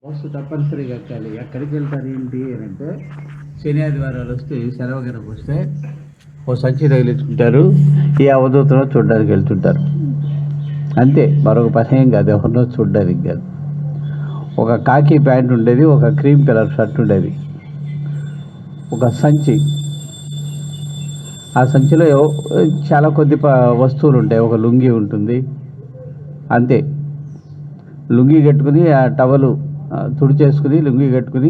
Bus తప్పనిసరిగా ఎక్కాలి. ఎక్కడికి వెళ్తారు ఏంటి అని అంటే శని ఆదివారాలు వస్తే సెలవు కనుక వస్తే ఓ సంచి తగిలించుకుంటారు. ఈ అవధూతలో చూడడానికి వెళ్తుంటారు. అంతే, మరొక పని ఏం కాదు, ఎవరినో చూడడానికి కాదు. ఒక కాకి ప్యాంట్ ఉండేది, ఒక క్రీమ్ కలర్ షర్ట్ ఉండేది, ఒక సంచి. ఆ సంచిలో చాలా కొద్ది వస్తువులు ఉంటాయి. ఒక లుంగి ఉంటుంది, అంతే. లుంగి కట్టుకుని ఆ టవలు తుడిచేసుకుని లుంగి కట్టుకుని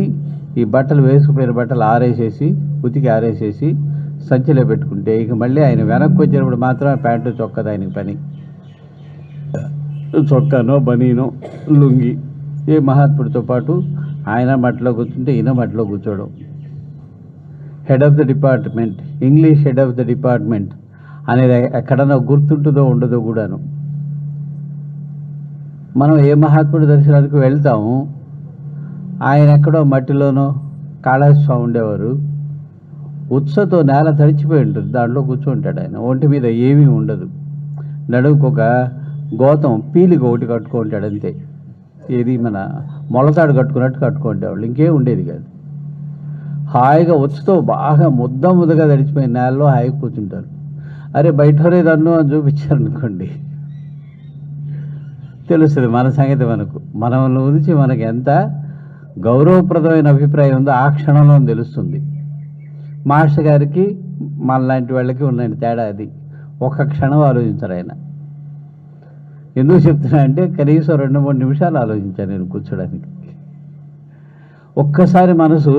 ఈ బట్టలు వేసుకుపోయిన బట్టలు ఆరేసేసి ఉతికి ఆరేసేసి సంచిలో పెట్టుకుంటే ఇక మళ్ళీ ఆయన వెనక్కి వచ్చినప్పుడు మాత్రమే ప్యాంటు చొక్కది ఆయనకి పని. చొక్కానో బనీనో లుంగి. ఏ మహాత్ముడితో పాటు ఆయన మట్లో కూర్చుంటే ఈయన మట్లో కూర్చోవడం. Head of the department, English head of the department అనేది ఎక్కడన్నా గుర్తుంటుందో ఉండదో కూడాను. మనం ఏ మహాత్ముడి దర్శనానికి వెళ్తాము, ఆయన ఎక్కడో మట్టిలోనో కాళహస్వామి ఉండేవారు. ఉత్సతో నేల తడిచిపోయి ఉంటుంది, దాంట్లో కూర్చుంటాడు ఆయన. ఒంటి మీద ఏమీ ఉండదు, నడుముకు ఒక గోతం పీలిక ఒకటి కట్టుకుంటాడు అంతే. ఏది మన మొలతాడు కట్టుకున్నట్టు కట్టుకుంటేవాళ్ళు, ఇంకేం ఉండేది కాదు. హాయిగా ఉత్సతో బాగా ముద్దగా తడిచిపోయిన నేలలో హాయిగా కూర్చుంటారు. అరే బయట దన్ను అని చూపించారనుకోండి, తెలుస్తుంది మన సంగతి. మనల్ని గురించి మనకి ఎంత గౌరవప్రదమైన అభిప్రాయం ఉందో ఆ క్షణంలో తెలుస్తుంది. మాస్టర్ గారికి మనలాంటి వాళ్ళకి ఉన్న తేడా అది. ఒక్క క్షణం ఆలోచించారు ఆయన. ఎందుకు చెప్తున్నా అంటే కనీసం 2-3 నిమిషాలు ఆలోచించాను నేను కూర్చోడానికి. ఒక్కసారి మనసు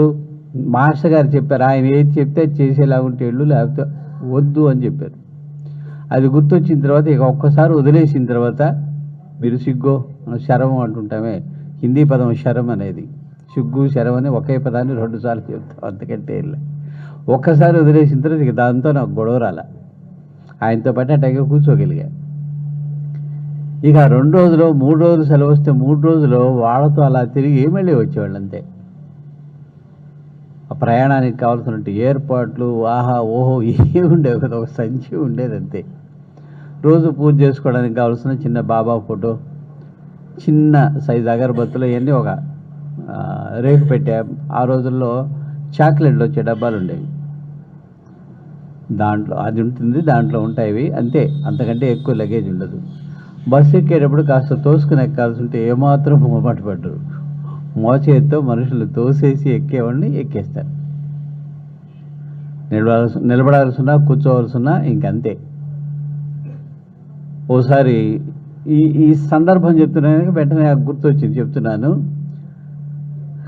మాస్టర్ గారు చెప్పారు, ఆయన ఏది చెప్తే చేసేలాగుంటే వెళ్ళు, లేకపోతే వద్దు అని చెప్పారు. అది గుర్తొచ్చిన తర్వాత ఇక ఒక్కసారి వదిలేసిన తర్వాత, మీరు సిగ్గో శరం అంటుంటామే, హిందీ పదం శరం అనేది, సిగ్గు శరం అని ఒకే పదాన్ని 2 సార్లు చెప్తాం, అంతకంటే వెళ్ళే. ఒక్కసారి వదిలేసిన తర్వాత ఇక దాంతో నాకు గొడవ రాల. ఆయనతో పాటు అట్టగా కూర్చోగలిగా. ఇక 2 రోజులు 3 రోజులు సెలవు వస్తే 3 రోజులు వాళ్ళతో అలా తిరిగి మళ్ళీ వచ్చేవాళ్ళు అంతే. ఆ ప్రయాణానికి కావాల్సినట్టు ఏర్పాట్లు ఆహా ఓహో ఏమి ఉండేవి కదా, ఒక సంచి ఉండేది అంతే. రోజు పూజ చేసుకోవడానికి కావాల్సిన చిన్న బాబా ఫోటో, చిన్న సైజు అగరబత్తులు, ఇవన్నీ ఒక రేకు పెట్టా. ఆ రోజుల్లో చాక్లెట్లు వచ్చే డబ్బాలు ఉండేవి, దాంట్లో అది ఉంటుంది, దాంట్లో ఉంటాయి అంతే. అంతకంటే ఎక్కువ లగేజ్ ఉండదు. బస్సు ఎక్కేటప్పుడు కాస్త తోసుకుని ఎక్కాల్సి ఉంటే ఏమాత్రం మొహమాట పడ్డరు. మోచేతితో మనుషులు తోసేసి ఎక్కేవాడిని ఎక్కేస్తారు. నిలబడాల్సిన కూర్చోవలసిన ఇంకంతే. ఓసారి ఈ సందర్భం చెప్తున్నాను, వెంటనే గుర్తొచ్చింది చెప్తున్నాను.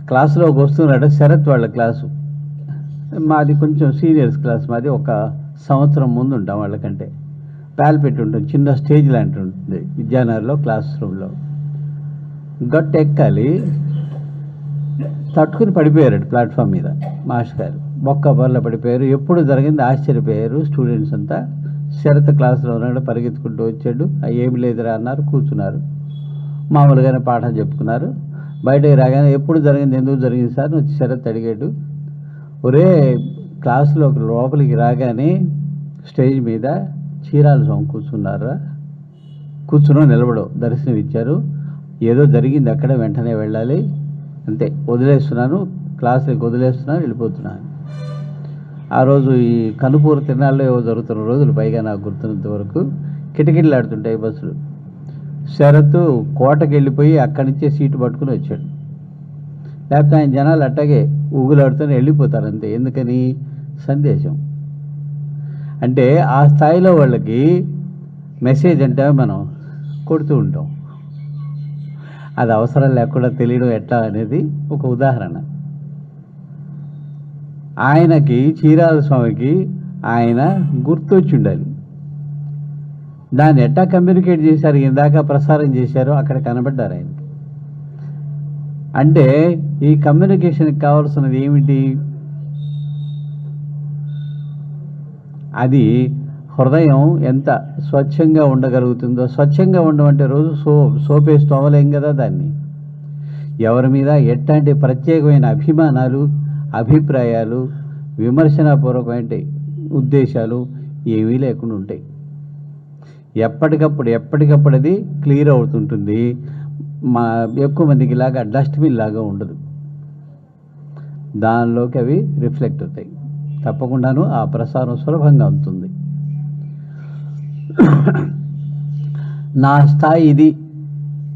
క్లాసులో వస్తున్నాడు శరత్ వాళ్ళ క్లాసు. మాది కొంచెం సీనియర్స్ క్లాస్, మాది ఒక సంవత్సరం ముందు ఉంటాం వాళ్ళకంటే. పెట్టి ఉంటుంది, చిన్న స్టేజ్ లాంటి ఉంటుంది విద్యానగర్లో క్లాస్ రూమ్లో. గట్టు ఎక్కాలి, తట్టుకుని పడిపోయారు ప్లాట్ఫామ్ మీద. మాస్టర్ గారు బొక్క బర్ల పడిపోయారు. ఎప్పుడు జరిగింది ఆశ్చర్యపోయారు స్టూడెంట్స్ అంతా. శరత్ క్లాసులో ఉన్నాడు, పరిగెత్తుకుంటూ వచ్చాడు. ఏమి లేదురా అన్నారు, కూర్చున్నారు. మామూలుగానే పాఠం చెప్పుకున్నారు. బయటకు రాగానే ఎప్పుడు జరిగింది, ఎందుకు జరిగింది సార్ వచ్చి శరత్ అడిగాడు. ఒరే క్లాసులో లోపలికి రాగానే స్టేజ్ మీద చీరాల స్వామి కూర్చున్నారా, కూర్చునో నిలబడో దర్శనం ఇచ్చారు, ఏదో జరిగింది అక్కడ, వెంటనే వెళ్ళాలి అంతే, వదిలేస్తున్నాను క్లాసులకు, వదిలేస్తున్నాను వెళ్ళిపోతున్నాను. ఆ రోజు ఈ కనుపూరు తిరణాల్లో ఏవో జరుగుతున్న రోజులు, పైగా నాకు గుర్తున్నంత వరకు కిటకిళ్ళు ఆడుతుంటాయి బస్సులు. శరత్ కోటకి వెళ్ళిపోయి అక్కడి నుంచే సీటు పట్టుకుని వచ్చాడు. లేకపోతే ఆయన జనాలు అట్టాగే ఊగులాడుతూనే వెళ్ళిపోతారు అంతే. ఎందుకని? సందేశం. అంటే ఆ స్థాయిలో వాళ్ళకి మెసేజ్ అంటే మనం కొడుతూ ఉంటాం. అది అవసరం లేకుండా తెలియడం ఎట్లా అనేది ఒక ఉదాహరణ. ఆయనకి చీరాల స్వామికి ఆయన గుర్తొచ్చి ఉండాలి. దాన్ని ఎట్టా కమ్యూనికేట్ చేశారు, ఇందాక ప్రసారం చేశారో అక్కడ కనబడ్డారు ఆయనకి. అంటే ఈ కమ్యూనికేషన్కి కావాల్సినది ఏమిటి? అది హృదయం ఎంత స్వచ్ఛంగా ఉండగలుగుతుందో. స్వచ్ఛంగా ఉండమంటే రోజు సోపేసి తోమలేం కదా దాన్ని. ఎవరి మీద ఎట్లాంటి ప్రత్యేకమైన అభిమానాలు, అభిప్రాయాలు, విమర్శనాపూర్వకమైన ఉద్దేశాలు ఏమీ లేకుండా ఉంటాయి. ఎప్పటికప్పుడు అది క్లియర్ అవుతుంటుంది. మా ఎక్కువ మందికి లాగా డస్ట్‌బిన్ లాగా ఉండదు. దానిలోకి అవి రిఫ్లెక్ట్ అవుతాయి. తప్పకుండాను ఆ ప్రసారం సులభంగా అందుతుంది. నా స్థాయి ఇది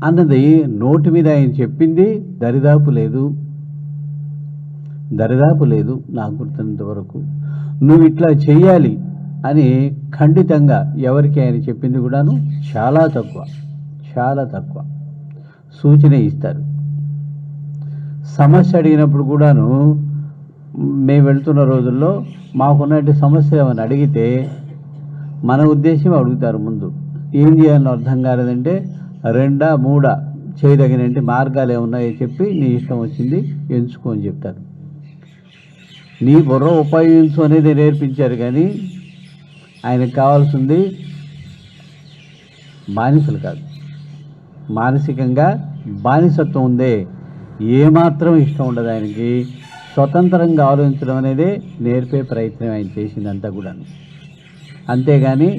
అన్నది నోటి మీద ఆయన చెప్పింది దరిదాపు లేదు నాకు గుర్తున్నంత వరకు. నువ్వు ఇట్లా చెయ్యాలి అని ఖండితంగా ఎవరికి ఆయన చెప్పింది కూడాను చాలా తక్కువ సూచన ఇస్తారు. సమస్య అడిగినప్పుడు కూడాను మేము వెళ్తున్న రోజుల్లో మాకున్నటువంటి సమస్య ఏమని అడిగితే మన ఉద్దేశం అడుగుతారు ముందు. ఏం చేయాలో అర్థం కాలేదంటే 2, 3 చేయదగినటువంటి మార్గాలు ఏమున్నాయో చెప్పి నీ ఇష్టం వచ్చింది ఎంచుకో అని చెప్తారు. నీ బుర్ర ఉపయోగించు అనేది నేర్పించారు కానీ ఆయనకు కావాల్సింది బానిసలు కాదు. మానసికంగా బానిసత్వం ఉందే, ఏమాత్రం ఇష్టం ఉండదు ఆయనకి. స్వతంత్రంగా ఆలోచించడం అనేదే నేర్పే ప్రయత్నం ఆయన చేసిందంతా కూడాను. అంతేగాని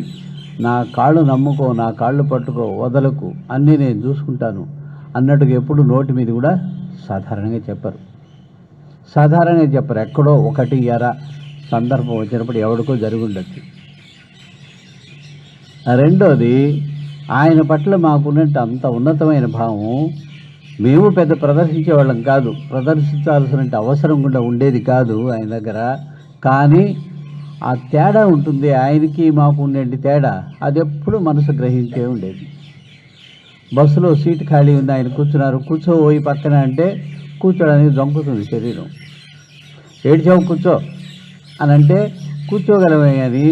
నా కాళ్ళు నమ్ముకో, నా కాళ్ళు పట్టుకో, వదలకు, అన్నీ నేను చూసుకుంటాను అన్నట్టుగా ఎప్పుడు నోటి మీద కూడా సాధారణంగా చెప్పరు. ఎక్కడో 1, 2 సందర్భం వచ్చినప్పుడు ఎవరికో జరిగి ఉండొచ్చు. రెండోది, ఆయన పట్ల మాకున్నట్టు అంత ఉన్నతమైన భావం మేము పెద్ద ప్రదర్శించేవాళ్ళం కాదు, ప్రదర్శించాల్సిన అవసరం కూడా ఉండేది కాదు ఆయన దగ్గర. కానీ ఆ తేడా ఉంటుంది, ఆయనకి మాకు ఉండేటి తేడా అది ఎప్పుడు మనసు గ్రహించే ఉండేది. బస్సులో సీటు ఖాళీ ఉంది, ఆయన కూర్చున్నారు, కూర్చోపోయి పక్కన అంటే కూర్చోడానికి జంకుతుంది శరీరం. ఏడ్చావు కూర్చో అని అంటే కూర్చోగలమే కానీ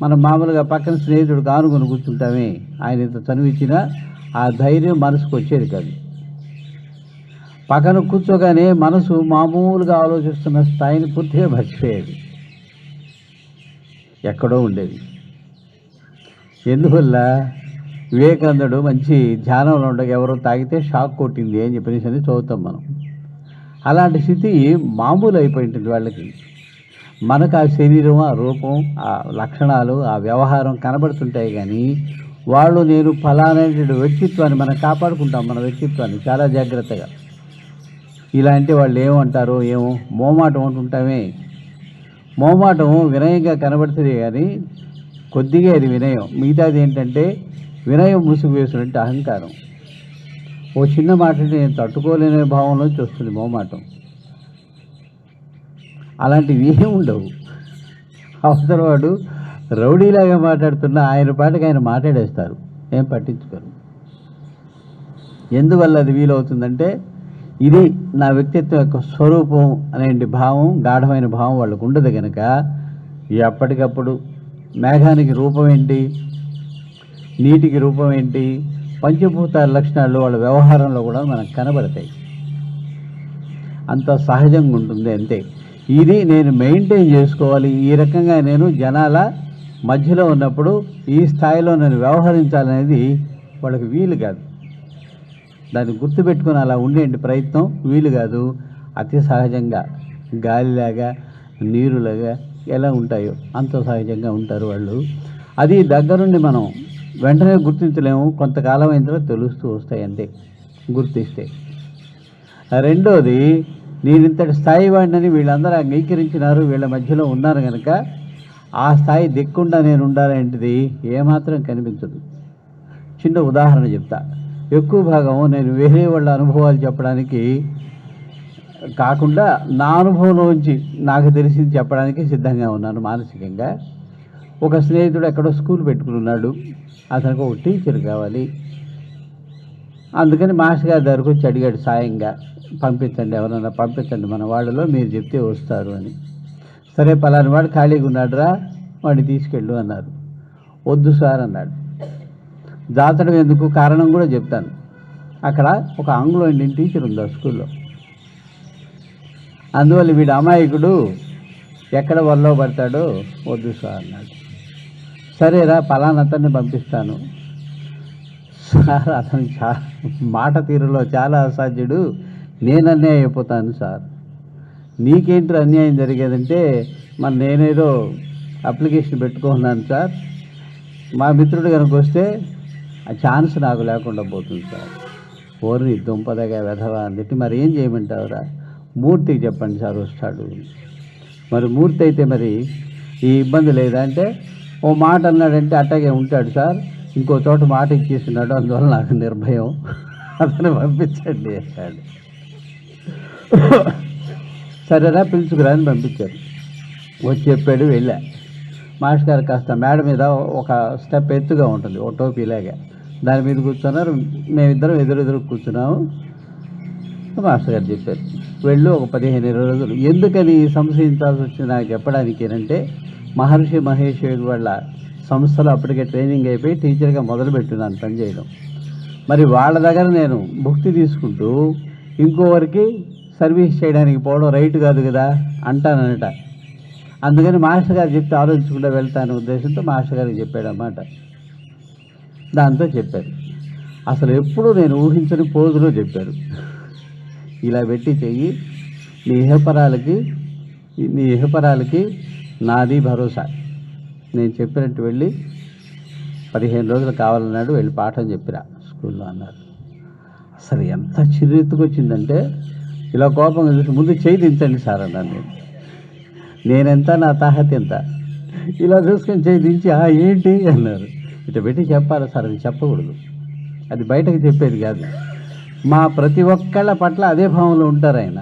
మనం మామూలుగా పక్కన స్నేహితుడికి ఆనుకొని కూర్చుంటామే. ఆయన ఇంత చనువిచ్చినా ఆ ధైర్యం మనసుకు వచ్చేది కాదు. పక్కన కూర్చోగానే మనసు మామూలుగా ఆలోచిస్తున్న స్థాయిని పూర్తిగా మర్చిపోయేది, ఎక్కడో ఉండేది. ఎందువల్ల వివేకానందుడు మంచి ధ్యానంలో ఉండగా ఎవరో తాగితే షాక్ కొట్టింది అని చెప్పేసి అని చదువుతాం మనం. అలాంటి స్థితి మామూలు అయిపోయింటుంది వాళ్ళకి. మనకు ఆ శరీరం, ఆ రూపం, ఆ లక్షణాలు, ఆ వ్యవహారం కనబడుతుంటాయి కానీ వాళ్ళు నేను ఫలానా వ్యక్తిత్వాన్ని మనం కాపాడుకుంటాం, మన వ్యక్తిత్వాన్ని చాలా జాగ్రత్తగా. ఇలాంటి వాళ్ళు ఏమంటారో ఏమో మోమాటం అంటుంటామే. మోమాటం వినయంగా కనబడుతుంది కానీ కొద్దిగా అది వినయం, మిగతాది ఏంటంటే వినయం ముసుగు వేసినట్టు అహంకారం. ఓ చిన్న మాట నేను తట్టుకోలేని భావంలోంచి వస్తుంది మోమాటం. అలాంటివి ఏమి ఉండవు. అవసరం వాడు రౌడీలాగా మాట్లాడుతున్నా ఆయన పాటకి ఆయన మాట్లాడేస్తారు, ఏం పట్టించుకోరు. ఎందువల్ల అది వీలవుతుందంటే ఇది నా వ్యక్తిత్వం యొక్క స్వరూపం అనే భావం, గాఢమైన భావం వాళ్ళకు ఉండదు కనుక ఎప్పటికప్పుడు మేఘానికి రూపం ఏంటి, నీటికి రూపం ఏంటి, పంచభూతాల లక్షణాలు వాళ్ళ వ్యవహారంలో కూడా మనకు కనబడతాయి. అంత సహజంగా ఉంటుంది అంతే. ఇది నేను మెయింటైన్ చేసుకోవాలి, ఈ రకంగా నేను జనాల మధ్యలో ఉన్నప్పుడు ఈ స్థాయిలో నేను వ్యవహరించాలనేది వాళ్ళకి వీలు కాదు. దాన్ని గుర్తుపెట్టుకుని అలా ఉండేటి ప్రయత్నం వీలు కాదు. అతి సహజంగా గాలిలాగా నీరులాగా ఎలా ఉంటాయో అంత సహజంగా ఉంటారు వాళ్ళు. అది దగ్గరుండి మనం వెంటనే గుర్తించలేము, కొంతకాలం అయిన తర్వాత తెలుస్తూ వస్తాయి అంతే గుర్తిస్తే. రెండోది, నేను ఇంతటి స్థాయి వాడినని వీళ్ళందరూ అంగీకరించినారు, వీళ్ళ మధ్యలో ఉన్నారు కనుక ఆ స్థాయి దిక్కుండా నేను ఉండాలంటిది ఏమాత్రం కనిపించదు. చిన్న ఉదాహరణ చెప్తా. ఎక్కువ భాగం నేను వేరే వాళ్ళ అనుభవాలు చెప్పడానికి కాకుండా నా అనుభవంలోంచి నాకు తెలిసింది చెప్పడానికి సిద్ధంగా ఉన్నాను మానసికంగా. ఒక స్నేహితుడు ఎక్కడో స్కూల్ పెట్టుకుని ఉన్నాడు, అతనికి ఒక టీచర్ కావాలి. అందుకని మాస్టర్ గారి దగ్గరకు వచ్చి అడిగాడు సాయంగా, పంపించండి, ఎవరన్నా పంపించండి మన వాళ్ళలో, మీరు చెప్తే వస్తారు అని. సరే పలాని వాడు ఖాళీగా ఉన్నాడురా, వాడిని తీసుకెళ్ళు అన్నారు. వద్దు సార్ అన్నాడు. జాతడం ఎందుకు, కారణం కూడా చెప్తాను. అక్కడ ఒక ఆంగ్లో ఇండియన్ టీచర్ ఉంది ఆ స్కూల్లో. అందువల్ల వీడు అమాయకుడు ఎక్కడ వల్ల పడతాడో వద్దు సార్ అన్నాడు. సరేరా పలానా అతన్ని పంపిస్తాను సార్. అతను మాట తీరులో చాలా అసాధ్యుడు, నేను అన్యాయం అయిపోతాను సార్. నీకేంటి అన్యాయం జరిగేదంటే, మరి నేనేదో అప్లికేషన్ పెట్టుకున్నాను సార్, మా మిత్రుడు కనుక వస్తే ఆ ఛాన్స్ నాకు లేకుండా పోతుంది సార్. ఓర్ని దుంపదగా వెధవా అందిటి, మరి ఏం చేయమంటావురా? మూర్తికి చెప్పండి సార్ వస్తాడు. మరి మూర్తి అయితే మరి ఈ ఇబ్బంది లేదా అంటే, ఓ మాట అన్నాడంటే అట్టాగే ఉంటాడు సార్, ఇంకో చోట మాట ఇచ్చేస్తున్నాడు, అందువల్ల నాకు నిర్భయం, అతను పంపించండి అన్నాడు. సరేనా పిలుచుకురా అని పంపించారు. వచ్చి చెప్పాడు, వెళ్ళా. మాస్టర్ గారు కాస్త మేడ మీద ఒక స్టెప్ ఎత్తుగా ఉంటుంది, ఒక టోపీలాగా, దాని మీద కూర్చున్నారు. మేమిద్దరం ఎదురెదురు కూర్చున్నాము. మాస్టర్ గారు చెప్పారు, వెళ్ళు ఒక 15-20 రోజులు. ఎందుకని సంశయించాల్సి వచ్చింది నాకు చెప్పడానికి ఏంటంటే, మహర్షి మహేష్ యోగి వాళ్ళ సంస్థలో అప్పటికే ట్రైనింగ్ అయిపోయి టీచర్గా మొదలుపెట్టున్నాను పనిచేయడం. మరి వాళ్ళ దగ్గర నేను భుక్తి తీసుకుంటూ ఇంకోవరికి సర్వీస్ చేయడానికి పోవడం రైట్ కాదు కదా అంటానట. అందుకని మాస్టర్ గారు చెప్తే ఆలోచించకుండా వెళ్తానే ఉద్దేశంతో మాస్టర్ గారికి చెప్పాడన్నమాట. దాంతో చెప్పారు. అసలు ఎప్పుడు నేను ఊహించని పోజులో చెప్పారు, ఇలా పెట్టి చెయ్యి, నీ ఇహపరాలకి నాది భరోసా, నేను చెప్పినట్టు వెళ్ళి 15 రోజులు కావాలన్నాడు, వెళ్ళి పాఠం చెప్పిరా స్కూల్లో అన్నారు. అసలు ఎంత చిరెత్తుకొచ్చిందంటే, ఇలా కోపంగా చూసి ముందు చేయి దించండి సార్ అన్నాను. నేనెంత, నా తాహత ఎంత, ఇలా చూసుకొని చేయి దించి ఏంటి అన్నారు. ఇట్లా పెట్టి చెప్పాలి సార్, అది చెప్పకూడదు, అది బయటకు చెప్పేది కాదు. మా ప్రతి ఒక్కళ్ళ పట్ల అదే భావంలో ఉంటారు ఆయన.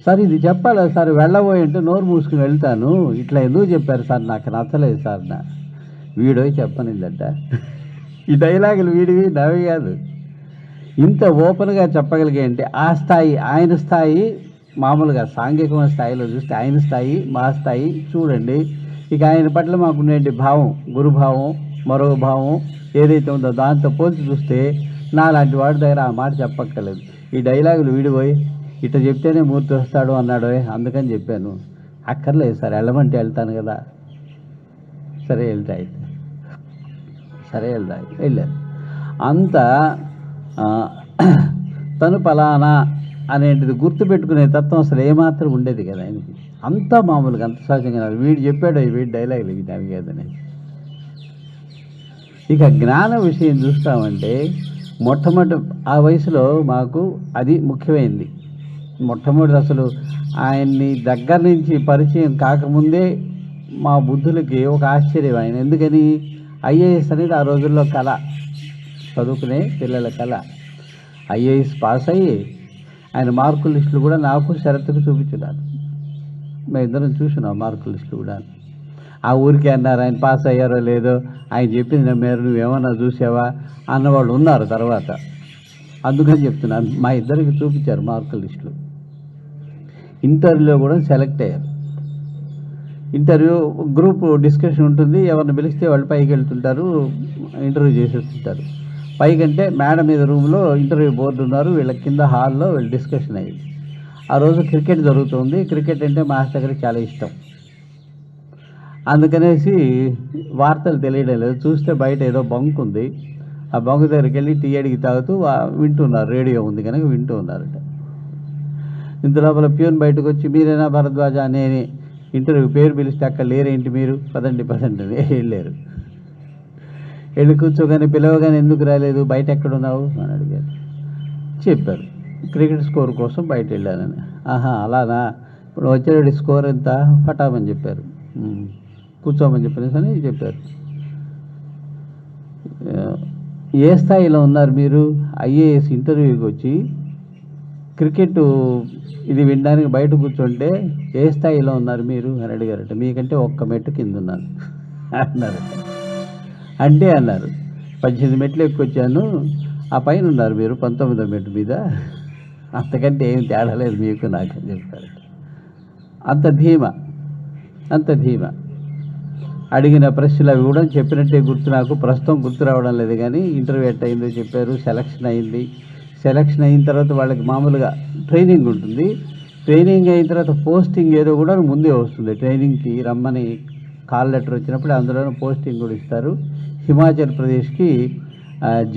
సార్ ఇది చెప్పాలి సార్, వెళ్ళబోయి అంటే నోరు మూసుకుని వెళ్తాను, ఇట్లా ఎందుకు చెప్పారు సార్, నాకు నచ్చలేదు సార్ నా. వీడో చెప్పనిందట. ఈ డైలాగులు వీడివి నవి కాదు. ఇంత ఓపెన్గా చెప్పగలిగే అంటే ఆ స్థాయి, ఆయన స్థాయి మామూలుగా సాంఘికమైన స్థాయిలో చూస్తే ఆయన స్థాయి, మా స్థాయి చూడండి. ఇక ఆయన పట్ల మాకుండే భావం, గురుభావం, మరో భావం ఏదైతే ఉందో దాంతో పోల్చి చూస్తే నాలాంటి వాడి దగ్గర ఆ మాట చెప్పక్కర్లేదు. ఈ డైలాగులు వీడిపోయి ఇట్లా చెప్తేనే మూర్తి వస్తాడు అన్నాడు, అందుకని చెప్పాను. అక్కర్లేదు సార్, వెళ్ళమంటే వెళ్తాను కదా. సరే వెళ్తా అయితే, సరే వెళ్ళాను. అంత తను పలానా అనేటిది గుర్తుపెట్టుకునే తత్వం అసలు ఏమాత్రం ఉండేది కదా ఆయనకి. అంతా మామూలుగా అంత సహజంగా వీడు చెప్పాడు, వీడి డైలాగులు ఇవి అవి కాదని. ఇక జ్ఞానం విషయం చూస్తామంటే, మొట్టమొదటి ఆ వయసులో మాకు అది ముఖ్యమైనది. మొట్టమొదటి అసలు ఆయన్ని దగ్గర నుంచి పరిచయం కాకముందే మా బుద్ధులకి ఒక ఆశ్చర్యం ఆయన. ఎందుకని, ఐఏఎస్ అనేది ఆ రోజుల్లో కళ, చదువుకునే పిల్లల కళ. ఐఏఎస్ పాస్ అయ్యి ఆయన మార్కుల లిస్టులు కూడా నాకు షరతుకు చూపించున్నారు. మేమిద్దరం చూసినాం మార్కుల లిస్టులు కూడా. ఆ ఊరికే అన్నారు, ఆయన పాస్ అయ్యారో లేదో, ఆయన చెప్పింది నమ్మారు, నువ్వేమన్నా చూసావా అన్నవాళ్ళు ఉన్నారు తర్వాత. అందుకని చెప్తున్నాను, మా ఇద్దరికి చూపించారు మార్కుల లిస్టులు. ఇంటర్వ్యూలో కూడా సెలెక్ట్ అయ్యారు. ఇంటర్వ్యూ గ్రూప్ డిస్కషన్ ఉంటుంది, ఎవరిని పిలిస్తే వాళ్ళు పైకి వెళ్తుంటారు, ఇంటర్వ్యూ చేసేస్తుంటారు. పైకంటే మేడ మీద రూమ్లో ఇంటర్వ్యూ బోర్డు ఉన్నారు, వీళ్ళ కింద హాల్లో వీళ్ళు డిస్కషన్ అయ్యింది. ఆ రోజు క్రికెట్ జరుగుతుంది. క్రికెట్ అంటే మాస్టర్ గారికి చాలా ఇష్టం. అందుకనేసి వార్తలు తెలియడం లేదు, చూస్తే బయట ఏదో బంక్ ఉంది, ఆ బంక్ దగ్గరికి వెళ్ళి టీ అడిగి తాగుతూ వింటున్నారు, రేడియో ఉంది కనుక వింటూ ఉన్నారట. ఇంత లోపల ప్యూన్ బయటకు వచ్చి, మీరేనా భరద్వాజ అనే ఇంటర్వ్యూ పేరు పిలిస్తే అక్కడ లేరేంటి మీరు, పదండి అని వెళ్ళారు. వెళ్ళి కూర్చోగానే పిలవగానే ఎందుకు రాలేదు, బయట ఎక్కడున్నావు అని అడిగారు. చెప్పారు, క్రికెట్ స్కోర్ కోసం బయట వెళ్ళానని. అలానా, ఇప్పుడు వచ్చేవాడి స్కోర్ ఎంత పటామని చెప్పారు, కూర్చోమని చెప్పేసి అని చెప్పారు. ఏ స్థాయిలో ఉన్నారు మీరు, ఐఏఎస్ ఇంటర్వ్యూకి వచ్చి క్రికెట్ ఇది వినడానికి బయట కూర్చుంటే ఏ స్థాయిలో ఉన్నారు మీరు అని అడిగారట. మీకంటే ఒక్క మెట్టు కింద ఉన్నాను అన్నారట. అంటే అన్నారు, 18 మెట్లు ఎక్కువచ్చాను, ఆ పైన ఉన్నారు మీరు 19వ మెట్టు మీద, అంతకంటే ఏం తేడా లేదు మీకు నాకు అని చెప్తారట. అంత ధీమా. అడిగిన ప్రశ్నలు అవి కూడా చెప్పినట్టే గుర్తు, నాకు ప్రస్తుతం గుర్తు రావడం లేదు కానీ ఇంటర్వ్యూ ఎట్ అయిందో చెప్పారు. సెలక్షన్ అయింది. సెలక్షన్ అయిన తర్వాత వాళ్ళకి మామూలుగా ట్రైనింగ్ ఉంటుంది. ట్రైనింగ్ అయిన తర్వాత పోస్టింగ్ ఏదో కూడా ముందే వస్తుంది. ట్రైనింగ్కి రమ్మని కాల్ లెటర్ వచ్చినప్పుడు అందులోనే పోస్టింగ్ కూడా ఇస్తారు. హిమాచల్ ప్రదేశ్కి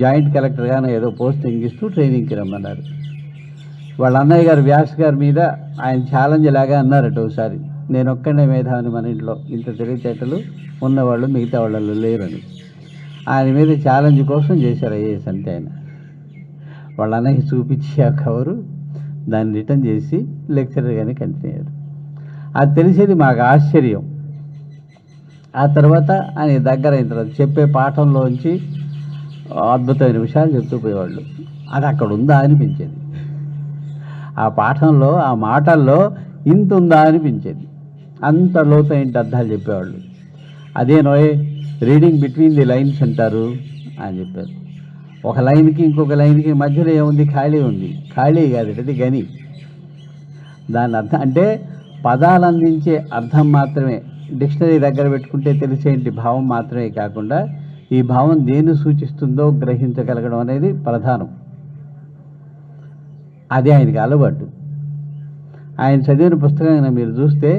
జాయింట్ కలెక్టర్గానే ఏదో పోస్టింగ్ ఇస్తూ ట్రైనింగ్కి రమ్మన్నారు. వాళ్ళ అన్నయ్య గారు వ్యాస్ గారి మీద ఆయన ఛాలెంజ్ లాగా అన్నారట ఒకసారి, నేను ఒక్కడే మేధావిని మన ఇంట్లో, ఇంత తెలివితేటలు ఉన్నవాళ్ళు మిగతా వాళ్ళు లేరని. ఆయన మీద ఛాలెంజ్ కోసం చేశారు ఐఏఎస్ అంటే ఆయన. వాళ్ళ అన్నయ్య చూపించి ఆ కవరు దాన్ని రిటర్న్ చేసి లెక్చరర్గానే కంటిన్యూ అయ్యారు. అది తెలిసేది మాకు ఆశ్చర్యం. ఆ తర్వాత ఆయన దగ్గరైన తర్వాత చెప్పే పాఠంలోంచి అద్భుతమైన విషయాలు చెప్తూ పోయేవాళ్ళు. అది అక్కడ ఉందా అనిపించేది. ఆ పాఠంలో ఆ మాటల్లో ఇంత ఉందా అనిపించేది. అంత లోతైన అర్థాలు చెప్పేవాళ్ళు. అదేనోయ్ రీడింగ్ బిట్వీన్ ది లైన్స్ అంటారు అని చెప్పారు. ఒక లైన్కి ఇంకొక లైన్కి మధ్యలో ఏముంది? ఖాళీ ఉంది. ఖాళీ కాదు, అది గని. దాని అర్థం అంటే పదాలు అందించే అర్థం మాత్రమే, డిక్షనరీ దగ్గర పెట్టుకుంటే తెలిసేంటి భావం మాత్రమే కాకుండా ఈ భావం దేన్ని సూచిస్తుందో గ్రహించగలగడం అనేది ప్రధానం. అది ఆయనకి అలవాటు. ఆయన చదివిన పుస్తకం మీరు చూస్తే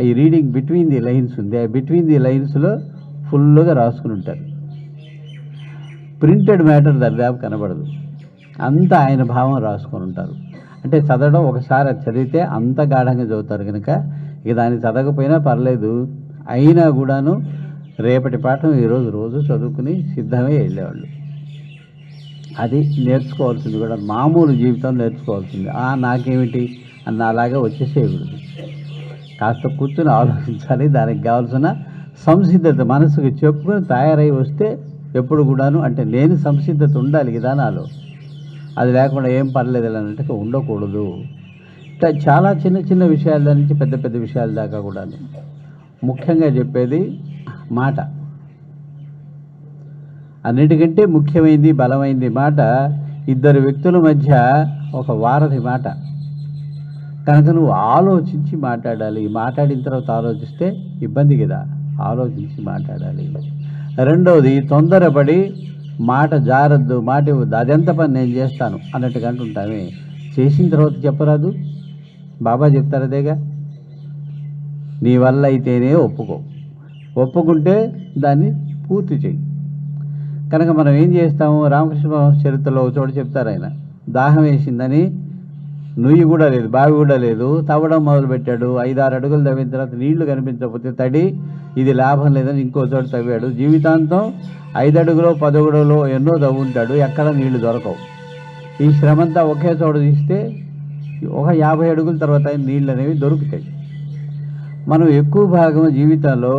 ఈ రీడింగ్ బిట్వీన్ ది లైన్స్ ఉంది. ఆ బిట్వీన్ ది లైన్స్లో ఫుల్గా రాసుకుని ఉంటారు. ప్రింటెడ్ మ్యాటర్ దర్దాపు కనబడదు. అంతా ఆయన భావం రాసుకొని ఉంటారు. అంటే చదవడం ఒకసారి అది చదివితే అంత గాఢంగా చదువుతారు కనుక ఇక దాన్ని చదవకపోయినా పర్లేదు, అయినా కూడాను రేపటి పాఠం ఈరోజు రోజు చదువుకుని సిద్ధమే వెళ్ళేవాళ్ళు. అది నేర్చుకోవాల్సింది కూడా మామూలు జీవితం నేర్చుకోవాల్సింది. నాకేమిటి అన్న అలాగే వచ్చేసేయకూడదు. కాస్త కూర్చొని ఆలోచించాలి. దానికి కావాల్సిన సంసిద్ధత మనసుకు చెప్పుకొని తయారై వస్తే ఎప్పుడు కూడాను అంటే నేను సంసిద్ధత ఉండాలి విధానాలు. అది లేకుండా ఏం పర్లేదు అంటే ఉండకూడదు. ఇట్లా చాలా చిన్న చిన్న విషయాల నుంచి పెద్ద పెద్ద విషయాల దాకా కూడాను. ముఖ్యంగా చెప్పేది మాట. అన్నిటికంటే ముఖ్యమైనది బలమైనది మాట. ఇద్దరు వ్యక్తుల మధ్య ఒక వారధి మాట కనుక నువ్వు ఆలోచించి మాట్లాడాలి. మాట్లాడిన తర్వాత ఆలోచిస్తే ఇబ్బంది కదా, ఆలోచించి మాట్లాడాలి. రెండవది తొందరపడి మాట జారద్దు, మాట ఇవ్వద్దు. అదెంత పని నేను చేస్తాను అన్నట్టుగా అంటుంటామే, చేసిన తర్వాత చెప్పరాదు. బాబా చెప్తారు అదేగా, నీ వల్ల అయితేనే ఒప్పుకో, ఒప్పుకుంటే దాన్ని పూర్తి చేయి. కనుక మనం ఏం చేస్తాము? రామకృష్ణ చరిత్రలో చోట చెప్తారు ఆయన, దాహం వేసిందని నుయ్యి కూడా లేదు, బావి కూడా లేదు, తవ్వడం మొదలుపెట్టాడు. 5-6 అడుగులు తవ్విన తర్వాత నీళ్లు కనిపించకపోతే తడి, ఇది లాభం లేదని ఇంకో చోట తవ్వాడు. జీవితాంతం 5 అడుగులో 10 అడుగులో ఎన్నో తవ్వుంటాడు, ఎక్కడ నీళ్లు దొరకవు. ఈ శ్రమంతా ఒకే చోట తీస్తే ఒక 50 అడుగుల తర్వాత నీళ్ళు అనేవి దొరుకుతాయి. మనం ఎక్కువ భాగం జీవితంలో,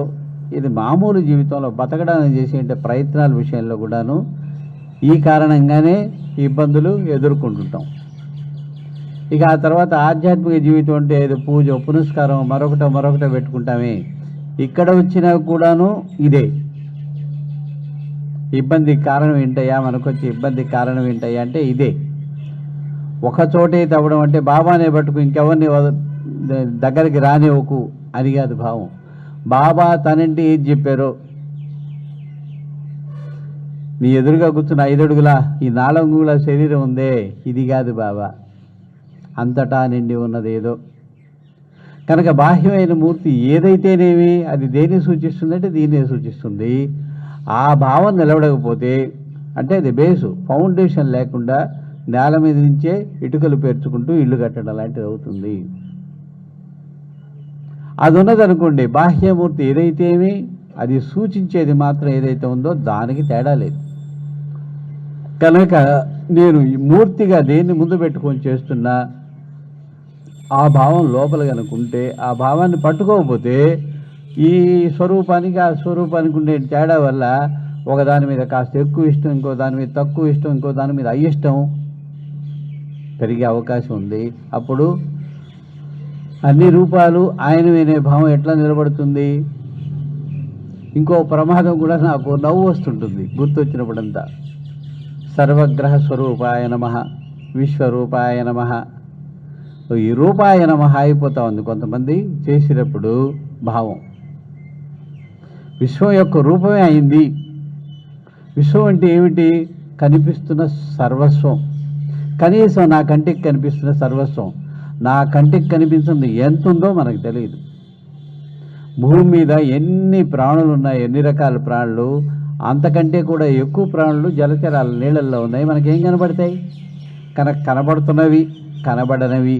ఇది మామూలు జీవితంలో బతకడానికి చేసే ప్రయత్నాల విషయంలో కూడాను ఈ కారణంగానే ఇబ్బందులు ఎదుర్కొంటుంటాం. ఇక ఆ తర్వాత ఆధ్యాత్మిక జీవితం అంటే ఏదో పూజ పునస్కారం మరొకటో పెట్టుకుంటామే. ఇక్కడ వచ్చినా కూడాను ఇదే ఇబ్బంది కారణం ఏంటయ్యా, మనకు వచ్చే ఇబ్బంది కారణం ఏంటయ్యా అంటే ఇదే. ఒక చోటే తవ్వడం అంటే బాబానే పట్టుకు ఇంకెవరిని దగ్గరికి రానివ్వకు అని కాదు భావం. బాబా తనంటే ఏది చెప్పారో, నీ ఎదురుగా కూర్చున్న 5 అడుగుల ఈ 4 అంగుళాల శరీరం ఉందే, ఇది కాదు బాబా, అంతటా నిండి ఉన్నది ఏదో. కనుక బాహ్యమైన మూర్తి ఏదైతేనేమి అది దేన్ని సూచిస్తుందంటే దీన్నే సూచిస్తుంది. ఆ భావం నిలబడకపోతే అంటే అది బేసు ఫౌండేషన్ లేకుండా నేల మీద నుంచే ఇటుకలు పేర్చుకుంటూ ఇల్లు కట్టడం లాంటిది అవుతుంది. అది ఉన్నదనుకోండి, బాహ్యమూర్తి ఏదైతేమి అది సూచించేది మాత్రం ఏదైతే ఉందో దానికి తేడా లేదు. కనుక నేను మూర్తిగా దేన్ని ముందు పెట్టుకొని చేస్తున్నా ఆ భావం లోపల కనుకుంటే, ఆ భావాన్ని పట్టుకోకపోతే ఈ స్వరూపానికి ఆ స్వరూపానికి ఉండే తేడా వల్ల ఒకదాని మీద కాస్త ఎక్కువ ఇష్టం, ఇంకో దాని మీద తక్కువ ఇష్టం, ఇంకో దాని మీద అయిష్టం పెరిగే అవకాశం ఉంది. అప్పుడు అన్ని రూపాలు ఆయన వినే భావం ఎట్లా నిలబడుతుంది? ఇంకో ప్రమాదం కూడా నాకు నవ్వు వస్తుంటుంది గుర్తొచ్చినప్పుడంతా. సర్వగ్రహ స్వరూపాయ నమః, విశ్వరూపాయ నమః. ఈ రూపాయ నమః అయిపోతా ఉంది కొంతమంది చేసినప్పుడు భావం. విశ్వం యొక్క రూపమే అయింది. విశ్వం అంటే ఏమిటి? కనిపిస్తున్న సర్వస్వం. కనీసం నా కంటికి కనిపిస్తున్న సర్వస్వం. నా కంటికి కనిపిస్తుంది ఎంత ఉందో మనకు తెలియదు. భూమి మీద ఎన్ని ప్రాణులు ఉన్నాయి, ఎన్ని రకాల ప్రాణులు, అంతకంటే కూడా ఎక్కువ ప్రాణులు జలచరాలు నీళ్ళల్లో ఉన్నాయి. మనకేం కనబడతాయి? కనబడుతున్నవి, కనబడనవి,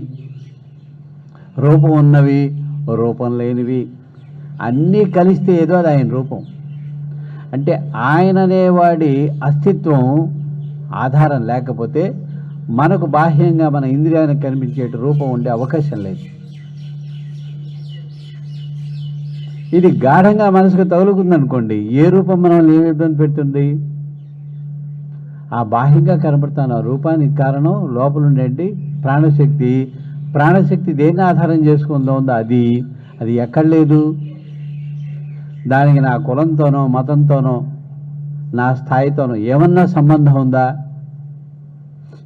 రూపం ఉన్నవి, రూపం లేనివి అన్నీ కలిస్తే ఏదో అది ఆయన రూపం. అంటే ఆయన అనేవాడి అస్తిత్వం ఆధారం లేకపోతే మనకు బాహ్యంగా మన ఇంద్రియానికి కనిపించే రూపం ఉండే అవకాశం లేదు. ఇది గాఢంగా మనసుకు తగులుకుందనుకోండి, ఏ రూపం మనల్ని ఏమి ఇబ్బంది పెడుతుంది? ఆ బాహ్యంగా కనబడుతున్న రూపానికి కారణం లోపల ఉండేటి ప్రాణశక్తి. ప్రాణశక్తి దేన్ని ఆధారం చేసుకుందో ఉందో అది ఎక్కడ లేదు. దానికి నా కులంతోనో మతంతోనో నా స్థాయితోనో ఏమన్నా సంబంధం ఉందా?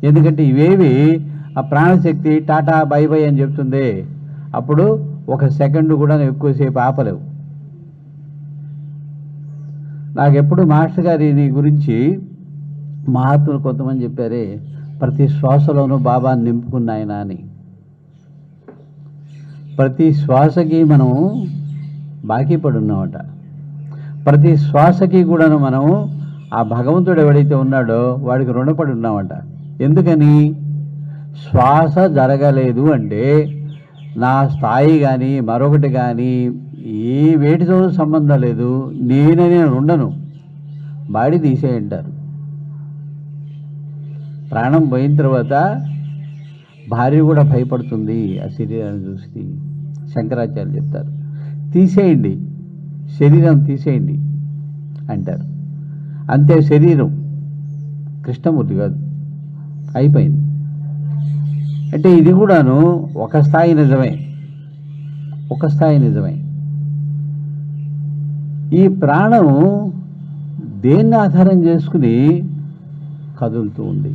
ఎందుకంటే ఇవేవి ఆ ప్రాణశక్తి టాటా బై బై అని చెప్తుంది. అప్పుడు ఒక సెకండ్ కూడా ఎక్కువసేపు ఆపలేవు. నాకెప్పుడు మాస్టర్ గారిని గురించి మహాత్ములు కొంతమంది చెప్పారే, ప్రతి శ్వాసలోనూ బాబాని నింపుకున్న ఆయన అని. ప్రతి శ్వాసకి మనం బాకీ పడి ఉన్నామట. ప్రతి శ్వాసకి కూడాను మనం ఆ భగవంతుడు ఎవడైతే ఉన్నాడో వాడికి రుణపడి ఉన్నామట. ఎందుకని? శ్వాస జరగలేదు అంటే నా స్థాయి కానీ మరొకటి కానీ ఏ వేటితో సంబంధం లేదు, నేను ఉండను, బాడీ తీసేయంటారు. ప్రాణం పోయిన తర్వాత భార్య కూడా భయపడుతుంది ఆ శరీరాన్ని చూసి. శంకరాచార్యులు చెప్తారు, తీసేయండి, శరీరం తీసేయండి అంటారు. అంతే, శరీరం కృష్ణమూర్తి కాదు, అయిపోయింది. అంటే ఇది కూడాను ఒక స్థాయి నిజమే, ఒక స్థాయి నిజమే. ఈ ప్రాణం దేన్ని ఆధారం చేసుకుని కదులుతూ ఉంది?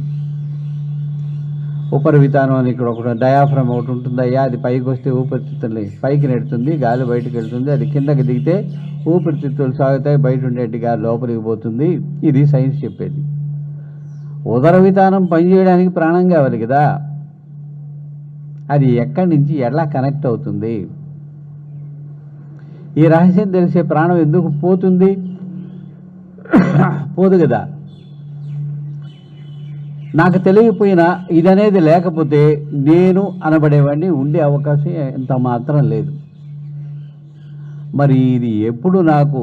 ఉపరివితానం అని ఇక్కడ ఒకటి డయాఫ్రమ్ ఒకటి ఉంటుందయ్యా, అది పైకి వస్తే ఊపిరితిత్తుల్ని పైకి నెడుతుంది, గాలి బయటకు వెళ్తుంది. అది కిందకి దిగితే ఊపిరితిత్తులు సాగుతాయి, బయట ఉండేటి గాలి లోపలికి పోతుంది. ఇది సైన్స్ చెప్పేది. ఉదర విధానం పనిచేయడానికి ప్రాణం కావాలి కదా, అది ఎక్కడి నుంచి ఎలా కనెక్ట్ అవుతుంది? ఈ రహస్యం తెలిసే ప్రాణం ఎందుకు పోతుంది? పోదు కదా. నాకు తెలియకపోయినా ఇదనేది లేకపోతే నేను అనబడేవాడిని ఉండే అవకాశం ఎంత మాత్రం లేదు. మరి ఇది ఎప్పుడు నాకు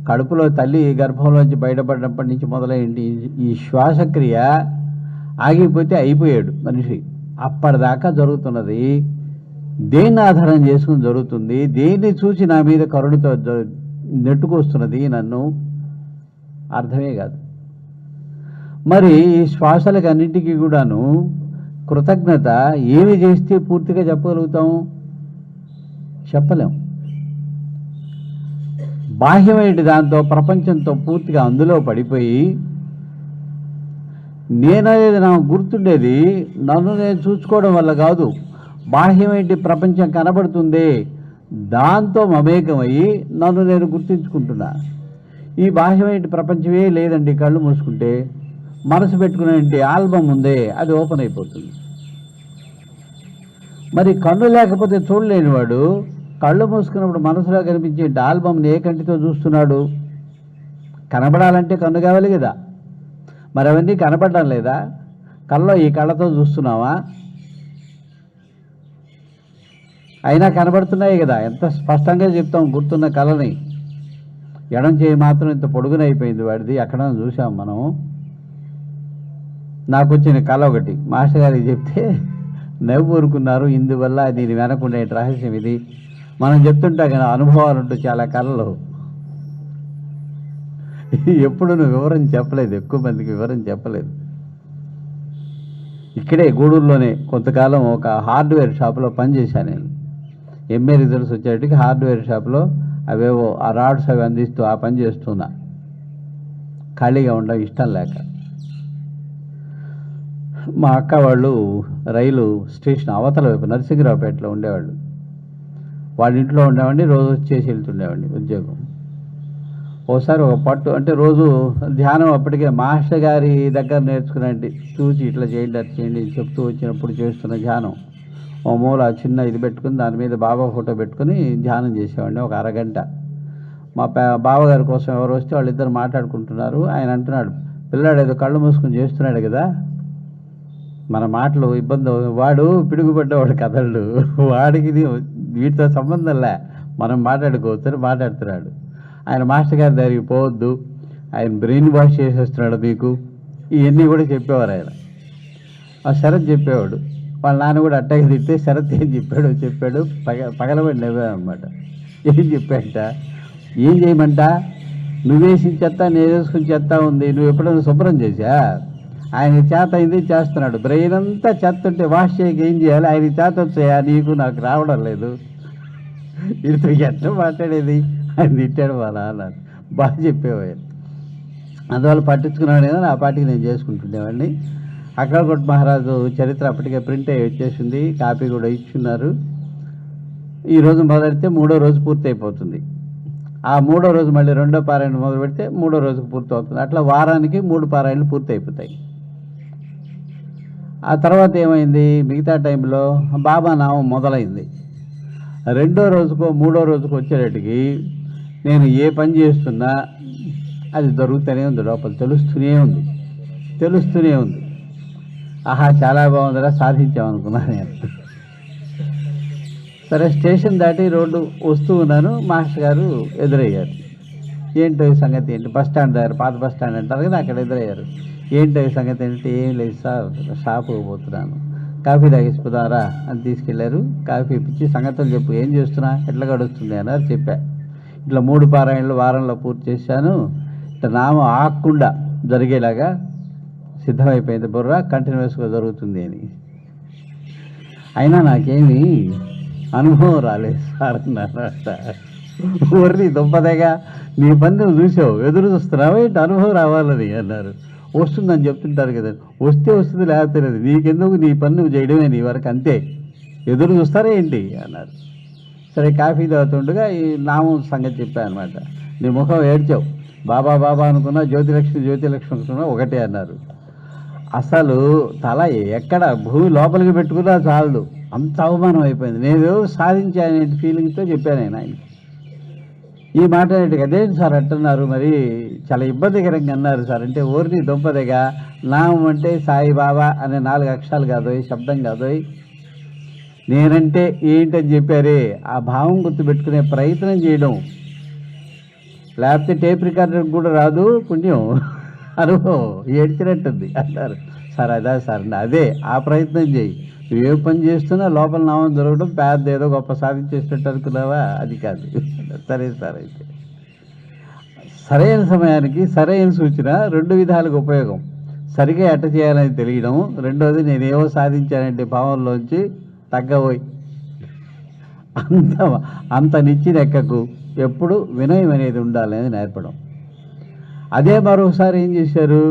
కడుపులో తల్లి గర్భంలోంచి బయటపడినప్పటి నుంచి మొదలైంది ఈ శ్వాసక్రియ ఆగిపోతే అయిపోయాడు మనిషి. అప్పటిదాకా జరుగుతున్నది దేన్ని ఆధారం చేసుకుని జరుగుతుంది? దేన్ని చూసి నా మీద కరుణతో నెట్టుకొస్తున్నది నన్ను? అర్థమే కాదు. మరి ఈ శ్వాసలకు అన్నింటికీ కూడాను కృతజ్ఞత ఏమి చేస్తే పూర్తిగా చెప్పగలుగుతాం? చెప్పలేం. బాహ్యమైన దాంతో ప్రపంచంతో పూర్తిగా అందులో పడిపోయి నేననేది నాకు గుర్తుండేది నన్ను నేను చూసుకోవడం వల్ల కాదు. బాహ్యమైన ప్రపంచం కనబడుతుంది, దాంతో మమేకమయ్యి నన్ను నేను గుర్తించుకుంటున్నా. ఈ బాహ్యమైన ప్రపంచమే లేదండి. కళ్ళు మూసుకుంటే మనసు పెట్టుకునే ఆల్బమ్ ఉందే, అది ఓపెన్ అయిపోతుంది. మరి కన్ను లేకపోతే చూడలేనివాడు కళ్ళు మూసుకున్నప్పుడు మనసులో కనిపించే ఆల్బమ్ని ఏ కంటితో చూస్తున్నాడు? కనబడాలంటే కన్ను కావాలి కదా. మరి అవన్నీ కనపడడం లేదా? కళ్ళలో ఈ కళ్ళతో చూస్తున్నావా? అయినా కనబడుతున్నాయి కదా. ఎంత స్పష్టంగా చెప్తాం గుర్తున్న కళని. ఎడం చేయి మాత్రం ఇంత పొడుగునైపోయింది వాడిది, ఎక్కడ చూసాం మనం. నాకు వచ్చిన కళ ఒకటి మాస్టర్ గారికి చెప్తే నవ్వు ఊరుకున్నారు. ఇందువల్ల దీని వెనకుండే రహస్యం ఇది. మనం చెప్తుంటాం కదా, అనుభవాలు ఉంటూ చాలా కళలు. ఎప్పుడు నువ్వు వివరం చెప్పలేదు, ఎక్కువ మందికి వివరం చెప్పలేదు. ఇక్కడే గూడూరులోనే కొంతకాలం ఒక హార్డ్వేర్ షాప్లో పనిచేశాను నేను. ఎంఏ రిజల్ట్స్ వచ్చేటికి హార్డ్వేర్ షాప్లో అవేవో ఆ రాడ్స్ అవి అందిస్తూ ఆ పని చేస్తున్నా, ఖాళీగా ఉండడం ఇష్టం లేక. మా అక్క వాళ్ళు రైలు స్టేషన్ అవతల వైపు నరసింహరావుపేటలో ఉండేవాళ్ళు. వాళ్ళ ఇంట్లో ఉండేవాడిని, రోజు వచ్చేసి వెళ్తుండేవాడిని ఉద్యోగం. ఓసారి ఒక పట్టు అంటే రోజు ధ్యానం అప్పటికే మాస్టర్ గారి దగ్గర నేర్చుకునండి, చూసి ఇట్లా చేయండి అది చేయండి చెప్తూ వచ్చినప్పుడు చేస్తున్న ధ్యానం. ఓ మూల చిన్న ఇది పెట్టుకుని దాని మీద బాబా ఫోటో పెట్టుకుని ధ్యానం చేసేవాడిని ఒక అరగంట. మా బావగారి కోసం ఎవరు వస్తే వాళ్ళిద్దరు మాట్లాడుకుంటున్నారు. ఆయన అంటున్నాడు, పిల్లాడు ఏదో కళ్ళు మూసుకొని చేస్తున్నాడు కదా, మన మాటలు ఇబ్బంది. వాడు పిడుగుపడ్డవాడు కథలు, వాడికి వీటితో సంబంధంలే, మనం మాట్లాడుకోవచ్చని మాట్లాడుతున్నాడు. ఆయన మాస్టర్ గారి దగ్గరికి పోవద్దు, ఆయన బ్రెయిన్ వాష్ చేసేస్తున్నాడు మీకు, ఇవన్నీ కూడా చెప్పేవారు ఆయన. ఆ శరత్ చెప్పేవాడు. వాళ్ళ నాన్న కూడా అట్టాగే తిడితే శరత్ ఏం చెప్పాడు పగలబడి నవ్వామన్నమాట. ఏం చెప్పాడట, ఏం చేయమంట, నువ్వేసిన చెత్త నేను వేసుకుని చెత్త ఉంది, నువ్వు ఎప్పుడైనా శుభ్రం చేశా? ఆయన చేత అయింది చేస్తున్నాడు, బ్రెయిన్ అంతా చెత్త ఉంటే వాష్ చేయక ఏం చేయాలి, ఆయన చేత వచ్చాయా, నీకు నాకు రావడం లేదు, వీడితో ఎట్లా మాట్లాడేది ఆయన తిట్టాడు మా నాన్న. బాగా చెప్పేవాడు. అందువల్ల పట్టించుకున్నాడు కదా, నా పాటికి నేను చేసుకుంటుండేవాడిని. అక్కలకోట మహారాజు చరిత్ర అప్పటికే ప్రింట్ అయ్యి వచ్చేసింది, కాపీ కూడా ఇచ్చున్నారు. ఈరోజు మొదలెడితే 3వ రోజు పూర్తి అయిపోతుంది. ఆ 3వ రోజు మళ్ళీ 2వ పారాయణ మొదలు పెడితే 3వ రోజుకు పూర్తి అవుతుంది. అట్లా వారానికి 3 పారాయణలు పూర్తి అయిపోతాయి. ఆ తర్వాత ఏమైంది, మిగతా టైంలో బాబా నామం మొదలైంది. 2వ రోజుకో 3వ రోజుకో వచ్చేటట్టుకి నేను ఏ పని చేస్తున్నా అది దొరుకుతూనే ఉంది, లోపల తెలుస్తూనే ఉంది. ఆహా, చాలా బాగుందిరా, సాధించామనుకున్నాను నేను. సరే, స్టేషన్ దాటి రోడ్డు వస్తూ ఉన్నాను, మాస్టర్ గారు ఎదురయ్యారు. ఏంటో ఈ సంగతి ఏంటి, బస్ స్టాండ్ దగ్గర, పాత బస్ స్టాండ్ అంటారు కదా, అక్కడ ఎదురయ్యారు. ఏంటో ఈ సంగతి ఏంటి, ఏం లేదు సార్, షాపుకి పోతున్నాను, కాఫీ తాగిసిపోతారా అని తీసుకెళ్లారు. కాఫీ ఇప్పించి సంగతులు చెప్పు, ఏం చేస్తున్నా, ఎట్లా గడుస్తుంది అన్నారు. చెప్పా, ఇట్లా 3 పారాయణలు వారంలో పూర్తి చేశాను, ఇట్లా నామం ఆగకుండా జరిగేలాగా సిద్ధమైపోయింది బుర్ర, కంటిన్యూస్గా జరుగుతుంది అని. అయినా నాకేమీ అనుభవం రాలేదు సార్ అన్నారట. ఊరిని దుంపదేగా, నీ పని నువ్వు చూసావు, ఎదురు చూస్తున్నావు ఏంటి అనుభవం రావాలని అన్నారు. వస్తుందని చెప్తుంటారు కదా, వస్తే వస్తుంది, లేకపోతే లేదు, నీకెందుకు, నీ పని నువ్వు చేయడమే నీ వరకు, అంతే, ఎదురు చూస్తారా ఏంటి అన్నారు. సరే, కాఫీ తాగుతుండగా ఈ నామం సంగతి చెప్పాను అనమాట. నీ ముఖం ఏడ్చావు, బాబా బాబా అనుకున్నా, జ్యోతిలక్ష్మి అనుకున్నా ఒకటే అన్నారు. అసలు తల ఎక్కడ భూమి లోపలికి పెట్టుకున్నా చాలదు, అంత అవమానం అయిపోయింది. నేను సాధించానే ఫీలింగ్తో చెప్పాను ఆయనకి. ఈ మాట అదేంటి సార్ అంటున్నారు, మరి చాలా ఇబ్బందికరంగా అన్నారు సార్ అంటే, ఊరిని దొంపదగా, నామం అంటే సాయిబాబా అనే 4 అక్షరాలు కాదోయ్, శబ్దం కాదోయ్, నేనంటే ఏంటని చెప్పారే, ఆ భావం గుర్తుపెట్టుకునే ప్రయత్నం చేయడం, లేకపోతే టేప్ రికార్డర్ కూడా రాదు పుణ్యం, అనుభవం ఏడ్చినట్టుంది అన్నారు. సార్ అదా సార్, అదే ఆ ప్రయత్నం చేయి, నువ్వే పని చేస్తున్నా లోపల నామం దొరకడం పెద్ద ఏదో గొప్ప సాధించేసినట్టు అనుకున్నావా, అది కాదు. సరే సార్, అయితే సరైన సమయానికి సరైన సూచన 2 విధాలుగా ఉపయోగం. సరిగా ఎట్ట చేయాలని తెలియడం, రెండోది నేనేవో సాధించానంటే భావంలోంచి తగ్గబోయి అంత నిచ్చినెక్కకు, ఎప్పుడు వినయం అనేది ఉండాలనేది నేర్పడం. అదే మరొకసారి ఏం చేశారు,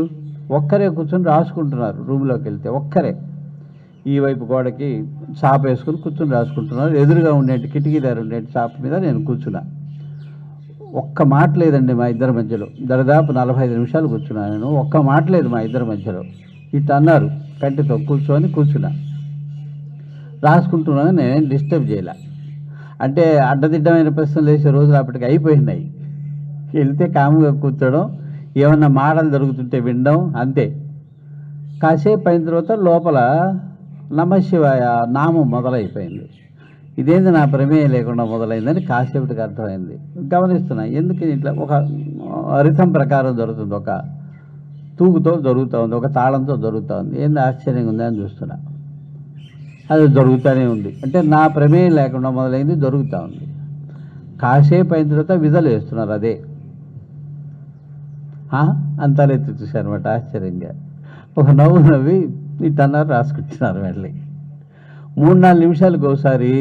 ఒక్కరే కూర్చొని రాసుకుంటున్నారు. రూమ్లోకి వెళ్తే ఒక్కరే ఈ వైపు గోడకి చాప వేసుకుని కూర్చొని రాసుకుంటున్నారు. ఎదురుగా ఉండేటి కిటికీ దగ్గర ఉండేటి చాప మీద నేను కూర్చున్నా. ఒక్క మాట లేదండి మా ఇద్దరి మధ్యలో. దాదాపు 45 నిమిషాలు కూర్చున్నాను నేను, ఒక్క మాట లేదు మా ఇద్దరి మధ్యలో. ఇట్లా అన్నారు కంటితో, కూర్చున్నా, రాసుకుంటున్నాను, నేనేం డిస్టర్బ్ చేయలే. అంటే అడ్డదిడ్డమైన ప్రశ్నలు వేసే రోజులు అప్పటికి అయిపోయినాయి. వెళ్తే కాముగా కూర్చోడం, ఏమన్నా మాటలు జరుగుతుంటే వినడం, అంతే. కాసేపు అయిన తర్వాత లోపల నమశివాయ నామం మొదలైపోయింది. ఇదేంది నా ప్రమేయం లేకుండా మొదలైందని కాసేపటికి అర్థమైంది. గమనిస్తున్నా, ఎందుకు ఇట్లా ఒక రిథం ప్రకారం జరుగుతుంది, ఒక తూగుతో జరుగుతూ ఉంది, ఒక తాళంతో జరుగుతూ ఉంది, ఏంది ఆశ్చర్యంగా ఉంది అని చూస్తున్నా. అది జరుగుతూనే ఉంది, అంటే నా ప్రమేయం లేకుండా మొదలైంది, జరుగుతూ ఉంది. కాసేపు అయిన తర్వాత విజలు వేస్తున్నారు, అదే అంతాలెత్తి చూశారనమాట ఆశ్చర్యంగా. ఒక నవ్వు నవ్వి ఇట్టన్నారు, రాసుకుంటున్నారు. మళ్ళీ 3-4 నిమిషాలకు ఒకసారి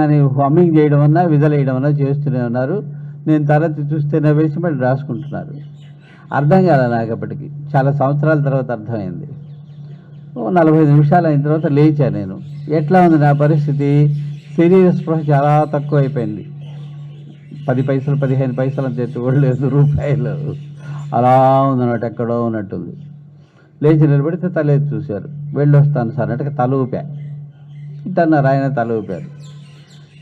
అని హమ్మింగ్ చేయడం అన్నా విజలు వేయడం అన్నా చేస్తూనే ఉన్నారు. నేను తరగతి చూస్తే నవ్వేసి మళ్ళీ రాసుకుంటున్నారు. అర్థం కాలే నాకు అప్పటికి, చాలా సంవత్సరాల తర్వాత అర్థమైంది. 45 నిమిషాలు అయిన తర్వాత లేచా నేను. ఎట్లా ఉంది నా పరిస్థితి, శరీర స్పృహ చాలా తక్కువ అయిపోయింది. 10 పైసలు 15 పైసలు అంత ఎత్తుకోలేదు, రూపాయలు అలా ఉందన్నట్టు, ఎక్కడో ఉన్నట్టుంది. లేచి నిలబడితే తలెత్తి చూశారు. వెళ్ళొస్తాను సార్ అంటే తల ఊపా. ఇట్టన్నారు, ఆయన తల ఊపారు.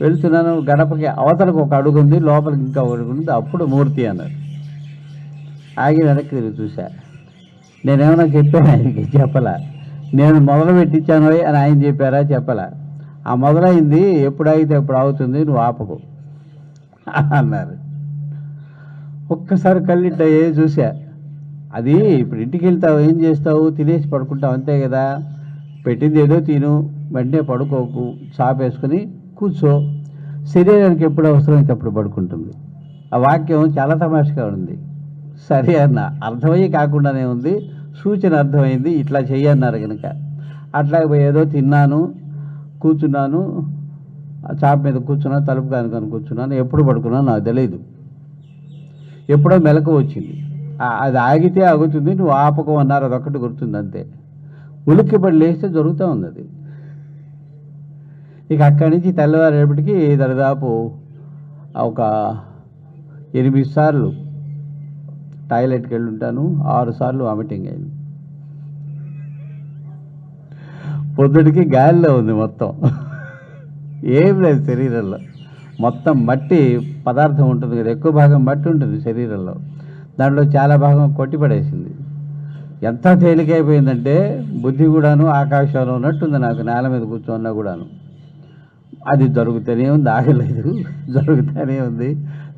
వెళ్తున్నాను, గడపకి అవతలకు ఒక అడుగు ఉంది, లోపలికి ఇంకా ఒక అడుగు ఉంది, అప్పుడు మూర్తి అన్నారు. ఆగి వెనక్కి తిరిగి చూశా. నేనేమన్నా చెప్పాను ఆయనకి, చెప్పలా. నేను మొదలు పెట్టించాను అని ఆయన చెప్పారా, చెప్పలా. ఆ మొదలైంది ఎప్పుడు ఆగితే ఎప్పుడు ఆగుతుంది, నువ్వు ఆపకు అన్నారు. ఒక్కసారి కళ్ళిట్టయ్యే చూశా, అది ఇప్పుడు ఇంటికి వెళ్తావు, ఏం చేస్తావు, తినేసి పడుకుంటావు అంతే కదా. పెట్టింది ఏదో తిను, వెంటనే పడుకోకు, చాపేసుకుని కూర్చో. శరీరానికి ఎప్పుడు అవసరమైతే అప్పుడు పడుకుంటుంది. ఆ వాక్యం చాలా తమాషగా ఉంది. సరే అన్న, అర్థమయ్యి కాకుండానే ఉంది, సూచన అర్థమైంది, ఇట్లా చెయ్యన్నారు కనుక అట్లా ఏదో తిన్నాను, కూర్చున్నాను, చాప మీద కూర్చున్నాను, తలుపు కానుకొని కూర్చున్నాను, ఎప్పుడు పడుకున్నాను నాకు తెలియదు. ఎప్పుడో మెలకు వచ్చింది, అది ఆగితే ఆగుతుంది, నువ్వు ఆపకం అన్నారు, అదొక్కటి గుర్తుంది అంతే. ఉలిక్కిపడి లేస్తే జరుగుతూ ఉంది అది. ఇక అక్కడి నుంచి తెల్లవారేపటికి దరిదాపు ఒక 8 సార్లు టాయిలెట్కి వెళ్ళి ఉంటాను, 6 సార్లు వామిటింగ్ అయింది. పొద్దుటికి గాలిలో ఉంది మొత్తం, ఏం లేదు శరీరంలో. మొత్తం మట్టి పదార్థం ఉంటుంది కదా, ఎక్కువ భాగం మట్టి ఉంటుంది శరీరంలో, దాంట్లో చాలా భాగం కొట్టిపడేసింది. ఎంత తేలికైపోయిందంటే బుద్ధి కూడాను ఆకాశంలో ఉన్నట్టుంది నాకు, నేల మీద కూర్చోన్నా కూడాను. అది జరుగుతూనే ఉంది, ఆగలేదు, జరుగుతూనే ఉంది.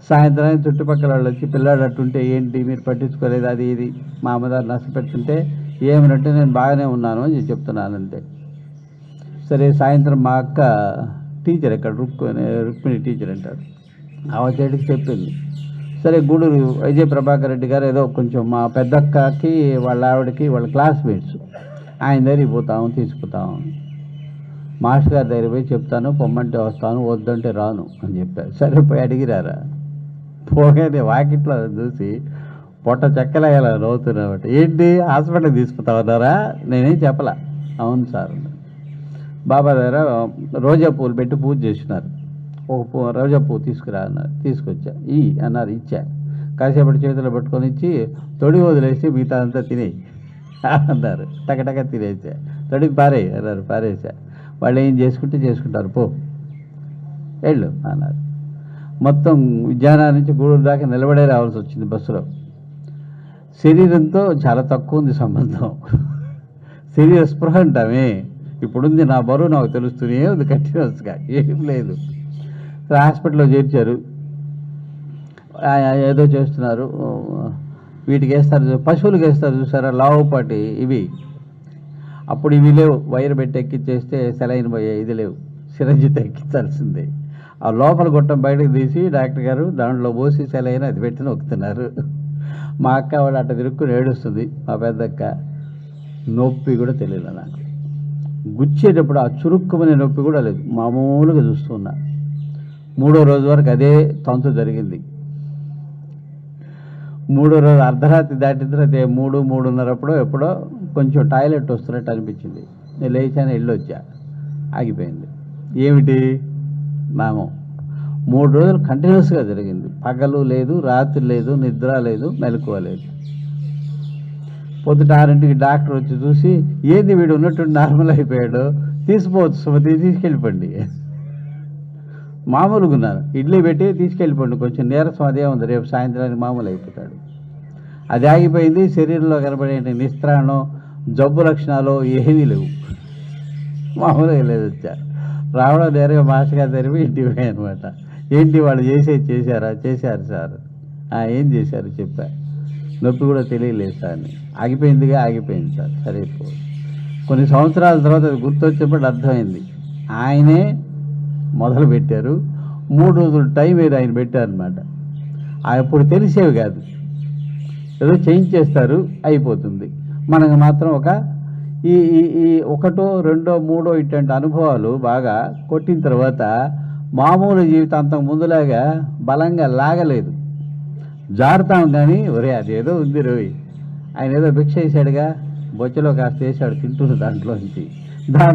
సాయంత్రానికి చుట్టుపక్కల వాళ్ళు వచ్చి, పిల్లాడు అట్టుంటే ఏంటి మీరు పట్టించుకోలేదు, అది ఇది మా అమ్మదారు నష్టపెడుతుంటే ఏమనంటే నేను బాగానే ఉన్నాను అని చెప్తున్నానంటే. సరే సాయంత్రం మా అక్క టీచర్, ఇక్కడ రుక్మిణి టీచర్ అంటారు, ఆ చెడికి చెప్పింది. సరే గూడూరు విజయ ప్రభాకర్ రెడ్డి గారు ఏదో కొంచెం మా పెద్దక్కకి వాళ్ళ ఆవిడకి వాళ్ళ క్లాస్మేట్స్, ఆయన దగ్గరికి పోతాము, తీసుకుపోతాము. మాస్టర్ గారి దగ్గర పోయి చెప్తాను, పొమ్మంటే వస్తాను, వద్దంటే రాను అని చెప్పారు. సరే పోయి అడిగిరారా. పోగానే వాకిట్లో చూసి పొట్ట చెక్కలేగల నవ్వుతున్నమాట. ఏంటి హాస్పిటల్కి తీసుకుతామన్నారా? నేనేం చెప్పలా. అవును సార్. బాబా దగ్గర రోజా పూలు పెట్టి పూజ చేసినారు, ఒక రోజా పువ్వు తీసుకురా అన్నారు, తీసుకొచ్చా. అన్నారు, ఇచ్చా. కాసేపటి చేతిలో పట్టుకొని ఇచ్చి తొడి వదిలేసి మిగతా అంతా తినేయి అన్నారు. టకటక తినేసా. తొడికి పారేయి అన్నారు, పారేసా. వాళ్ళు ఏం చేసుకుంటే చేసుకుంటారు, పో వెళ్ళు అన్నారు. మొత్తం విజయనగరం నుంచి గూడూరు దాకా నిలబడే రావాల్సి వచ్చింది బస్సులో. శరీరంతో చాలా తక్కువ ఉంది సంబంధం. శరీర స్పృహ అంటామే ఇప్పుడుంది, నా బరువు నాకు తెలుస్తూనే ఉంది కంటిన్యూస్గా, ఏం లేదు. హాస్పిటల్లో చేర్చారు, ఏదో చేస్తున్నారు. వీటికి వేస్తారు, పశువులకు వేస్తారు చూసారా లావుపాటి, ఇవి అప్పుడు ఇవి లేవు, వైర్ పెట్టి ఎక్కిచ్చేస్తే సెలైన్ పోయే ఇది లేవు, సిరంజితో ఎక్కించాల్సిందే. ఆ లోపల గొట్టం బయటకు తీసి డాక్టర్ గారు దాంట్లో పోసి సెలైన్ అది పెట్టి నొక్కుతున్నారు. మా అక్క వాడు అట్ట తిరుక్కుని ఏడుస్తుంది, మా పెద్దక్క. నొప్పి కూడా తెలియదు నాకు, గుచ్చేటప్పుడు ఆ చురుక్కుమనే నొప్పి కూడా లేదు, మామూలుగా చూస్తున్నా. 3వ రోజు వరకు అదే తంతు జరిగింది. 3వ రోజు అర్ధరాత్రి దాటిన తర్వాత 3:30 ఎప్పుడో కొంచెం టాయిలెట్ వస్తున్నట్టు అనిపించింది. నేను లేచాను, వెళ్ళొచ్చా, ఆగిపోయింది. ఏమిటి నామం. 3 రోజులు కంటిన్యూస్గా జరిగింది, పగలు లేదు, రాత్రి లేదు, నిద్ర లేదు, మెలకువ లేదు. పొద్దుట 6ంటికి డాక్టర్ వచ్చి చూసి, ఏది వీడు ఉన్నట్టు నార్మల్ అయిపోయాడు, తీసిపోవచ్చు సుమతి, తీసుకెళ్ళిపోండి. మామూలుగా ఉన్నారు, ఇడ్లీ పెట్టి తీసుకెళ్ళిపోండి, కొంచెం నీరసం అదే ఉంది, రేపు సాయంత్రానికి మామూలు అయిపోతాడు. అది ఆగిపోయింది. శరీరంలో కనబడే నిస్త్రాణం, జబ్బు లక్షణాలు ఏమీ లేవు, మామూలుగా లేదు. వచ్చా రావడం నేరుగా మాస్టర్ గారి దగ్గర ఇంటికి పోయాయి అనమాట. ఏంటి వాళ్ళు చేశారా? చేశారు సార్. ఏం చేశారు చెప్పా. నొప్పి కూడా తెలియలేదు సార్ అని. ఆగిపోయింది సార్. సరే కొన్ని సంవత్సరాల తర్వాత అది గుర్తొచ్చినప్పుడు అర్థమైంది, ఆయనే మొదలు పెట్టారు. 3 రోజులు టైం ఏదో ఆయన పెట్టారనమాట. అప్పుడు తెలిసేవి కాదు, ఏదో చేయించేస్తారు అయిపోతుంది. మనకు మాత్రం ఈ ఈ 1, 2, 3 ఇట్లాంటి అనుభవాలు బాగా కొట్టిన తర్వాత మామూలు జీవితం అంతకు ముందులాగా బలంగా లాగలేదు, జారుతాం. కానీ ఒరే అదేదో ఉంది రోయ్, ఆయన ఏదో భిక్ష వేసాడుగా, బొచ్చలో కాస్త వేసాడు, తింటుంది దాంట్లో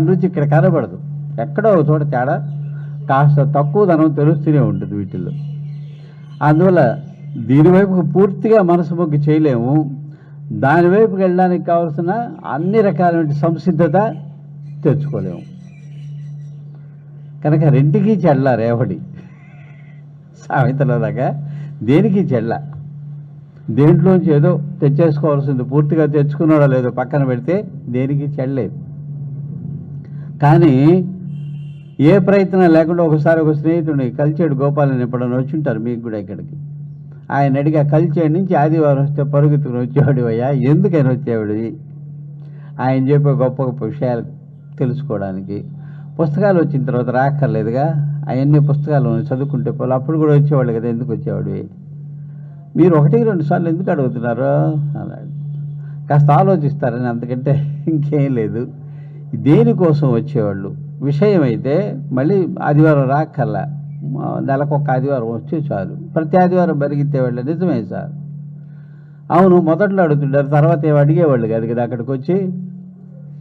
నుంచి ఇక్కడ కనబడదు, ఎక్కడో ఒక చోట తేడా, కాస్త తక్కువ ధనం తెలుస్తూనే ఉంటుంది వీటిల్లో. అందువల్ల దీనివైపు పూర్తిగా మనసు మొగ్గి చేయలేము. దానివైపుకి వెళ్ళడానికి కావాల్సిన అన్ని రకాలైన సంసిద్ధత తెచ్చుకోలేము. కనుక రెంటికి చెడ్ల రేవడి సామెతలలాగా, దేనికి చెడ్ల. దేంట్లోంచి ఏదో తెచ్చేసుకోవాల్సింది, పూర్తిగా తెచ్చుకున్నాడో లేదో పక్కన పెడితే దేనికి చెడలేదు. కానీ ఏ ప్రయత్నం లేకుండా ఒకసారి ఒక స్నేహితుడిని కలిచాడు, గోపాలని ఎప్పుడన్నా వచ్చి ఉంటారు మీకు కూడా ఇక్కడికి. ఆయన అడిగా కలిచేడు నుంచి ఆదివారం వస్తే పరుగుతుకుని వచ్చేవాడు అయ్యా, ఎందుకని వచ్చేవాడు? ఆయన చెప్పే గొప్ప గొప్ప విషయాలు తెలుసుకోవడానికి. పుస్తకాలు వచ్చిన తర్వాత రాక్కర్లేదుగా, అవన్నీ పుస్తకాలు చదువుకుంటే పోలు, అప్పుడు కూడా వచ్చేవాళ్ళు కదా, ఎందుకు వచ్చేవాడు? మీరు 1-2 సార్లు ఎందుకు అడుగుతున్నారు అన్నాడు. కాస్త ఆలోచిస్తారని, అంతకంటే ఇంకేం లేదు. దేనికోసం వచ్చేవాళ్ళు విషయం అయితే మళ్ళీ ఆదివారం రాక్కర్లా, నెలకొక ఆదివారం వచ్చే చాలు. ప్రతి ఆదివారం పరిగెత్తేవాళ్ళు. నిజమే సార్, అవును, మొదట్లో అడుగుతుంటారు, తర్వాత ఏమో అడిగేవాళ్ళు కాదు కదా. అక్కడికి వచ్చి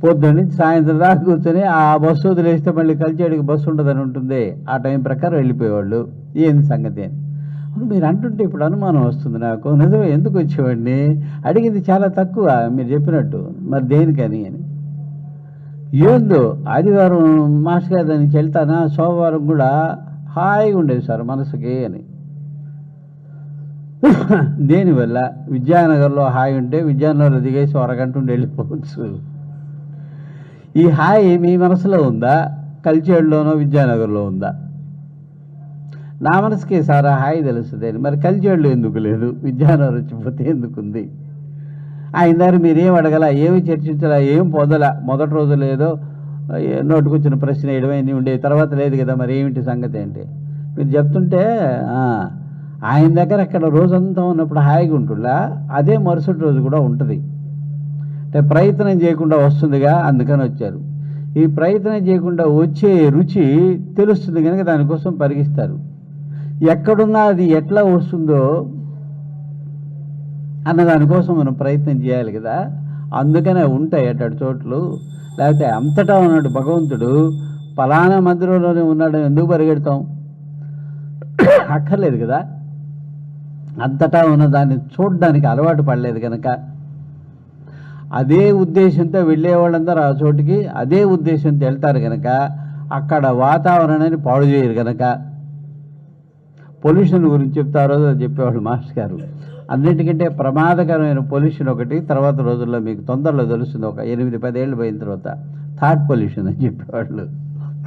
పొద్దున్న నుంచి సాయంత్రం దాకా కూర్చొని ఆ బస్సు వదిలేస్తే మళ్ళీ కలిచేడికి బస్సు ఉండదని ఉంటుంది, ఆ టైం ప్రకారం వెళ్ళిపోయేవాళ్ళు. ఏంది సంగతి అని అప్పుడు మీరు అంటుంటే ఇప్పుడు అనుమానం వస్తుంది నాకు. నిజమే, ఎందుకు వచ్చేవాడిని? అడిగింది చాలా తక్కువ మీరు చెప్పినట్టు, మరి దేనికని అని. ఏందో ఆదివారం మాస్టర్ గారి దానికి వెళ్తానా, సోమవారం కూడా హాయిగా ఉండేది సార్ మనసుకి అని. దేనివల్ల? విద్యానగర్లో హాయి ఉంటే విద్యానగర్లో దిగేసి అరగంట ఉండి వెళ్ళిపోవచ్చు. ఈ హాయి మీ మనసులో ఉందా, కలిచేడులోనో విద్యానగర్లో ఉందా? నా మనసుకే సార్ ఆ హాయి తెలుస్తుంది. మరి కలిచేడులో ఎందుకు లేదు, విద్యానగర్ వచ్చిపోతే ఎందుకుంది? ఆయన దగ్గర మీరేం అడగల, ఏమి చర్చించలా, ఏం పొందలా. మొదటి రోజు లేదో నోటుకొచ్చిన ప్రశ్న వేయడమే ఉండేది, తర్వాత లేదు కదా. మరి ఏమిటి సంగతి ఏంటి? మీరు చెప్తుంటే ఆయన దగ్గర అక్కడ రోజంతా ఉన్నప్పుడు హాయిగా ఉంటుందా, అదే మరుసటి రోజు కూడా ఉంటుంది. అంటే ప్రయత్నం చేయకుండా వస్తుందిగా, అందుకని వచ్చారు. ఈ ప్రయత్నం చేయకుండా వచ్చే రుచి తెలుస్తుంది కనుక దానికోసం పరిగిస్తారు. ఎక్కడున్నా అది ఎట్లా వస్తుందో అన్న దానికోసం మనం ప్రయత్నం చేయాలి కదా. అందుకనే ఉంటాయి అటు చోట్లు. లేకపోతే అంతటా ఉన్నాడు భగవంతుడు, పలానా మందిరంలోనే ఉన్నాడని ఎందుకు పరిగెడతాం? అక్కర్లేదు కదా. అంతటా ఉన్న దాన్ని చూడడానికి అలవాటు పడలేదు కనుక, అదే ఉద్దేశంతో వెళ్ళేవాళ్ళందరూ ఆ చోటుకి అదే ఉద్దేశంతో వెళ్తారు కనుక, అక్కడ వాతావరణాన్ని పాడు చేయరు కనుక. పొల్యూషన్ గురించి చెప్తారో చెప్పేవాళ్ళు మాస్టర్ గారు. అన్నిటికంటే ప్రమాదకరమైన పొల్యూషన్ ఒకటి, తర్వాత రోజుల్లో మీకు తొందరలో తెలుస్తుంది, ఒక 8-10 ఏళ్ళు పోయిన తర్వాత, థాట్ పొల్యూషన్ అని చెప్పేవాళ్ళు.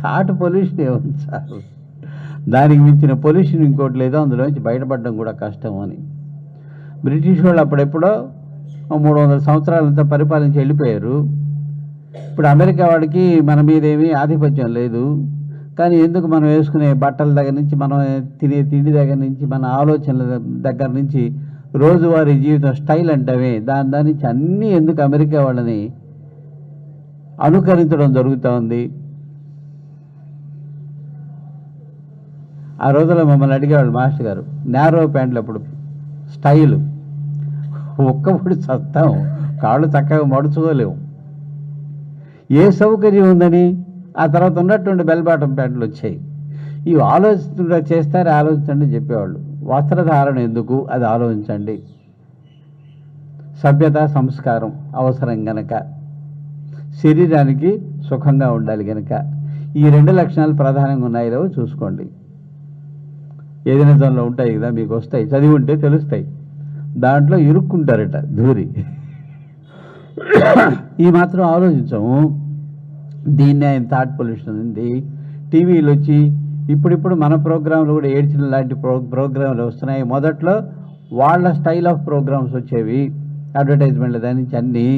థాట్ పొల్యూషన్ ఏముంది సార్, దానికి మించిన పొల్యూషన్ ఇంకోటి లేదు, అందులోంచి బయటపడడం కూడా కష్టం అని. బ్రిటిష్ వాళ్ళు అప్పుడెప్పుడో 300 సంవత్సరాలంతా పరిపాలించి వెళ్ళిపోయారు. ఇప్పుడు అమెరికా వాడికి మన మీద ఏమీ ఆధిపత్యం లేదు. కానీ ఎందుకు మనం వేసుకునే బట్టల దగ్గర నుంచి, మనం తినే తిండి దగ్గర నుంచి, మన ఆలోచనల దగ్గర నుంచి, రోజువారీ జీవితం స్టైల్ అంటమే, దాని నుంచి అన్నీ ఎందుకు అమెరికా వాళ్ళని అనుకరించడం జరుగుతూ ఉంది. ఆ రోజుల్లో మమ్మల్ని అడిగేవాళ్ళు మాస్టర్ గారు, నేరో ప్యాంట్లు అప్పుడు స్టైలు, ఒక్కప్పుడు చస్తాం, కాళ్ళు చక్కగా మడుచుకోలేము. ఏ సౌకర్యం ఉందని ఆ తర్వాత ఉన్నటువంటి బెల్ బాటం ప్యాంట్లు వచ్చాయి. ఇవి ఆలోచించకుండా చేస్తారు, ఆలోచించండి చెప్పేవాళ్ళు. వస్త్రధారణ ఎందుకు, అది ఆలోచించండి. సభ్యత సంస్కారం అవసరం గనక, శరీరానికి సుఖంగా ఉండాలి గనక, ఈ 2 లక్షణాలు ప్రధానంగా ఉన్నాయో చూసుకోండి. ఏదైనా దానిలో ఉంటాయి కదా, మీకు వస్తాయి, చదివి ఉంటే తెలుస్తాయి. దాంట్లో ఇరుక్కుంటారట దూరి. ఈ మాత్రం ఆలోచించము. దీన్ని ఆయన థాట్ పొల్యూషన్ ఉంది. టీవీలు వచ్చి ఇప్పుడిప్పుడు మన ప్రోగ్రాంలు కూడా ఏడ్చిన లాంటి ప్రోగ్రాంలు వస్తున్నాయి. మొదట్లో వాళ్ళ స్టైల్ ఆఫ్ ప్రోగ్రామ్స్ వచ్చేవి, అడ్వర్టైజ్మెంట్ల దాని నుంచి అన్నీ.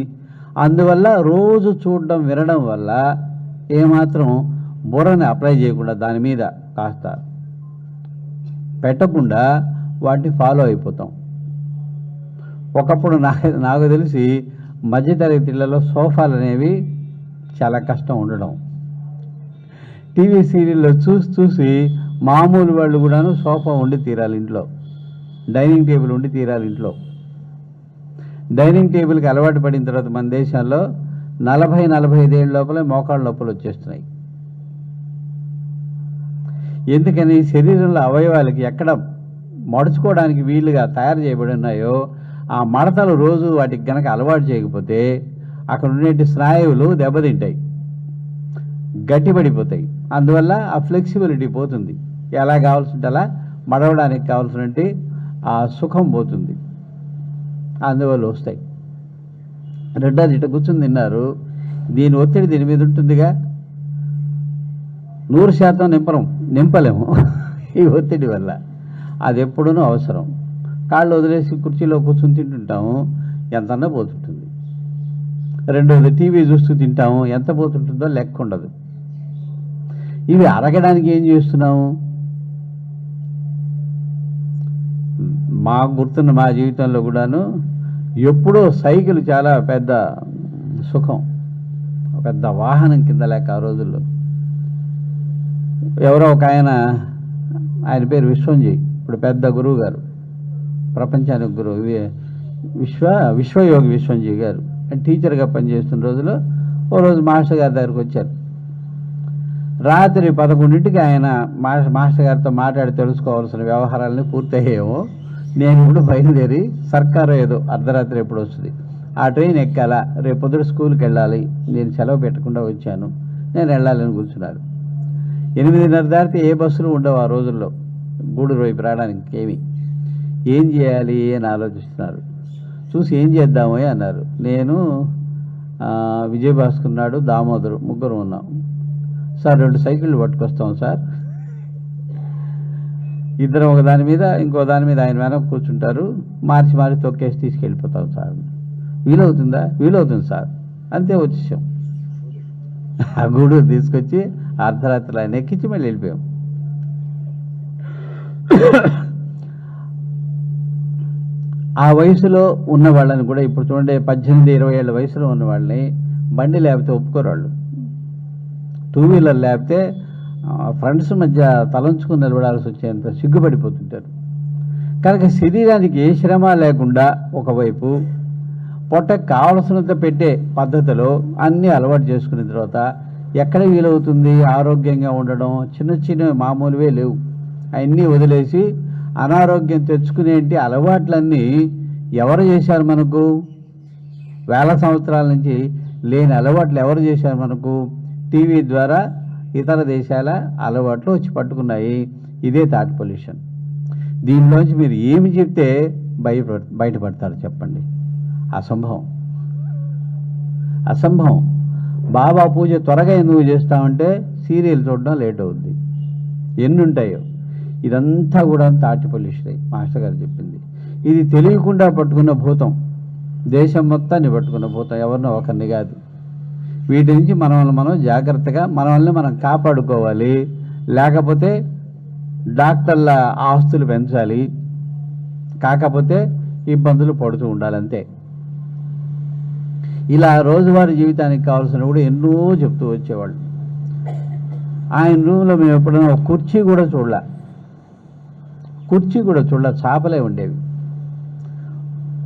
అందువల్ల రోజు చూడడం వినడం వల్ల ఏమాత్రం బుర్రని అప్లై చేయకుండా, దాని మీద కాస్త పెట్టకుండా వాటిని ఫాలో అయిపోతాం. ఒకప్పుడు నాకు తెలిసి మధ్యతరగతి ఇళ్లలో సోఫాలు అనేవి చాలా కష్టం ఉండడం. టీవీ సీరియల్లో చూసి మామూలు వాళ్ళు కూడాను సోఫా ఉండి తీరాలి ఇంట్లో, డైనింగ్ టేబుల్ ఉండి తీరాలి ఇంట్లో. డైనింగ్ టేబుల్కి అలవాటు పడిన తర్వాత మన దేశంలో 40-45 ఏళ్ళ లోపలే మోకాళ్ళ నొప్పులు వచ్చేస్తున్నాయి. ఎందుకని? శరీరంలో అవయవాలకి ఎక్కడ మడుచుకోవడానికి వీలుగా తయారు చేయబడి ఉన్నాయో ఆ మడతలు రోజు వాటికి గనక అలవాటు చేయకపోతే అక్కడ ఉండే స్నాయువులు దెబ్బతింటాయి, గట్టిపడిపోతాయి. అందువల్ల ఆ ఫ్లెక్సిబిలిటీ పోతుంది. ఎలా కావాల్సింటే అలా మడవడానికి కావాల్సినట్టు ఆ సుఖం పోతుంది, అందువల్ల వస్తాయి. రెండోది, ఇట కూర్చుని తిన్నారు, దీని ఒత్తిడి దీని మీద ఉంటుందిగా, 100% నింపలేము ఈ ఒత్తిడి వల్ల. అది ఎప్పుడూ అవసరం. కాళ్ళు వదిలేసి కుర్చీలో కూర్చొని తింటుంటాము, ఎంతన్నా పోతుంటుంది. రెండోది టీవీ చూస్తూ తింటాము, ఎంత పోతుంటుందో లెక్క ఉండదు. ఇవి అరగడానికి ఏం చేస్తున్నాము? మాకు గుర్తున్న మా జీవితంలో కూడాను ఎప్పుడో సైకిల్ చాలా పెద్ద సుఖం, పెద్ద వాహనం కింద లెక్క ఆ రోజుల్లో. ఎవరో ఒక ఆయన పేరు విశ్వంజీ, ఇప్పుడు పెద్ద గురువు గారు, ప్రపంచానికి గురువు, విశ్వయోగి విశ్వంజీ గారు. టీచర్గా పనిచేస్తున్న రోజులో ఓ రోజు మాస్టర్ గారి దగ్గరికి వచ్చారు. రాత్రి 11ంటికి ఆయన మాస్టర్ గారితో మాట్లాడి తెలుసుకోవాల్సిన వ్యవహారాలని పూర్తయ్యేమో. నేను ఇప్పుడు బయలుదేరి సర్కారు ఏదో అర్ధరాత్రి ఎప్పుడు వస్తుంది, ఆ ట్రైన్ ఎక్కాలా, రేపు పొద్దుట స్కూల్కి వెళ్ళాలి, నేను సెలవు పెట్టకుండా వచ్చాను, నేను వెళ్ళాలని కూర్చున్నారు. 8:30 దాటితే ఏ బస్సులు ఉండవు ఆ రోజుల్లో గూడూరు వైపు రావడానికి. ఏం చేయాలి అని ఆలోచిస్తున్నారు. చూసి ఏం చేద్దాము అన్నారు. నేను, విజయభాస్కర్ నాడు, దామోదరు, ముగ్గురు ఉన్నాం. సార్ 2 సైకిళ్ళు పట్టుకొస్తాం సార్. ఇద్దరం ఒక దాని మీద, ఇంకో దాని మీద ఆయన వెనక కూర్చుంటారు, మార్చి తొక్కేసి తీసుకెళ్ళిపోతాం సార్. వీలవుతుందా? వీలవుతుంది సార్. అంతే వచ్చేసాం. ఆ గూడూరు తీసుకొచ్చి అర్ధరాత్రి ఆయన ఎక్కించి మళ్ళీ వెళ్ళిపోయాం. ఆ వయసులో ఉన్న వాళ్ళని కూడా ఇప్పుడు చూడండి, 18-20 ఏళ్ళ వయసులో ఉన్న వాళ్ళని బండి లేకపోతే ఒప్పుకోరు వాళ్ళు. 2 వీలర్ లేకపోతే ఫ్రెండ్స్ మధ్య తలంచుకుని నిలబడాల్సి వచ్చేంత సిగ్గుపడిపోతుంటారు. కనుక శరీరానికి ఏ శ్రమ లేకుండా ఒకవైపు పొట్టకు కావలసినంత పెట్టే పద్ధతిలో అన్నీ అలవాటు చేసుకున్న తర్వాత ఎక్కడ వీలవుతుంది ఆరోగ్యంగా ఉండడం? చిన్న మామూలువే లేవు, అవన్నీ వదిలేసి అనారోగ్యం తెచ్చుకునేంటి అలవాట్లన్నీ ఎవరు చేశారు మనకు? వేల సంవత్సరాల నుంచి లేని అలవాట్లు ఎవరు చేశారు మనకు? టీవీ ద్వారా ఇతర దేశాల అలవాట్లు వచ్చి పట్టుకున్నాయి. ఇదే థాట్ పొల్యూషన్. దీనిలోంచి మీరు ఏమి చెప్తే బయటపడతారు చెప్పండి? అసంభవం. బాబా పూజ త్వరగా ఎందుకు చేస్తామంటే సీరియల్ చూడడం లేట్ అవుద్ది. ఎన్ని ఉంటాయో. ఇదంతా కూడా థాట్ పొల్యూషన్. మాస్టర్ గారు చెప్పింది ఇది తెలియకుండా పట్టుకున్న భూతం, దేశం మొత్తాన్ని పట్టుకున్న భూతం, ఎవరినో ఒకరిని కాదు. వీటి నుంచి మనం జాగ్రత్తగా మనల్ని మనం కాపాడుకోవాలి. లేకపోతే డాక్టర్ల ఆస్తులు పెంచాలి, కాకపోతే ఇబ్బందులు పడుతూ ఉండాలంతే. ఇలా రోజువారీ జీవితానికి కావాల్సిన కూడా ఎన్నో చెప్తూ వచ్చేవాళ్ళు. ఆయన రూమ్లో మేము ఎప్పుడైనా ఒక కుర్చీ కూడా చూడలే, చాపలే ఉండేవి.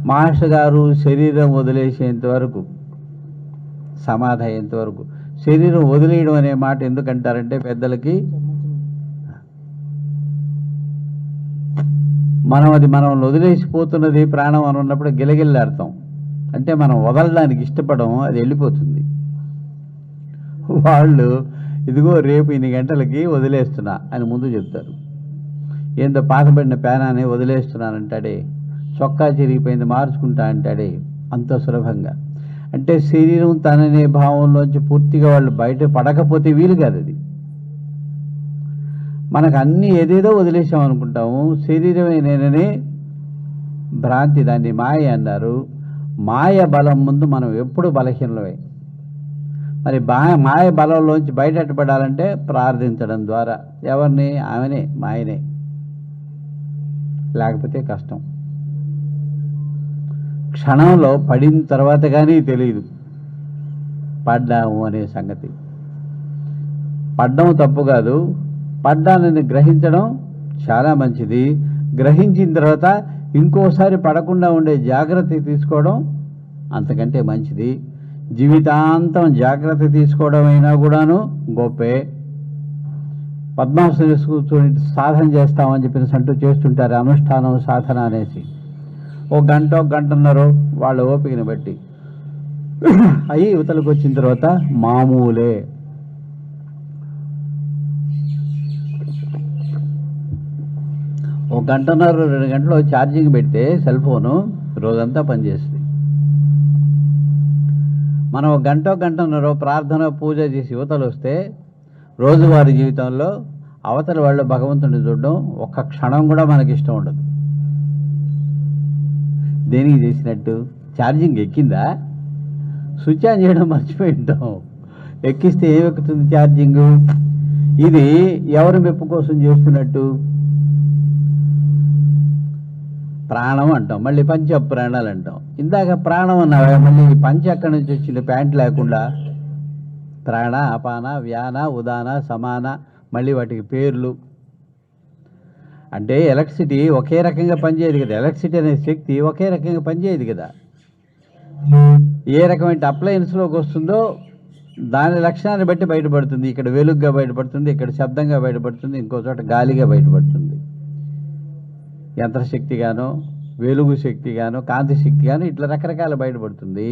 మాస్టర్ గారు శరీరం వదిలేసేంత వరకు, సమాధి అయ్యేంత వరకు, శరీరం వదిలేయడం అనే మాట ఎందుకంటారంటే పెద్దలకి, మనం వదిలేసిపోతున్నది ప్రాణం అని ఉన్నప్పుడు గిలగిల్లాడతాం. అంటే మనం వదలడానికి ఇష్టపడం, అది వెళ్ళిపోతుంది. వాళ్ళు ఇదిగో రేపు ఇన్ని గంటలకి వదిలేస్తున్నా అని ముందు చెప్తారు. ఏందో పాతబడిన పేనాన్ని వదిలేస్తున్నానంటాడే, చొక్కా చిరిగిపోయింది మార్చుకుంటా అంటాడే, అంత సులభంగా. అంటే శరీరం తననే భావంలోంచి పూర్తిగా వాళ్ళు బయట పడకపోతే వీలు కాదు. అది మనకు అన్నీ ఏదేదో వదిలేసాం అనుకుంటాము. శరీరమే నేననే భ్రాంతి, దాన్ని మాయ అన్నారు. మాయ బలం ముందు మనం ఎప్పుడు బలహీనమే. మరి మాయ బలంలోంచి బయటపడాలంటే ప్రార్థించడం ద్వారా. ఎవరిని? ఆమెనే, మాయనే. లేకపోతే కష్టం. క్షణంలో పడిన తర్వాత కానీ తెలియదు పడ్డాము అనే సంగతి. పడ్డం తప్పు కాదు, పడ్డానని గ్రహించడం చాలా మంచిది. గ్రహించిన తర్వాత ఇంకోసారి పడకుండా ఉండే జాగ్రత్త తీసుకోవడం అంతకంటే మంచిది. జీవితాంతం జాగ్రత్త తీసుకోవడం అయినా కూడాను గొప్పే. పద్మాసనం కూర్చొని సాధన చేస్తామని చెప్పేసి అంటూ చేస్తుంటారు, అనుష్ఠానం సాధన అనేసి. ఒక గంటన్నర వాళ్ళ ఓపికని బట్టి అయ్యి యువతలకు వచ్చిన తర్వాత మామూలే. ఒక గంటన్నర 2 గంటలు ఛార్జింగ్ పెడితే సెల్ ఫోను రోజంతా పనిచేస్తుంది. మనం ఒక గంటన్నర ప్రార్థన పూజ చేసి యువతలు వస్తే రోజువారీ జీవితంలో అవతల వాళ్ళు భగవంతుడిని చూడడం ఒక్క క్షణం కూడా మనకి ఇష్టం ఉండదు. దేనికి చేసినట్టు? ఛార్జింగ్ ఎక్కిందా? స్విచ్ ఆన్ చేయడం మర్చిపోయి ఉంటాం. ఎక్కిస్తే ఏమెక్కుతుంది ఛార్జింగు? ఇది ఎవరి మెప్పు కోసం చేస్తున్నట్టు? ప్రాణం అంటాం, మళ్ళీ పంచ ప్రాణాలు అంటాం. ఇందాక ప్రాణం అన్నావా, మళ్ళీ పంచ ఎక్కడి నుంచి వచ్చింది ప్యాంట్ లేకుండా? ప్రాణ, అపాన, వ్యాన, ఉదాన, సమాన, మళ్ళీ వాటికి పేర్లు. అంటే ఎలక్ట్రిసిటీ ఒకే రకంగా పనిచేయదు కదా, ఎలక్ట్రిసిటీ అనే శక్తి ఒకే రకంగా పనిచేయదు కదా. ఏ రకమైన అప్లయన్స్లోకి వస్తుందో దాని లక్షణాన్ని బట్టి బయటపడుతుంది. ఇక్కడ వెలుగుగా బయటపడుతుంది, ఇక్కడ శబ్దంగా బయటపడుతుంది, ఇంకో చోట గాలిగా బయటపడుతుంది. యంత్రశక్తిగానో, వెలుగు శక్తిగానో, కాంతి శక్తిగానో ఇట్లా రకరకాల బయటపడుతుంది.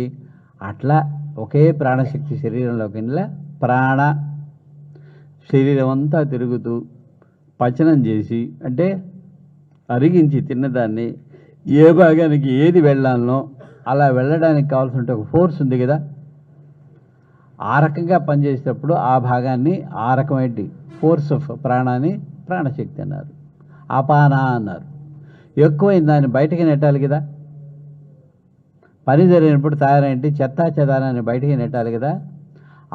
అట్లా ఒకే ప్రాణశక్తి శరీరంలోకి ప్రాణ శరీరం అంతా తిరుగుతూ పచనం చేసి, అంటే అరిగించి తిన్నదాన్ని ఏ భాగానికి ఏది వెళ్ళాలనో అలా వెళ్ళడానికి కావాల్సిన ఒక ఫోర్స్ ఉంది కదా, ఆ రకంగా పనిచేసేటప్పుడు ఆ భాగాన్ని ఆ రకమైన ఫోర్స్ ఆఫ్ ప్రాణాన్ని ప్రాణశక్తి అన్నారు. అపాన అన్నారు. ఎక్కువైన దాన్ని బయటికి నెట్టాలి కదా, పని జరిగినప్పుడు తయారైంటి చెత్తా చెదారాన్ని బయటికి నెట్టాలి కదా,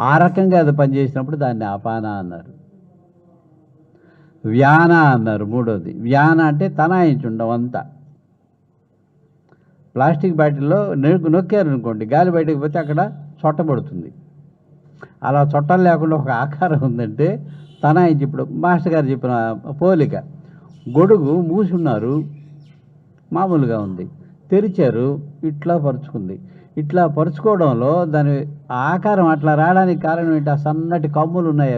ఆ రకంగా అది పనిచేసినప్పుడు దాన్ని అపాన అన్నారు. వ్యాన అన్నారు మూడోది. వ్యాన అంటే తనాయించుండం అంతా. ప్లాస్టిక్ బాటిల్లో నొక్కారనుకోండి, గాలి బయటకు పోతే అక్కడ చొట్టబడుతుంది. అలా చొట్టలు లేకుండా ఒక ఆకారం ఉందంటే తనాయించి, ఇప్పుడు మాస్టర్ గారు చెప్పిన పోలిక, గొడుగు మూసి ఉన్నారు, మామూలుగా ఉంది, తెరిచారు, ఇట్లా పరుచుకుంది. ఇట్లా పరుచుకోవడంలో దాని ఆకారం అట్లా రావడానికి కారణం ఏంటి? ఆ సన్నటి కమ్ములు ఉన్నాయి,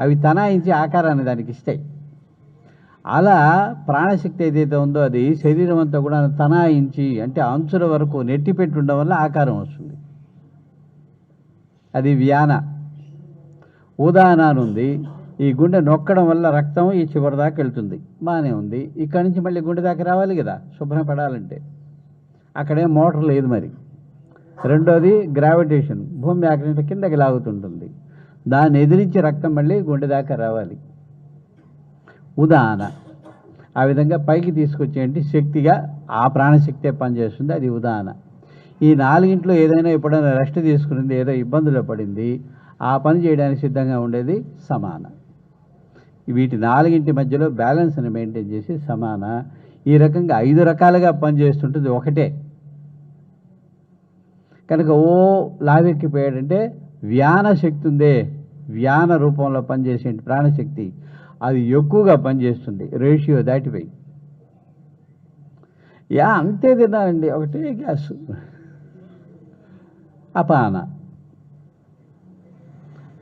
అవి తనాయించి ఆకారాన్ని దానికి ఇస్తాయి. అలా ప్రాణశక్తి ఏదైతే ఉందో అది శరీరం అంతా కూడా తనాయించి, అంటే అంచుల వరకు నెట్టిపెట్టి ఉండడం వల్ల ఆకారం వస్తుంది. అది వ్యాన. ఉదాహరణ ఉంది, ఈ గుండె నొక్కడం వల్ల రక్తం ఈ చివరి దాకా వెళ్తుంది, బాగానే ఉంది. ఇక్కడి నుంచి మళ్ళీ గుండె దాకా రావాలి కదా శుభ్రం పడాలంటే, అక్కడే మోటార్ లేదు మరి. రెండోది గ్రావిటేషన్, భూమి ఆకలింట కిందకి లాగుతుంటుంది, దాన్ని ఎదిరించి రక్తం మళ్ళీ గుండె దాకా రావాలి. ఉదాహరణ ఆ విధంగా పైకి తీసుకొచ్చేంటి శక్తిగా ఆ ప్రాణశక్తే పనిచేస్తుంది, అది ఉదాహరణ. ఈ నాలుగింట్లో ఏదైనా ఎప్పుడైనా రెస్ట్ తీసుకునింది, ఏదో ఇబ్బందులు పడింది, ఆ పని చేయడానికి సిద్ధంగా ఉండేది సమాన. వీటి నాలుగింటి మధ్యలో బ్యాలెన్స్ని మెయింటైన్ చేసి సమాన. ఈ రకంగా 5 రకాలుగా పనిచేస్తుంటుంది ఒకటే. కనుక లావెక్కిపోయాడంటే వ్యాన శక్తి ఉందే, వ్యాన రూపంలో పనిచేసే ప్రాణశక్తి అది ఎక్కువగా పనిచేస్తుంది, రేషియో దాటిపోయి. అంతే తిన్నానండి, ఒకటే గ్యాస్. అపాన,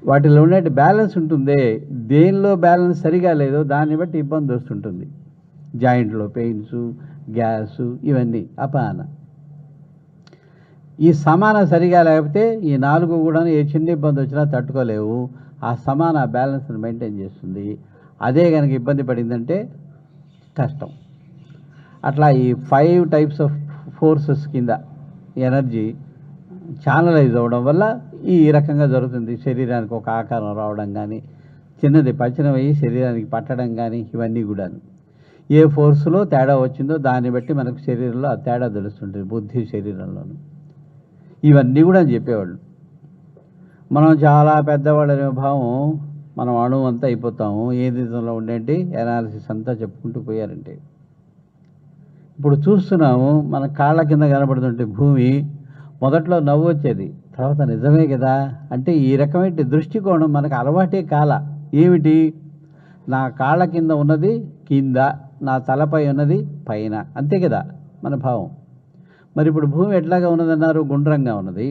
వాటిలో ఉండే బ్యాలెన్స్ ఉంటుందే, దేనిలో బ్యాలెన్స్ సరిగా లేదో దాన్ని బట్టి ఇబ్బంది వస్తుంటుంది. జాయింట్లో పెయిన్స్, గ్యాసు, ఇవన్నీ అపాన. ఈ సమాన సరిగా లేకపోతే ఈ 4 కూడా ఏ చిన్న ఇబ్బంది వచ్చినా తట్టుకోలేవు. ఆ సమాన బ్యాలెన్స్ని మెయింటైన్ చేస్తుంది. అదే కనుక ఇబ్బంది పడిందంటే కష్టం. అట్లా ఈ 5 టైప్స్ ఆఫ్ ఫోర్సెస్ కింద ఎనర్జీ ఛానలైజ్ అవ్వడం వల్ల ఈ రకంగా జరుగుతుంది. శరీరానికి ఒక ఆకారం రావడం కానీ, చిన్నది పచనం అయ్యి శరీరానికి పట్టడం కానీ, ఇవన్నీ కూడా ఏ ఫోర్స్లో తేడా వచ్చిందో దాన్ని బట్టి మనకు శరీరంలో ఆ తేడా తెలుస్తుంటుంది, బుద్ధి శరీరంలోనూ. ఇవన్నీ కూడా చెప్పేవాళ్ళు. మనం చాలా పెద్దవాళ్ళనే భావం, మనం అణువు అంతా అయిపోతాము. ఏ విధంలో ఉండేంటి ఎనాలిసిస్ అంతా చెప్పుకుంటూ పోయారంటే, ఇప్పుడు చూస్తున్నాము మన కాళ్ళ కింద కనబడుతుంటే భూమి, మొదట్లో నవ్వు వచ్చేది, తర్వాత నిజమే కదా అంటే ఈ రకమైన దృష్టికోణం మనకు అలవాటే కాల. ఏమిటి? నా కాళ్ళ కింద ఉన్నది కింద, నా తలపై ఉన్నది పైన, అంతే కదా మన భావం. మరి ఇప్పుడు భూమి ఎట్లాగా ఉన్నదన్నారు? గుండ్రంగా ఉన్నది.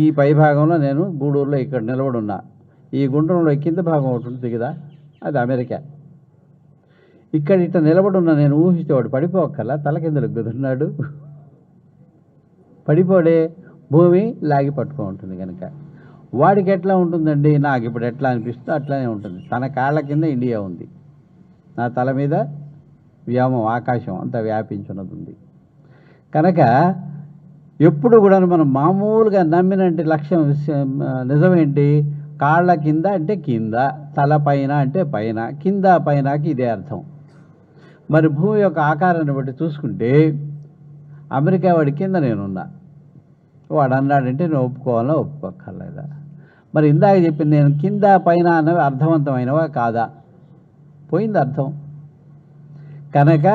ఈ పై భాగంలో నేను గూడూరులో ఇక్కడ నిలబడున్నా, ఈ గుండ్రంలో కింద భాగం ఒకటి ఉంటుంది కదా, అది అమెరికా. ఇక్కడ ఇట్లా నిలబడున్నా నేను ఊహిస్తే వాడు పడిపోకల్లా తల కిందలకు కుదురున్నాడు, పడిపోడే, భూమి లాగి పట్టుకో ఉంటుంది. కనుక వాడికి ఎట్లా ఉంటుందండి? నాకు ఇప్పుడు ఎట్లా అనిపిస్తుందో అట్లానే ఉంటుంది. తన కాళ్ళ కింద ఇండియా ఉంది, నా తల మీద వ్యామం ఆకాశం అంతా వ్యాపించున్నది ఉంది. కనుక ఎప్పుడు కూడా మనం మామూలుగా నమ్మినంటి లక్ష్యం నిజమేంటి? కాళ్ళ కింద అంటే కింద, తల పైన అంటే పైన, కింద పైనకి ఇదే అర్థం. మరి భూమి యొక్క ఆకారాన్ని బట్టి చూసుకుంటే అమెరికా వాడి కింద నేనున్నా, వాడు అన్నాడంటే నేను ఒప్పుకోవాలా ఒప్పుకోక్కర్లేదా? మరి ఇందాక చెప్పింది నేను కింద పైన అన్నవి అర్థవంతమైనవా కాదా? పోయింది అర్థం. కనుక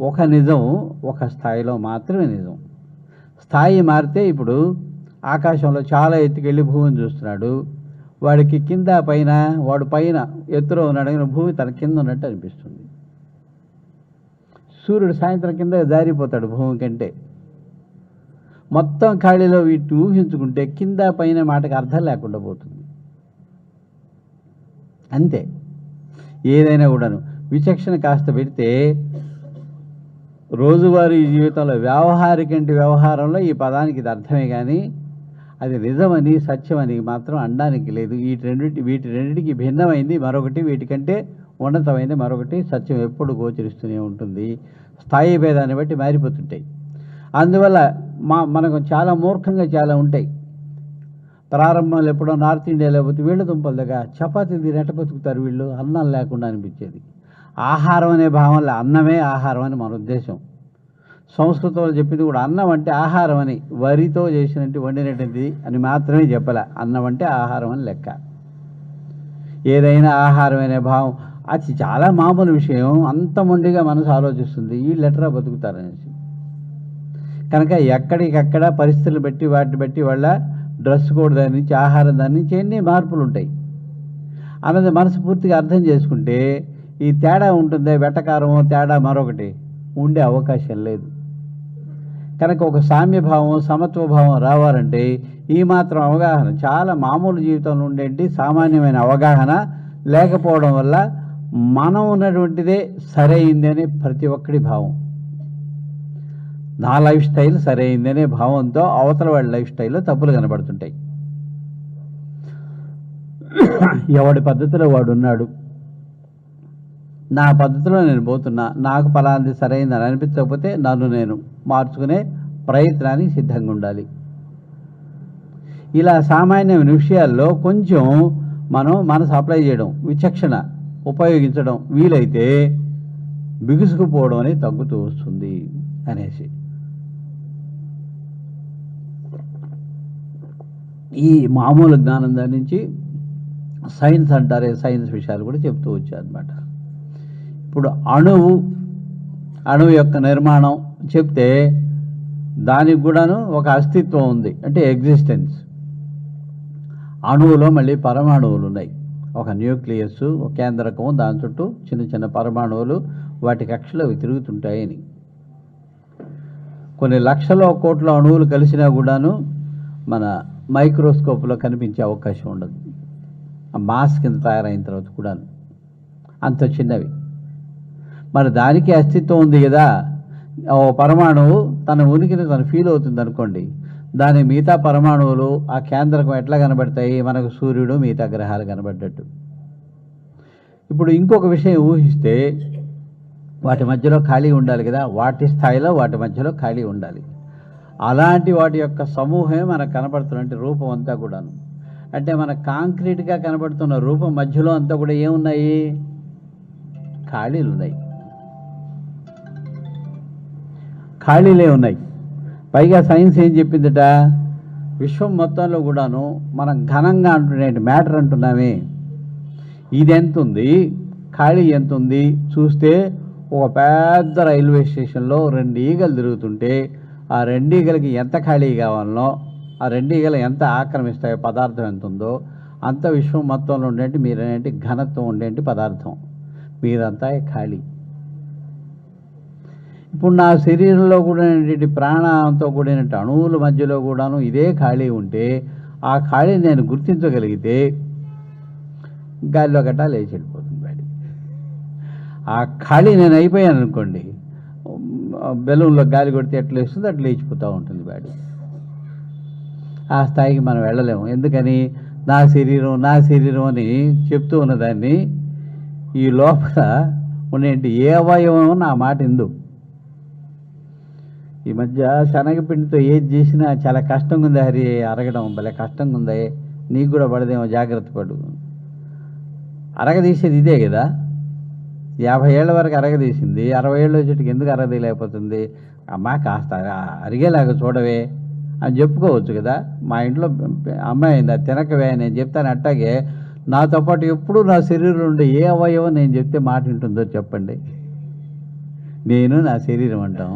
ఒక నిజం ఒక స్థాయిలో మాత్రమే నిజం. స్థాయి మారితే ఇప్పుడు ఆకాశంలో చాలా ఎత్తుకెళ్ళి భూమిని చూస్తున్నాడు, వాడికి కింద పైన, వాడు పైన ఎత్తులో ఉన్నాడు కానీ భూమి తన కింద ఉన్నట్టు అనిపిస్తుంది. సూర్యుడు సాయంత్రం కింద జారిపోతాడు భూమి కంటే. మొత్తం ఖాళీలో వీటిని ఊహించుకుంటే కింద పైన మాటకి అర్థం లేకుండా పోతుంది. అంతే ఏదైనా కూడాను విచక్షణ కాస్త పెడితే రోజువారీ జీవితంలో వ్యావహారికంటి వ్యవహారంలో ఈ పదానికి ఇది అర్థమే కానీ అది నిజమని సత్యమని మాత్రం అనడానికి లేదు. వీటి రెండింటికి భిన్నమైంది మరొకటి, వీటికంటే ఉన్నతమైంది మరొకటి. సత్యం ఎప్పుడు గోచరిస్తూనే ఉంటుంది, స్థాయి భేదాన్ని బట్టి మారిపోతుంటాయి. అందువల్ల మనకు చాలా మూర్ఖంగా చాలా ఉంటాయి. ప్రారంభంలో ఎప్పుడో నార్త్ ఇండియా లేకపోతే వీళ్ళ దుంపల దగ్గర చపాతీలు తిని ఎట్ట బతుకుతారు వీళ్ళు, అన్నం లేకుండా అనిపించేది. ఆహారం అనే భావంలో అన్నమే ఆహారం అని మన ఉద్దేశం. సంస్కృతంలో చెప్పింది కూడా అన్నం అంటే ఆహారం అని, వరితో చేసినట్టు వండినటువంటిది అని మాత్రమే చెప్పలే. అన్నం అంటే ఆహారం అని లెక్క. ఏదైనా ఆహారం అనే భావం అది చాలా మామూలు విషయం. అంత మొండిగా మనసు ఆలోచిస్తుంది వీళ్ళు ఎట్లా బతుకుతారనేసి. కనుక ఎక్కడికక్కడ పరిస్థితులు బట్టి వాటిని బట్టి వాళ్ళ డ్రెస్ కోడ్ దాని నుంచి, ఆహారం దాని నుంచి ఎన్ని మార్పులు ఉంటాయి అన్నది మనసు పూర్తిగా అర్థం చేసుకుంటే ఈ తేడా ఉంటుందే, వెటకారమో తేడా మరొకటి ఉండే అవకాశం లేదు. కనుక ఒక సామ్యభావం సమత్వభావం రావాలంటే ఈ మాత్రం అవగాహన, చాలా మామూలు జీవితంలో ఉండేటి సామాన్యమైన అవగాహన లేకపోవడం వల్ల మనం ఉన్నటువంటిదే సరైంది అనే ప్రతి ఒక్కడి భావం. నా లైఫ్ స్టైల్ సరైంది అనే భావంతో అవతల వాళ్ళ లైఫ్ స్టైల్లో తప్పులు కనబడుతుంటాయి. ఎవడి పద్ధతిలో వాడు ఉన్నాడు, నా పద్ధతిలో నేను పోతున్నా, నాకు ఫలాంది సరైందని అనిపించకపోతే నన్ను నేను మార్చుకునే ప్రయత్నానికి సిద్ధంగా ఉండాలి. ఇలా సామాన్యమైన విషయాల్లో కొంచెం మనం మనసు అప్లై చేయడం, విచక్షణ ఉపయోగించడం వీలైతే బిగుసుకుపోవడం అనేది తగ్గుతూ వస్తుంది అనేసి ఈ మామూలు జ్ఞానం దాని నుంచి సైన్స్ అంటారే, సైన్స్ విషయాలు కూడా చెప్తూ వచ్చారనమాట. ఇప్పుడు అణువు యొక్క నిర్మాణం చెప్తే దానికి కూడాను ఒక అస్తిత్వం ఉంది, అంటే ఎగ్జిస్టెన్స్. అణువులో మళ్ళీ పరమాణువులు ఉన్నాయి. ఒక న్యూక్లియస్, ఒక కేంద్రకం, దాని చుట్టూ చిన్న చిన్న పరమాణువులు, వాటి కక్షలో అవి తిరుగుతుంటాయని. కొన్ని లక్షల కోట్ల అణువులు కలిసినా కూడాను మన మైక్రోస్కోప్లో కనిపించే అవకాశం ఉండదు. ఆ మాస్ కింద తయారైన తర్వాత కూడాను అంత చిన్నవి. మరి దానికి అస్తిత్వం ఉంది కదా. ఓ పరమాణువు తన ఉనికిని తను ఫీల్ అవుతుంది అనుకోండి, దాని మిగతా పరమాణువులు ఆ కేంద్రకం ఎట్లా కనబడతాయి, మనకు సూర్యుడు మిగతా గ్రహాలు కనబడ్డట్టు. ఇప్పుడు ఇంకొక విషయం ఊహిస్తే వాటి మధ్యలో ఖాళీ ఉండాలి కదా, వాటి స్థాయిలో వాటి మధ్యలో ఖాళీ ఉండాలి. అలాంటి వాటి యొక్క సమూహమే మనకు కనబడుతున్నట్టు రూపం అంతా కూడాను. అంటే మన కాంక్రీట్గా కనబడుతున్న రూపం మధ్యలో అంతా కూడా ఏమున్నాయి, ఖాళీలు ఉన్నాయి, ఖాళీలే ఉన్నాయి. పైగా సైన్స్ ఏం చెప్పిందట, విశ్వం మొత్తంలో కూడాను మనం ఘనంగా అంటున్నాయి మ్యాటర్ అంటున్నామే, ఇది ఎంత ఉంది, ఖాళీ ఎంత ఉంది చూస్తే ఒక పెద్ద రైల్వే స్టేషన్లో 2 ఈగలు తిరుగుతుంటే ఆ 2 ఈగలకి ఎంత ఖాళీ కావాలనో, ఆ 2 ఈగలు ఎంత ఆక్రమిస్తాయో పదార్థం ఎంత ఉందో అంత విశ్వం మొత్తంలో ఉండేటి మీరేంటి ఘనత్వం ఉండేటి పదార్థం, మీరంతా ఖాళీ. ఇప్పుడు నా శరీరంలో కూడా ప్రాణంతో కూడిన అణువుల మధ్యలో కూడాను ఇదే ఖాళీ ఉంటే ఆ ఖాళీని నేను గుర్తించగలిగితే గాలిలో గట్టా లేచి వెళ్ళిపోతుంది బాడీ. ఆ ఖాళీ నేను అయిపోయాను అనుకోండి, బెలూన్లో గాలి కొడితే ఎట్లా వేస్తుందో అట్లా లేచిపోతూ ఉంటుంది బాడీ. ఆ స్థాయికి మనం వెళ్ళలేము. ఎందుకని, నా శరీరం అని చెప్తూ ఉన్నదాన్ని ఈ లోపల ఉండేంటి ఏ అవయవం నా మాట ఎందు. ఈ మధ్య శనగపిండితో ఏది చేసినా చాలా కష్టంగా ఉంది హరి, అరగడం భలే కష్టంగా ఉంది, నీకు కూడా పడదేమో జాగ్రత్త పడు. అరగదీసేది ఇదే కదా, 50 ఏళ్ల వరకు అరగదీసింది, 60 ఏళ్ళు వచ్చేటికి ఎందుకు అరగదీయలేకపోతుంది? అమ్మా కాస్త అరిగేలాగా చూడవే అని చెప్పుకోవచ్చు కదా. మా ఇంట్లో అమ్మాయి అది తినకవే నేను చెప్తాను. అట్టాగే నాతో పాటు ఎప్పుడు నా శరీరం ఉండే ఏ అవయవం నేను చెప్తే మాట వింటుందో చెప్పండి. నేను నా శరీరం అంటాం,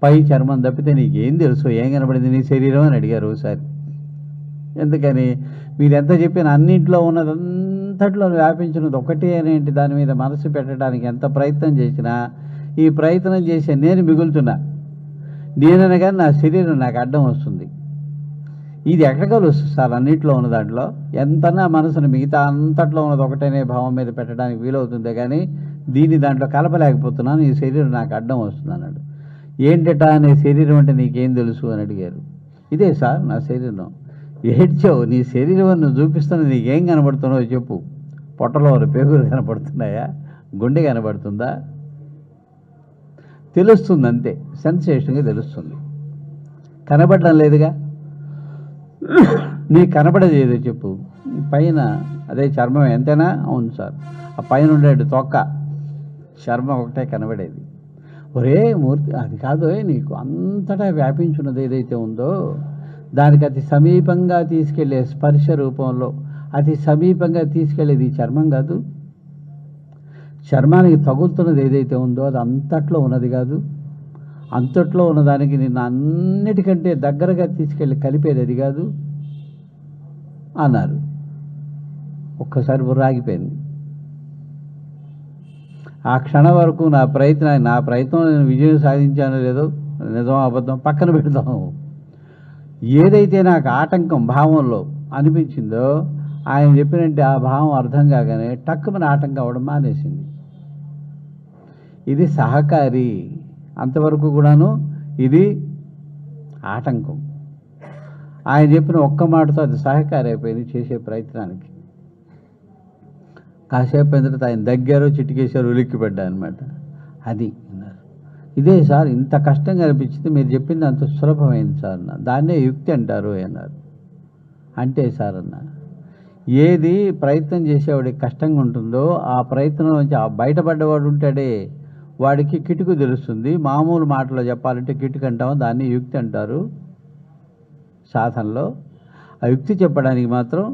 పై చర్మం తప్పితే నీకేం తెలుసు, ఏం కనబడింది నీ శరీరం అని అడిగారు ఒకసారి. ఎందుకని మీరు ఎంత చెప్పిన అన్నింట్లో ఉన్నదంతట్లో వ్యాపించినది ఒకటే అనేంటి దాని మీద మనసు పెట్టడానికి ఎంత ప్రయత్నం చేసినా ఈ ప్రయత్నం చేసే నేను మిగులుతున్నా. నేననగా నా శరీరం నాకు అడ్డం వస్తుంది. ఇది ఎక్కడ కలుస్తుంది సార్ అన్నింటిలో ఉన్న దాంట్లో? ఎంతన్నా మనసును మిగతా అంతట్లో ఉన్నది ఒకటేనే భావం మీద పెట్టడానికి వీలవుతుందే కానీ దీన్ని దాంట్లో కలపలేకపోతున్నాను. ఈ శరీరం నాకు అడ్డం వస్తుంది అన్నాడు. ఏంటట నీ శరీరం అంటే నీకేం తెలుసు అని అడిగారు. ఇదే సార్ నా శరీరం. ఏడ్చావు, నీ శరీరం నువ్వు చూపిస్తున్నా నీకేం కనబడుతున్నావు చెప్పు. పొట్టలో పేగులు కనబడుతున్నాయా, గుండె కనబడుతుందా? తెలుస్తుంది అంతే, సెన్సేషన్గా తెలుస్తుంది. కనబడడం లేదుగా. నీకు కనబడేది ఏదో చెప్పు. పైన అదే చర్మం ఎంతైనా? అవును సార్. ఆ పైన ఉండేది తొక్క చర్మం ఒకటే కనబడేది. ఒరే మూర్తి, అది కాదు నీకు అంతటా వ్యాపించున్నది ఏదైతే ఉందో దానికి అతి సమీపంగా తీసుకెళ్లే స్పర్శ రూపంలో అతి సమీపంగా తీసుకెళ్లేది చర్మం కాదు. చర్మానికి తగులుతున్నది ఏదైతే ఉందో అది అంతట్లో ఉన్నది కాదు. అంతట్లో ఉన్నదానికి నిన్ను అన్నిటికంటే దగ్గరగా తీసుకెళ్ళి కలిపేది అది కాదు అన్నారు. ఒక్కసారి బుర్రాగిపోయింది. ఆ క్షణం వరకు నా ప్రయత్నం నేను విజయం సాధించానో లేదో, నిజం అబద్ధం పక్కన పెడదాం, ఏదైతే నాకు ఆటంకం భావంలో అనిపించిందో ఆయన చెప్పినట్టు ఆ భావం అర్థం కాగానే టక్కుమని ఆటంకం అవ్వడం మానేసింది. ఇది సహకారి, అంతవరకు కూడాను ఇది ఆటంకం. ఆయన చెప్పిన ఒక్క మాటతో అది సహకారి అయిపోయింది చేసే ప్రయత్నానికి. కాసేపు అయిన తర్వాత ఆయన దగ్గర చిటికేశారు, ఉలిక్కిపడ్డా అనమాట. అది అన్నారు. ఇదే సార్ ఇంత కష్టంగా అనిపించింది, మీరు చెప్పింది అంత సులభమైంది సార్ అన్న. దాన్నే యుక్తి అంటారు అన్నారు. అంటే సార్ అన్న, ఏది ప్రయత్నం చేసేవాడికి కష్టంగా ఉంటుందో ఆ ప్రయత్నం నుంచి బయటపడ్డవాడు ఉంటాడే వాడికి కిటుకు తెలుస్తుంది. మామూలు మాటలో చెప్పాలంటే కిటుకు అంటాము, దాన్ని యుక్తి అంటారు సాధనలో. ఆ యుక్తి చెప్పడానికి మాత్రం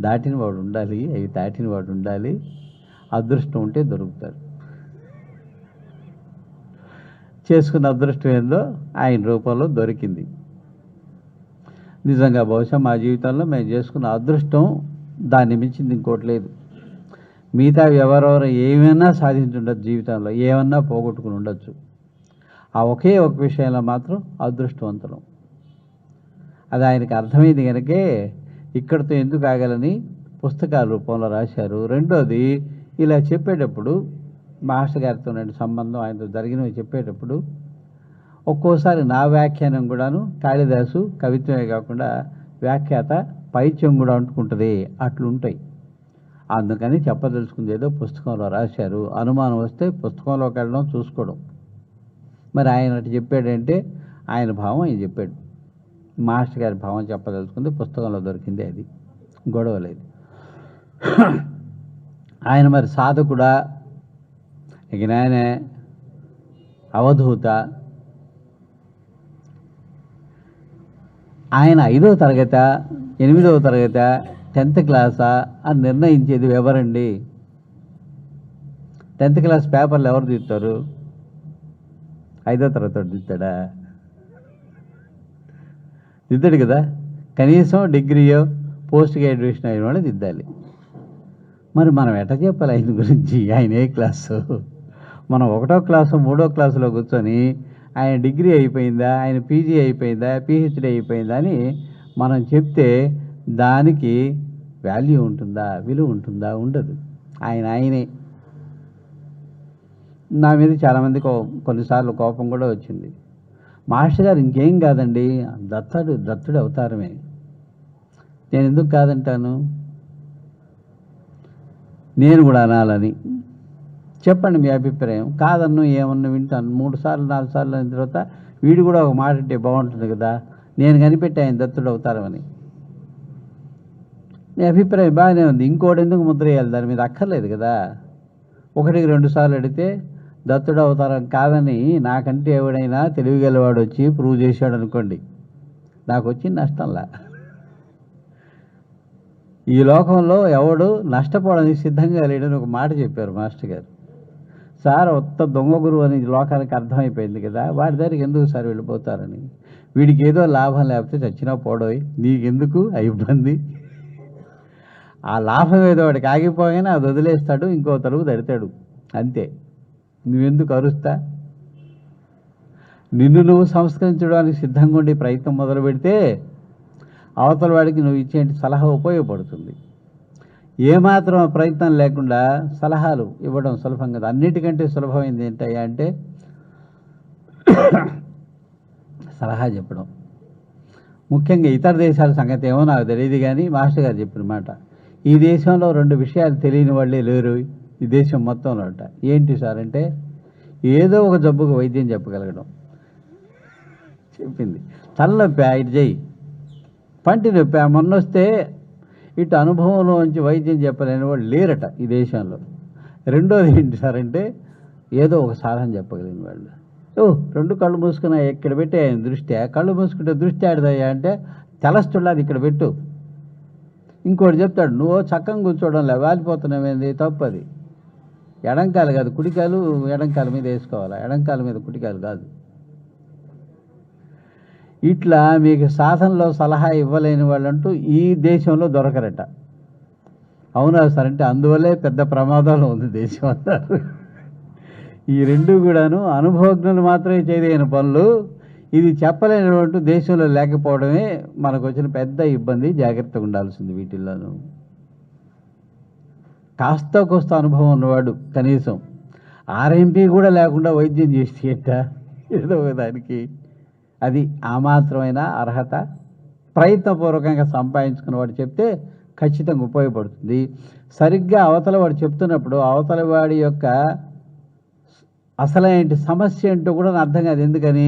దాటిన వాడు ఉండాలి, అవి దాటిన వాడు ఉండాలి. అదృష్టం ఉంటే దొరుకుతారు. చేసుకున్న అదృష్టం ఏందో ఆయన రూపంలో దొరికింది. నిజంగా బహుశా మా జీవితంలో మేము చేసుకున్న అదృష్టం దాన్ని మించింది ఇంకోటి లేదు. మిగతా ఎవరెవరు ఏమైనా సాధించుండొచ్చు, జీవితంలో ఏమన్నా పోగొట్టుకుని ఉండొచ్చు. ఆ ఒకే ఒక విషయంలో మాత్రం అదృష్టవంతులం. అది ఆయనకి అర్థమైంది కనుకే ఇక్కడితో ఎందుకు ఆగాలని పుస్తకాల రూపంలో రాశారు. రెండోది, ఇలా చెప్పేటప్పుడు మాస్టర్ గారితో సంబంధం ఆయనతో జరిగినవి చెప్పేటప్పుడు ఒక్కోసారి నా వ్యాఖ్యానం కూడాను కాళిదాసు కవిత్వమే కాకుండా వ్యాఖ్యాత పైత్యం కూడా అంటుకుంటుంది, అట్లుంటాయి. అందుకని చెప్పదలుచుకుంది ఏదో పుస్తకంలో రాశారు. అనుమానం వస్తే పుస్తకంలోకి వెళ్ళడం చూసుకోవడం. మరి ఆయన అటు చెప్పాడంటే ఆయన భావం ఆయన చెప్పాడు. మాస్టర్ గారి భావం చెప్పదలుచుకుంది పుస్తకంలో దొరికింది, అది గొడవ లేదు. ఆయన మరి సాధకుడా, ఇక ఆయన అవధూత, ఆయన 5వ తరగత 8వ తరగత 10th క్లాసా అని నిర్ణయించేది ఎవరండి? 10th క్లాస్ పేపర్లు ఎవరు తీస్తారు? 5వ తరగతి దిద్దాడా? దిద్దాడు కదా. కనీసం డిగ్రీయో పోస్ట్ గ్రాడ్యుయేషన్ అయిన వాళ్ళు దిద్దాలి. మరి మనం ఎట్లా చెప్పాలి ఆయన గురించి? ఆయన ఏ క్లాసు? మనం 1వ క్లాసు 3వ క్లాసులో కూర్చొని ఆయన డిగ్రీ అయిపోయిందా, ఆయన పీజీ అయిపోయిందా, పిహెచ్డీ అయిపోయిందా అని మనం చెప్తే దానికి వాల్యూ ఉంటుందా, విలువ ఉంటుందా? ఉండదు. ఆయనే. నా మీద చాలామంది కొన్నిసార్లు కోపం కూడా వచ్చింది. మాస్టర్ గారు ఇంకేం కాదండి, దత్తుడు అవతారమే. నేను ఎందుకు కాదంటాను? నేను కూడా అనాలని. చెప్పండి మీ అభిప్రాయం. కాదన్ను ఏమన్నా వింటాను. 3 సార్లు 4 సార్లు అయిన తర్వాత వీడు కూడా ఒక మాట అంటే బాగుంటుంది కదా, నేను కనిపెట్టి ఆయన దత్తుడు అవుతారని. నీ అభిప్రాయం బాగానే ఉంది, ఇంకోటి ఎందుకు ముద్ర వేయాలి? దాని మీద అక్కర్లేదు కదా. 1కి 2 సార్లు అడిగితే దత్తుడు అవతారం కాదని నాకంటే ఎవడైనా తెలివిగలవాడు వచ్చి ప్రూవ్ చేశాడు అనుకోండి, నాకు వచ్చింది నష్టంలా. ఈ లోకంలో ఎవడు నష్టపోవడానికి సిద్ధంగా లేడని ఒక మాట చెప్పారు మాస్టర్ గారు. సార్ ఉత్త దొంగ గురువు అని లోకానికి అర్థమైపోయింది కదా, వాడి దగ్గరికి ఎందుకు సార్ వెళ్ళిపోతారని. వీడికి ఏదో లాభం లేకపోతే చచ్చినా పోడోయ్, నీకెందుకు ఆ ఇబ్బంది. ఆ లాభం ఏదో వాడికి ఆగిపోగానే అది వదిలేస్తాడు, ఇంకో తలుపు తడతాడు, అంతే. నువ్వెందుకు అరుస్తా. నిన్ను నువ్వు సంస్కరించడానికి సిద్ధంగా ఉండి ప్రయత్నం మొదలు పెడితే అవతల వాడికి నువ్వు ఇచ్చే సలహా ఉపయోగపడుతుంది. ఏమాత్రం ప్రయత్నం లేకుండా సలహాలు ఇవ్వడం సులభం కదా. అన్నిటికంటే సులభమైంది ఏంటయ్యా అంటే సలహా చెప్పడం. ముఖ్యంగా ఇతర దేశాల సంగతి ఏమో నాకు తెలియదు, కానీ మాస్టర్ గారు చెప్పిన మాట, ఈ దేశంలో 2 విషయాలు తెలియని వాళ్ళే లేరు ఈ దేశం మొత్తంలో అంట. ఏంటి సార్ అంటే, ఏదో ఒక జబ్బుకు వైద్యం చెప్పగలగడం. చెప్పింది తలనొప్పి ఇటు చెయ్యి, పంటి నొప్పి మొన్నొస్తే ఇటు అనుభవంలోంచి వైద్యం చెప్పలేని వాళ్ళు లేరట ఈ దేశంలో. రెండోది ఏంటి సార్ అంటే, ఏదో ఒక సాధన చెప్పగలిగిన వాళ్ళు. 2 కళ్ళు మూసుకున్నా ఇక్కడ పెట్టి ఆయన దృష్టి, కళ్ళు మూసుకుంటే దృష్టి ఆడదయ్యా అంటే తెలస్తుళ్ళది ఇక్కడ పెట్టు. ఇంకోటి చెప్తాడు, నువ్వు చక్కగా కూర్చోవడంలే వాలిపోతున్నావేంది, తప్పది. ఎడంకాలు కాదు కుడికాలు ఎడంకాల మీద వేసుకోవాలి, ఎడంకాల మీద కుడికాలు కాదు. ఇట్లా మీకు సాధనలో సలహా ఇవ్వలేని వాళ్ళంటూ ఈ దేశంలో దొరకరట. అవునా సార్ అంటే, అందువల్లే పెద్ద ప్రమాదంలో ఉంది దేశం అన్నారు. ఈ 2 కూడాను అనుభవజ్ఞులు మాత్రమే చేయదగిన పనులు. ఇది చెప్పలేనటువంటి దేశంలో లేకపోవడమే మనకు వచ్చిన పెద్ద ఇబ్బంది. జాగ్రత్తగా ఉండాల్సింది వీటిల్లోనూ. కాస్త కోస్త అనుభవం ఉన్నవాడు కనీసం ఆర్ఎంపీ కూడా లేకుండా వైద్యం చేసేట ఏదో దానికి, అది ఆ మాత్రమైన అర్హత ప్రయత్నపూర్వకంగా సంపాదించుకున్నవాడు చెప్తే ఖచ్చితంగా ఉపయోగపడుతుంది. సరిగ్గా అవతల వాడు చెప్తున్నప్పుడు అవతల వాడి యొక్క అసలైన సమస్య ఏంటో కూడా అర్థం కాదు. ఎందుకని,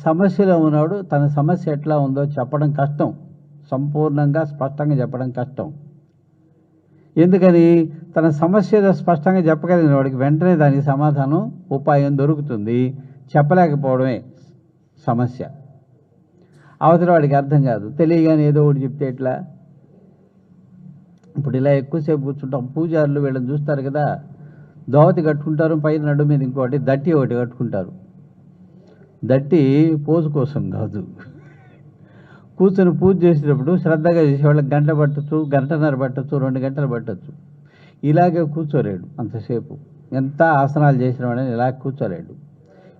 సమస్యలో ఉన్నవాడు తన సమస్య ఎట్లా ఉందో చెప్పడం కష్టం, సంపూర్ణంగా స్పష్టంగా చెప్పడం కష్టం. ఎందుకని, తన సమస్య ఏదో స్పష్టంగా చెప్పగలిగిన వాడికి వెంటనే దానికి సమాధానం ఉపాయం దొరుకుతుంది. చెప్పలేకపోవడమే సమస్య. అవతల వాడికి అర్థం కాదు, తెలియగానే ఏదో ఒకటి చెప్తే ఎట్లా. ఇప్పుడు ఇలా ఎక్కువసేపు కూర్చుంటాం, పూజారులు వీళ్ళని చూస్తారు కదా, దోవతి కట్టుకుంటారు, పైన నడు మీద ఇంకోటి దట్టి ఒకటి కట్టుకుంటారు. దట్టి పోజు కోసం కాదు, కూర్చొని పూజ చేసేటప్పుడు శ్రద్ధగా చేసేవాళ్ళకి గంట పట్టచ్చు, గంటన్నర పట్టచ్చు, 2 గంటలు పట్టచ్చు. ఇలాగే కూర్చోలేడు అంతసేపు, ఎంత ఆసనాలు చేసిన వాడని ఇలా కూర్చోలేడు.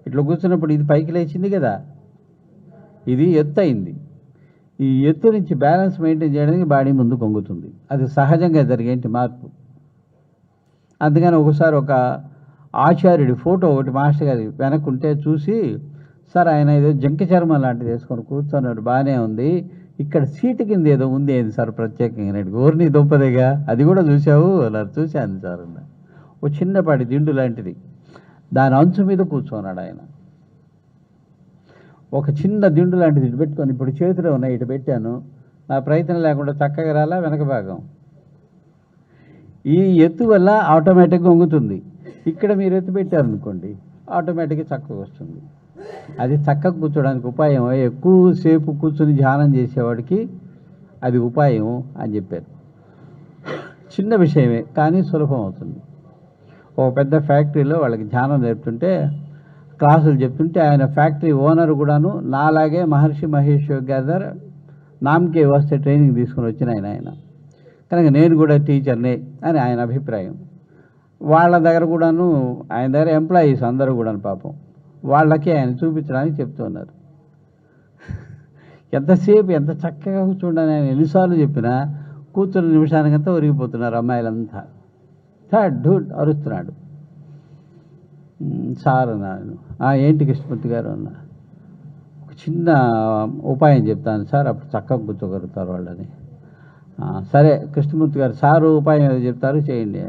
ఇట్లా కూర్చున్నప్పుడు ఇది పైకి లేచింది కదా, ఇది ఎత్తు అయింది. ఈ ఎత్తు నుంచి బ్యాలెన్స్ మెయింటైన్ చేయడానికి బాడీ ముందు కొంగుతుంది. అది సహజంగా జరిగేంటి మార్పు. అందుకని ఒకసారి ఒక ఆచార్యుడి ఫోటో ఒకటి మాస్టర్ గారి వెనక్కుంటే చూసి, సార్ ఆయన ఏదో జంక చర్మం లాంటిది వేసుకొని కూర్చొన్నాడు, బాగానే ఉంది, ఇక్కడ సీటు కింద ఏదో ఉంది ఏంది సార్ ప్రత్యేకంగా. ఓర్ని దొప్పదేగా, అది కూడా చూసావు అలా. చూశాను సార్ అన్న. ఓ చిన్నపాటి దిండు లాంటిది, దాని అంచు మీద కూర్చోన్నాడు ఆయన. ఒక చిన్న దిండు లాంటిది ఇటు పెట్టుకొని, ఇప్పుడు చేతిలో ఉన్నాయి ఇటు పెట్టాను, నా ప్రయత్నం లేకుండా చక్కగా రాలా వెనక భాగం. ఈ ఎత్తు వల్ల ఆటోమేటిక్గా వంగుతుంది. ఇక్కడ మీరు ఎత్తు పెట్టారనుకోండి, ఆటోమేటిక్గా చక్కగా వస్తుంది. అది చక్కగా కూర్చోడానికి ఉపాయం. ఎక్కువసేపు కూర్చొని ధ్యానం చేసేవాడికి అది ఉపాయం అని చెప్పారు. చిన్న విషయమే కానీ సులభం అవుతుంది. ఒక పెద్ద ఫ్యాక్టరీలో వాళ్ళకి ధ్యానం నేర్పుతుంటే, క్లాసులు చెప్తుంటే, ఆయన ఫ్యాక్టరీ ఓనర్ కూడాను నాలాగే మహర్షి మహేష్ యోగి గారి దగ్గర నామకే వస్తే ట్రైనింగ్ తీసుకుని వచ్చిన ఆయన. కనుక నేను కూడా టీచర్నే అని ఆయన అభిప్రాయం. వాళ్ళ దగ్గర కూడాను ఆయన దగ్గర ఎంప్లాయీస్ అందరూ కూడాను పాపం వాళ్ళకి ఆయన చూపించడానికి చెప్తున్నారు. ఎంతసేపు ఎంత చక్కగా కూర్చుండని ఆయన ఎన్నిసార్లు చెప్పినా కూర్చున్న నిమిషానికంతా ఒరిగిపోతున్నారు అమ్మాయిలంతా. ధూడ్ అరుస్తున్నాడు. సార్ అన్నాను. ఏంటి కృష్ణమూర్తి గారు అన్న, ఒక చిన్న ఉపాయం చెప్తాను సార్, అప్పుడు చక్కగా కూర్చోగలుగుతారు వాళ్ళని. సరే కృష్ణమూర్తి గారు, సారు ఉపాయం ఏదో చెప్తారు చేయండి.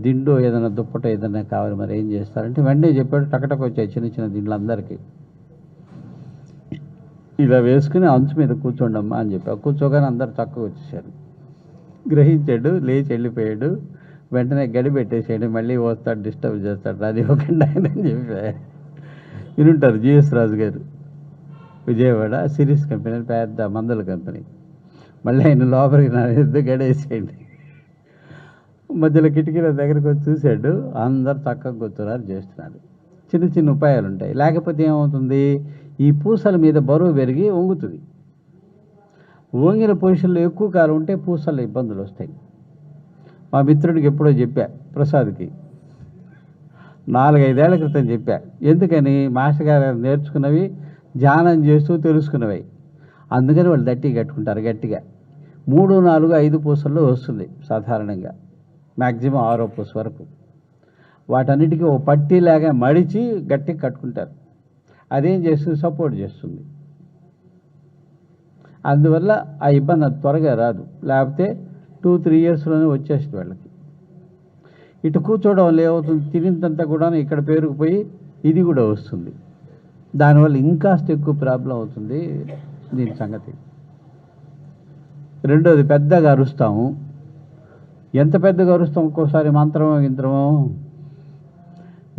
దిండు ఏదైనా దుప్పట ఏదైనా కావాలి, మరి ఏం చేస్తారంటే వెంటనే చెప్పాడు. టకటకు వచ్చాయి చిన్న చిన్న దిండ్లు అందరికీ. ఇలా వేసుకుని అంచు మీద కూర్చోండమ్మా అని చెప్పా. కూర్చోగానే అందరు చక్కగా వచ్చేసారు. గ్రహించాడు, లేచి వెళ్ళిపోయాడు. వెంటనే గడి పెట్టేసేయండి, మళ్ళీ వస్తాడు డిస్టర్బ్ చేస్తాడు, అది ఇవ్వకండి ఆయన అని చెప్పా. వినుంటారు జిఎస్ రాజు గారు, విజయవాడ సిరీస్ కంపెనీ, పెద్ద మందుల కంపెనీ. మళ్ళీ ఆయన లోపలికి నా గడేసేయండి. మధ్యలో కిటికీల దగ్గరికి వచ్చి చూశాడు, అందరు చక్కగా కూర్చున్నారు, చేస్తున్నారు. చిన్న చిన్న ఉపాయాలు ఉంటాయి. లేకపోతే ఏమవుతుంది, ఈ పూసల మీద బరువు పెరిగి వంగుతుంది. వంగిన పొజిషన్లో ఎక్కువ కాలం ఉంటే పూసల ఇబ్బందులు వస్తాయి. మా మిత్రుడికి ఎప్పుడో చెప్పా, ప్రసాద్కి 4-5 ఏళ్ల క్రితం చెప్పా. ఎందుకని, మాస్టర్ గారు నేర్చుకున్నవి ధ్యానం చేస్తూ తెలుసుకున్నవి. అందుకని వాళ్ళు దట్టి కట్టుకుంటారు గట్టిగా. 3, 4, 5 పూసల్లో వస్తుంది సాధారణంగా, మ్యాక్సిమం 6వ పూస వరకు. వాటన్నిటికీ ఓ పట్టీలాగా మడిచి గట్టిగా కట్టుకుంటారు. అదేం చేస్తుంది, సపోర్ట్ చేస్తుంది. అందువల్ల ఆ ఇబ్బంది అంత త్వరగా రాదు. లేకపోతే 2-3 ఇయర్స్లోనే వచ్చేస్తుంది వాళ్ళకి. ఇటు కూర్చోవడం వల్ల ఏమవుతుంది, తినిందంతా కూడా ఇక్కడ పేరుకుపోయి ఇది కూడా వస్తుంది. దానివల్ల ఇంకాస్త ఎక్కువ ప్రాబ్లం అవుతుంది దీని సంగతి. రెండోది, పెద్దగా అరుస్తాము. ఎంత పెద్దగా అరుస్తాం, ఒక్కోసారి మంత్రమో యంత్రమో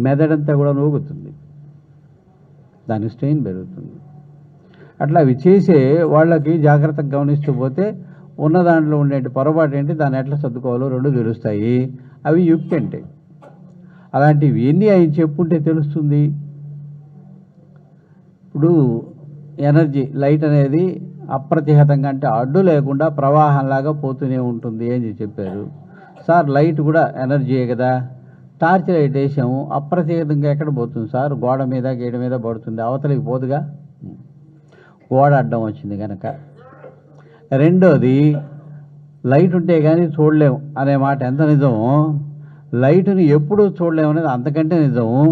మెదడంతా కూడా నూగుతుంది, దాని స్ట్రెయిన్ పెరుగుతుంది. అట్లా అవి చేసే వాళ్ళకి జాగ్రత్తగా గమనిస్తూ పోతే ఉన్న దాంట్లో ఉండే పొరపాటు ఏంటి, దాన్ని ఎట్లా సర్దుకోవాలో 2 తెలుస్తాయి. అవి యుక్తి అంటే. అలాంటివి ఎన్ని ఆయన చెప్పుంటే తెలుస్తుంది. ఇప్పుడు ఎనర్జీ, లైట్ అనేది అప్రతిహతంగా, అంటే అడ్డు లేకుండా ప్రవాహంలాగా పోతూనే ఉంటుంది అని చెప్పారు. సార్ లైట్ కూడా ఎనర్జీయే కదా, టార్చ్ లైట్ వేసాము, అప్రతిహతంగా ఎక్కడ పోతుంది సార్, గోడ మీద గేడ మీద పడుతుంది, అవతలికి పోదుగా, గోడ అడ్డం వచ్చింది కనుక. రెండోది, లైట్ ఉంటే కానీ చూడలేము అనే మాట ఎంత నిజమో, లైటుని ఎప్పుడూ చూడలేము అనేది అంతకంటే నిజము.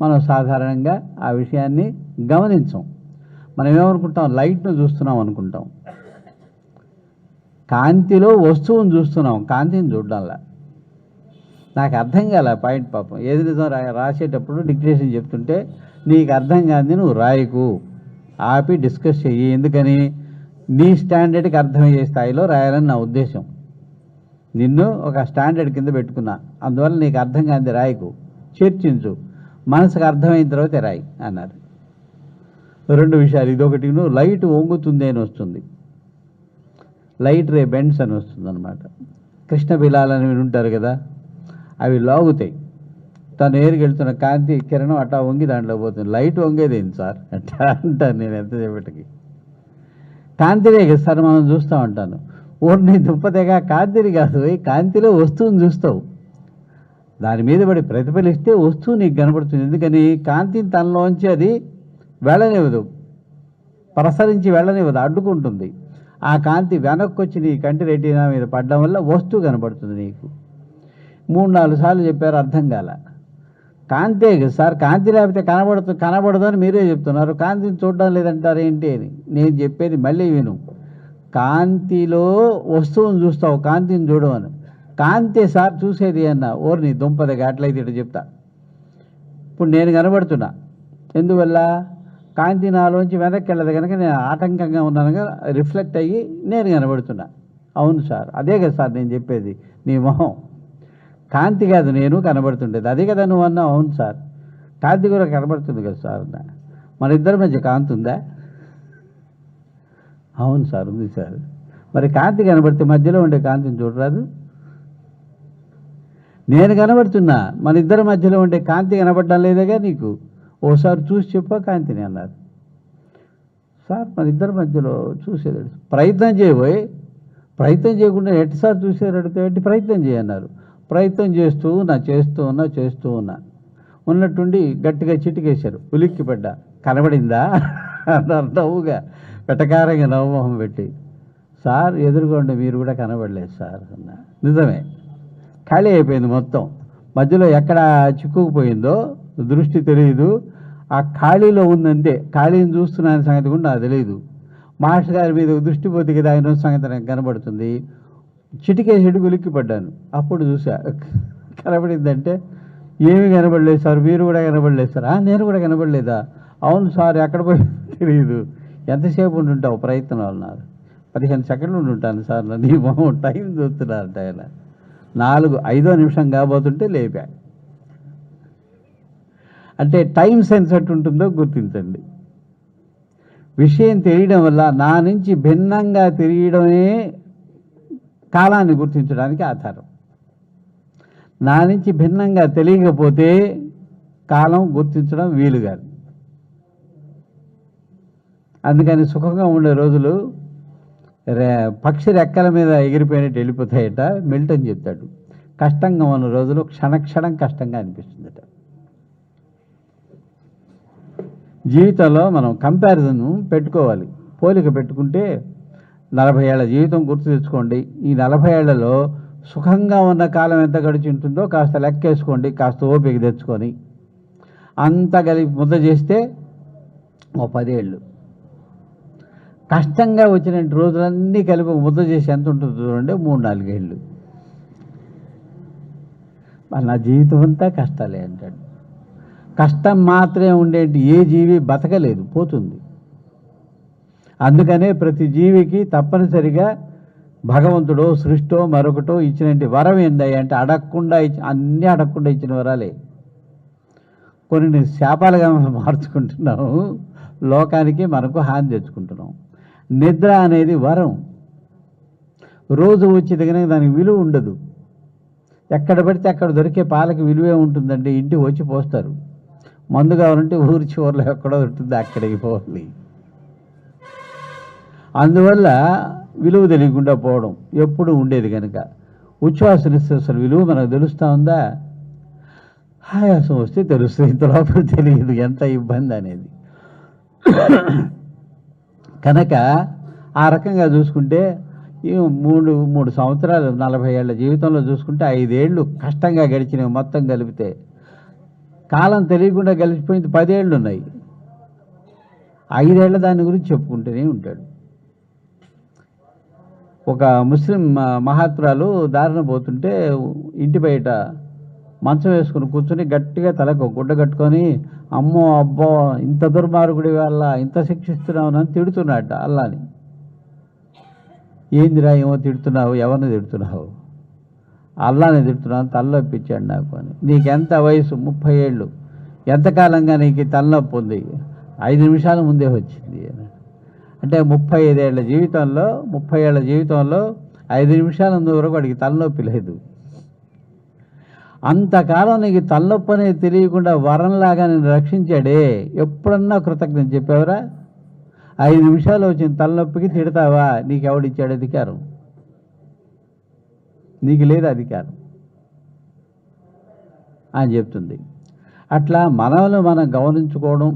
మనం సాధారణంగా ఆ విషయాన్ని గమనించం. మనం ఏమనుకుంటాం, లైట్ను చూస్తున్నాం అనుకుంటాం. కాంతిలో వస్తువుని చూస్తున్నాం, కాంతిని చూడడంలా. నాకు అర్థం కాలే పాయింట్ పాపం. ఏది నిజం రాసేటప్పుడు డిక్టేషన్ చెప్తుంటే, నీకు అర్థం కాంది నువ్వు రాయకు, ఆపి డిస్కస్ చెయ్యి. ఎందుకని, నీ స్టాండర్డ్కి అర్థమయ్యే స్థాయిలో రాయాలని నా ఉద్దేశం. నిన్ను ఒక స్టాండర్డ్ కింద పెట్టుకున్నా, అందువల్ల నీకు అర్థం కాంది రాయకు, చర్చించు, మనసుకు అర్థమైన తర్వాత రాయి అన్నారు. 2 విషయాలు, ఇదొకటి, లైట్ వంగుతుంది అని వస్తుంది, లైట్ రే బెండ్స్ అని వస్తుంది అనమాట. కృష్ణ బిలాలని ఉంటారు కదా, అవి లాగుతాయి. తను ఏరుకెళ్తున్న కాంతి కిరణం అట్టా వంగి దాంట్లో పోతుంది. లైట్ వంగేదేంటి సార్ అట్టా అంటాను నేను ఎంతసేపటికి. కాంతినే కదా సార్ మనం చూస్తూ ఉంటాను. ఓడిని దుప్పతేగా కాంతిని కాదు, కాంతిలో వస్తువుని చూస్తావు, దాని మీద పడి ప్రతిఫలిస్తే వస్తువు నీకు కనబడుతుంది. ఎందుకని, కాంతిని తనలోంచి అది వెళ్ళనివ్వదు, ప్రసరించి వెళ్ళనివ్వదు, అడ్డుకుంటుంది. ఆ కాంతి వెనక్కి వచ్చి నీ కంటి రెటీనా మీద పడడం వల్ల వస్తువు కనబడుతుంది నీకు. 3-4 సార్లు చెప్పారు, అర్థం కాల. కాంతే కదా సార్, కాంతి లేకపోతే కనబడదు అని మీరే చెప్తున్నారు, కాంతిని చూడడం లేదంటారు ఏంటి అని. నేను చెప్పేది మళ్ళీ విను, కాంతిలో వస్తువుని చూస్తావు, కాంతిని చూడవని. కాంతే సార్ చూసేది అన్న, ఓర్ని దుంపదగా అట్లయితే ఇటు చెప్తా. ఇప్పుడు నేను కనబడుతున్నా, ఎందువల్ల, కాంతి నాలోంచి వెనక్కి వెళ్ళదు కనుక నేను ఆటంకంగా ఉన్నాను కదా, రిఫ్లెక్ట్ అయ్యి నేను కనబడుతున్నా. అవును సార్, అదే కదా సార్ నేను చెప్పేది, నీ మొహం కాంతి కాదు నేను కనబడుతుండేది, అదే కదా నువ్వు అన్నావు. అవును సార్, కాంతి కూడా కనబడుతుంది కదా సార్ అన్నా. మన ఇద్దరి మధ్య కాంతి ఉందా? అవును సార్ ఉంది సార్. మరి కాంతి కనబడితే మధ్యలో ఉండే కాంతిని చూడరాదు? నేను కనబడుతున్నా, మన ఇద్దరి మధ్యలో ఉండే కాంతి కనబడడం లేదేగా నీకు, ఓసారి చూసి చెప్పా కాంతిని అన్నారు. సార్ మన ఇద్దరి మధ్యలో చూసేది, ప్రయత్నం చేయబోయి, ప్రయత్నం చేయకుండా ఎట్టిసారి చూసేటడితే ఎట్టి ప్రయత్నం చేయన్నారు. ప్రయత్నం చేస్తూ ఉన్నా ఉన్నట్టుండి గట్టిగా చిటికేశారు, ఉలిక్కి పడ్డా, కనబడిందా అన్నారు నవ్వుగా, వెటకారంగా నవ్వుమొహం పెట్టి. సార్ ఎదురుకోండి, మీరు కూడా కనబడలేదు సార్ అన్న. నిజమే, ఖాళీ అయిపోయింది మొత్తం, మధ్యలో ఎక్కడ చిక్కుకుపోయిందో దృష్టి తెలియదు, ఆ ఖాళీలో ఉందంతే. ఖాళీని చూస్తున్నాయని సంగతి కూడా నాకు తెలియదు. మాస్టర్ గారి మీద దృష్టి పోతే కదా ఆయన సంగతి నాకు కనబడుతుంది. చిటికేసేడు ఉలిక్కి పడ్డాను, అప్పుడు చూసా కనబడిందంటే, ఏమీ కనబడలేదు సార్, మీరు కూడా కనబడలేదు సార్. నేను కూడా కనబడలేదా? అవును సార్, ఎక్కడ పోయి తెలియదు. ఎంతసేపు ఉండుంటావు ప్రయత్నం అన్నారు. 15 సెకండ్లు ఉండి ఉంటాను సార్, నీ మొహం టైం చూస్తున్నారంట ఆయన. 5వ నిమిషం కాబోతుంటే లేపా. అంటే టైం సెన్స్ ఎట్టు ఉంటుందో గుర్తించండి. విషయం తెలియడం వల్ల నా నుంచి భిన్నంగా తెలియడమే కాలాన్ని గుర్తించడానికి ఆధారం. నా నుంచి భిన్నంగా తెలియకపోతే కాలం గుర్తించడం వీలు కాదు. అందుకని సుఖంగా ఉండే రోజులు పక్షి రెక్కల మీద ఎగిరిపోయినట్టు వెళ్ళిపోతాయట. మిల్టన్ చెప్తాడు. కష్టంగా ఉన్న రోజులు క్షణక్షణం కష్టంగా అనిపిస్తుందట. జీవితంలో మనం కంపారిజన్ పెట్టుకోవాలి. పోలిక పెట్టుకుంటే 40 ఏళ్ల జీవితం గుర్తు తెచ్చుకోండి. ఈ 40 ఏళ్లలో సుఖంగా ఉన్న కాలం ఎంత గడిచి ఉంటుందో కాస్త లెక్కేసుకోండి. కాస్త ఓపిక తెచ్చుకొని అంతా కలిపి ముద్ద చేస్తే 10 ఏళ్ళు. కష్టంగా వచ్చిన రోజులన్నీ కలిపి ముద్ద చేసి ఎంత ఉంటుందో చూడండి, 3-4 ఏళ్ళు. నా జీవితం అంతా కష్టాలే అంటాడు. కష్టం మాత్రమే ఉండేటి ఏ జీవి బతకలేదు, పోతుంది. అందుకనే ప్రతి జీవికి తప్పనిసరిగా భగవంతుడో సృష్టో మరొకటో ఇచ్చినట్టు వరం ఏందయ్య అంటే అన్నీ అడగకుండా ఇచ్చిన వరాలే. కొన్ని శాపాలుగా మనం మార్చుకుంటున్నాము, లోకానికి మనకు హాని తెచ్చుకుంటున్నాం. నిద్ర అనేది వరం. రోజు వచ్చి దగ్గర దానికి విలువ ఉండదు. ఎక్కడ పడితే అక్కడ దొరికే పాలకి విలువే ఉంటుందండి. ఇంటికి వచ్చి పోస్తారు. మందు కావాలంటే ఊరి చివరిలో ఎక్కడో ఉంటుంది, అక్కడికి పోవాలి. అందువల్ల విలువ తెలియకుండా పోవడం ఎప్పుడు ఉండేది. కనుక ఉచ్ఛ్వాస నిశ్వాసాల విలువ మనకు తెలుస్తూ ఉందా? ఆయాసం వస్తే తెలుస్తుంది, ఇంత లోపల తెలియదు ఎంత ఇబ్బంది అనేది. కనుక ఆ రకంగా చూసుకుంటే మూడు సంవత్సరాలు 40 ఏళ్ల జీవితంలో చూసుకుంటే 5 ఏళ్ళు కష్టంగా గడిచినవి మొత్తం కలిపితే. కాలం తెలియకుండా గడిచిపోయింది 10 ఏళ్ళు ఉన్నాయి. 5 ఏళ్ల దాని గురించి చెప్పుకుంటూనే ఉంటాడు. ఒక ముస్లిం మహాత్మురాలు దారిన పోతుంటే ఇంటి బయట మంచం వేసుకుని కూర్చొని గట్టిగా తలకు గుడ్డ కట్టుకొని, అమ్మో అబ్బో ఇంత దుర్మార్గుడి వల్ల ఇంత శిక్షిస్తున్నావు అని తిడుతున్నాడు అల్లాని. ఏందిరా ఏమో తిడుతున్నావు, ఎవరిని తిడుతున్నావు? అల్లాని తిడుతున్నాను, తలనొప్పి ఇచ్చాడు నాకు అని. నీకెంత వయసు? 30 ఏళ్ళు. ఎంతకాలంగా నీకు తలనొప్పి ఉంది? 5 నిమిషాల ముందే వచ్చింది అని. అంటే 35 ఏళ్ల జీవితంలో 5 నిమిషాల ముందు వరకు వాడికి తలనొప్పి లేదు. అంతకాలం నీకు తలనొప్పి అనేది తెలియకుండా వరంలాగా నేను రక్షించాడే. ఎప్పుడన్నా కృతజ్ఞత చెప్పావురా? 5 నిమిషాలు వచ్చిన తలనొప్పికి తిడతావా? నీకెవడిచ్చాడు అధికారం? నీకు లేదు అధికారం అని చెప్తుంది. అట్లా మనల్ని మనం గమనించుకోవడం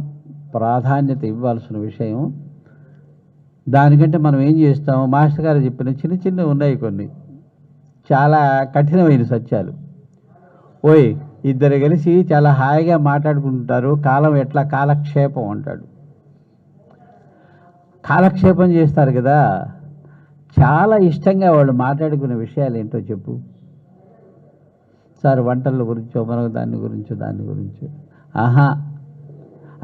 ప్రాధాన్యత ఇవ్వాల్సిన విషయం. దానికంటే మనం ఏం చేస్తాం? మాస్టర్ గారు చెప్పిన చిన్న ఉన్నాయి కొన్ని చాలా కఠినమైన సత్యాలు. ఓయ్, ఇద్దరు కలిసి చాలా హాయిగా మాట్లాడుకుంటారు, కాలం ఎట్లా కాలక్షేపం అంటాడు. కాలక్షేపం చేస్తారు కదా, చాలా ఇష్టంగా వాళ్ళు మాట్లాడుకునే విషయాలు ఏంటో చెప్పు సార్. వంటల గురించో మరొక దాని గురించో. ఆహా,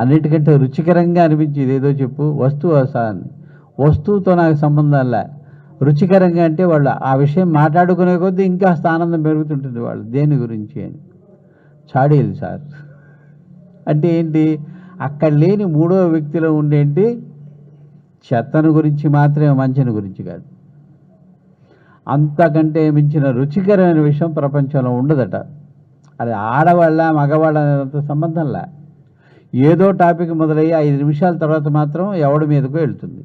అన్నిటికంటే రుచికరంగా అనిపించేది ఏదో చెప్పు. వస్తువుతో నాకు సంబంధంలా. రుచికరంగా అంటే వాళ్ళు ఆ విషయం మాట్లాడుకునే కొద్దీ ఇంకా ఆనందం పెరుగుతుంటుంది. వాళ్ళు దేని గురించి అని. చాడీలు సార్ అంటే ఏంటి? అక్కడ లేని 3వ వ్యక్తిలో ఉండేంటి చెత్తను గురించి మాత్రమే, మంచిని గురించి కాదు. అంతకంటే మించిన రుచికరమైన విషయం ప్రపంచంలో ఉండదట. అది ఆడవాళ్ళ మగవాళ్ళ అనేంత సంబంధంలా. ఏదో టాపిక్ మొదలయ్యి 5 నిమిషాల తర్వాత మాత్రం ఎవడి మీదకో వెళ్తుంది.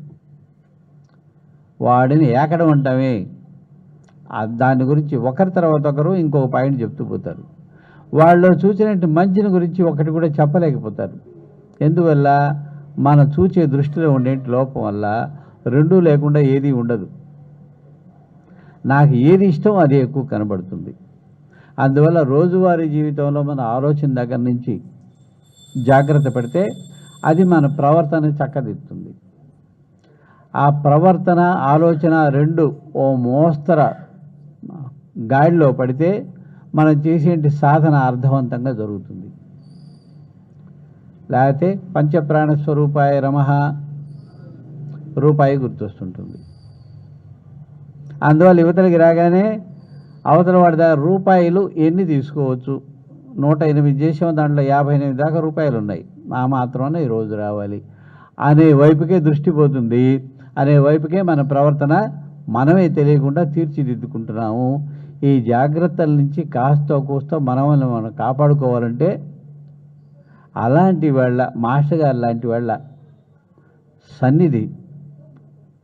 వాడిని ఏకడం అంటామే. దాని గురించి ఒకరి తర్వాత ఒకరు ఇంకొక పాయింట్ చెప్తూ పోతారు. వాళ్ళు చూసినట్టు మంచిని గురించి ఒకటి కూడా చెప్పలేకపోతారు. ఎందువల్ల? మనం చూసే దృష్టిలో ఉండే లోపం వల్ల. రెండూ లేకుండా ఏది ఉండదు. నాకు ఏది ఇష్టం అది ఎక్కువ కనబడుతుంది. అందువల్ల రోజువారీ జీవితంలో మన ఆలోచన దగ్గర నుంచి జాగ్రత్త పడితే అది మన ప్రవర్తన చక్కదిద్దుతుంది. ఆ ప్రవర్తన ఆలోచన రెండు ఓ మోస్తర గాడిలో పడితే మనం చేసేటి సాధన అర్థవంతంగా జరుగుతుంది. లేకపోతే పంచప్రాణ స్వరూపాయ రమః రూపాయి గుర్తొస్తుంటుంది. అందువల్ల యువతలకి రాగానే అవతల వాడి దగ్గర రూపాయలు ఎన్ని తీసుకోవచ్చు, 108 చేసాం, దాంట్లో 58 దాకా రూపాయలు ఉన్నాయి, ఆ మాత్రమే ఈరోజు రావాలి అనే వైపుకే దృష్టి పోతుంది. అనే వైపుకే మన ప్రవర్తన మనమే తెలియకుండా తీర్చిదిద్దుకుంటున్నాము. ఈ జాగ్రత్తల నుంచి కాస్త కూస్త మనల్ని మనం కాపాడుకోవాలంటే అలాంటి వాళ్ళ మాస్టర్ గారు లాంటి వాళ్ళ సన్నిధి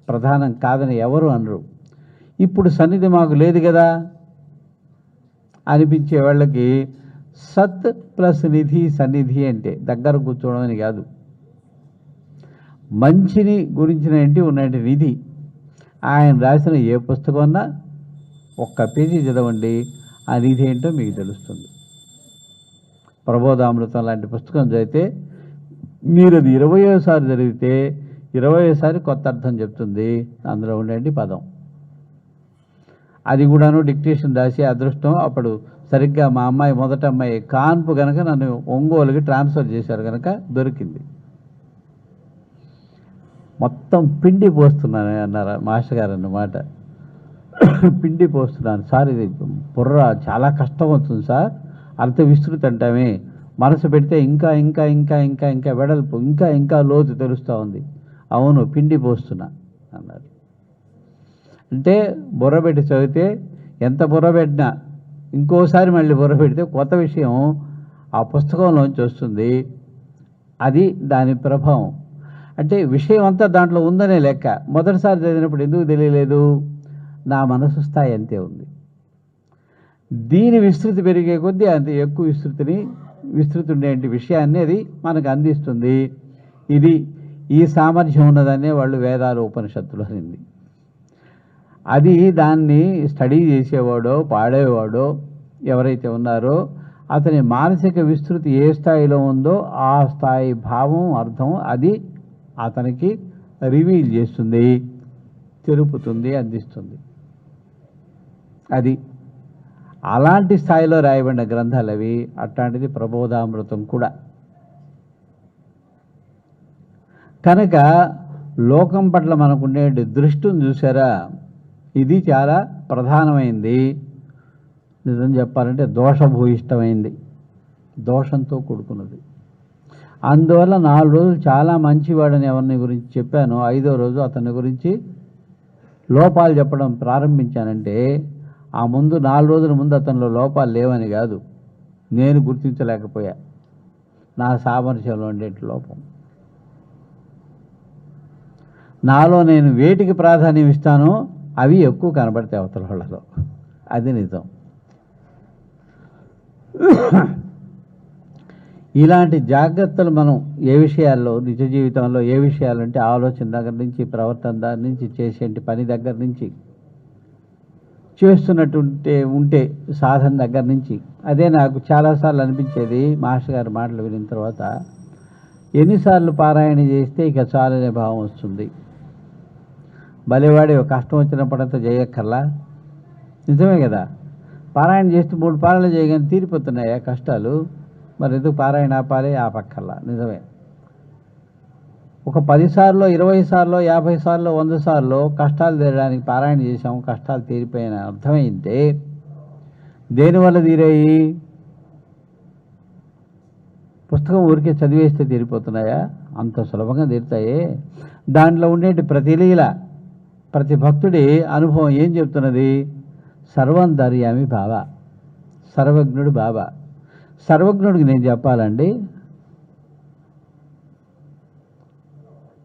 ప్రధానం కాదని ఎవరు అనరు. ఇప్పుడు సన్నిధి మాకు లేదు కదా అనిపించే వాళ్ళకి సత్ ప్లస్ నిధి సన్నిధి అంటే దగ్గర కూర్చోవడం అని కాదు, మంచిని గురించిన ఇంటి ఉన్నటువంటి నిధి. ఆయన రాసిన ఏ పుస్తకం అన్నా ఒక్క పేజీ చదవండి, ఆ నిధి ఏంటో మీకు తెలుస్తుంది. ప్రబోధామృతం లాంటి పుస్తకం చదివితే మీరు అది 20సారి చదివితే 20సారి కొత్త అర్థం చెప్తుంది అందులో ఉండేటి పదం. అది కూడాను డిక్టేషన్ రాసి అదృష్టం అప్పుడు సరిగ్గా మా అమ్మాయి మొదటి అమ్మాయి కాన్పు కనుక నన్ను ఒంగోలుకి ట్రాన్స్ఫర్ చేశారు కనుక దొరికింది. మొత్తం పిండి పోస్తున్నాను అన్నారు మాస్టర్ గారు అన్నమాట. పిండి పోస్తున్నాను సార్, ఇది బుర్ర చాలా కష్టం అవుతుంది సార్, అర్థ విస్తృతి అంటామే, మనసు పెడితే ఇంకా ఇంకా ఇంకా ఇంకా ఇంకా వెడల్పు ఇంకా ఇంకా లోతు తెలుస్తూ ఉంది. అవును పిండి పోస్తున్నా అన్నారు. అంటే బుర్ర పెట్టి చదివితే ఎంత బుర్ర పెట్టినా ఇంకోసారి మళ్ళీ బుర్ర పెడితే కొత్త విషయం ఆ పుస్తకంలోంచి వస్తుంది. అది దాని ప్రభావం. అంటే విషయం అంతా దాంట్లో ఉందనే లెక్క. మొదటిసారి చదివినప్పుడు ఎందుకు తెలియలేదు, నా మనసు స్థాయి అంతే ఉంది. దీని విస్తృతి పెరిగే కొద్దీ అంత ఎక్కువ విస్తృతి ఉండే విషయాన్ని అది మనకు అందిస్తుంది. ఇది ఈ సామర్థ్యం ఉన్నదనే వాళ్ళు వేదాలు ఉపనిషత్తులు అనింది. అది దాన్ని స్టడీ చేసేవాడో పాడేవాడో ఎవరైతే ఉన్నారో అతని మానసిక విస్తృతి ఏ స్థాయిలో ఉందో ఆ స్థాయి భావం అర్థం అది అతనికి రివీల్ చేస్తుంది, తెలుపుతుంది, అందిస్తుంది. అది అలాంటి స్థాయిలో రాయబడిన గ్రంథాలు అవి. అట్లాంటిది ప్రబోధామృతం కూడా. కనుక లోకం పట్ల మనకుండే దృష్టిని చూసారా, ఇది చాలా ప్రధానమైంది. నిజం చెప్పాలంటే దోషభూయిష్టమైంది, దోషంతో కూడుకున్నది. అందువల్ల 4 రోజులు చాలా మంచివాడని ఎవరిని గురించి చెప్పాను, 5వ రోజు అతని గురించి లోపాలు చెప్పడం ప్రారంభించానంటే ఆ ముందు 4 రోజుల ముందు అతనిలో లోపాలు లేవని కాదు, నేను గుర్తించలేకపోయా నా సామర్థ్యంలో ఉండే లోపం. నాలో నేను వేటికి ప్రాధాన్యం ఇస్తానో అవి ఎక్కువ కనబడతాయి అవతల వాళ్ళలో, అది నిజం. ఇలాంటి జాగ్రత్తలు మనం ఏ విషయాల్లో నిజ జీవితంలో ఏ విషయాలు అంటే ఆలోచన దగ్గర నుంచి ప్రవర్తన దగ్గర నుంచి చేసేటి పని దగ్గర నుంచి ఉంటే సాధన దగ్గర నుంచి. అదే నాకు చాలాసార్లు అనిపించేది మాస్టర్ గారి మాటలు వినిన తర్వాత, ఎన్నిసార్లు పారాయణ చేస్తే ఇక చాలనే భావం వస్తుంది. భలేవాడి కష్టం వచ్చినప్పుడంతా చేయక్కర్లా, నిజమే కదా. పారాయణ చేస్తే 3 పారాయణలు చేయగానే తీరిపోతున్నాయా కష్టాలు, మరి ఎందుకు పారాయణ ఆపాలి, ఆపక్కర్లా, నిజమే. ఒక 10 సార్లు 20 సార్లు 50 సార్లు 100 సార్లు కష్టాలు తీరడానికి పారాయణ చేసాము, కష్టాలు తీరిపోయిన అర్థమైంటే దేనివల్ల తీరాయి? పుస్తకం ఊరికే చదివేస్తే తీరిపోతున్నాయా? అంత సులభంగా తీరుతాయే. దాంట్లో ఉండేటి ప్రతి లీల ప్రతి భక్తుడి అనుభవం ఏం చెప్తున్నది? సర్వంతర్యామి బాబా, సర్వజ్ఞుడు బాబా. సర్వజ్ఞుడికి నేను చెప్పాలండి,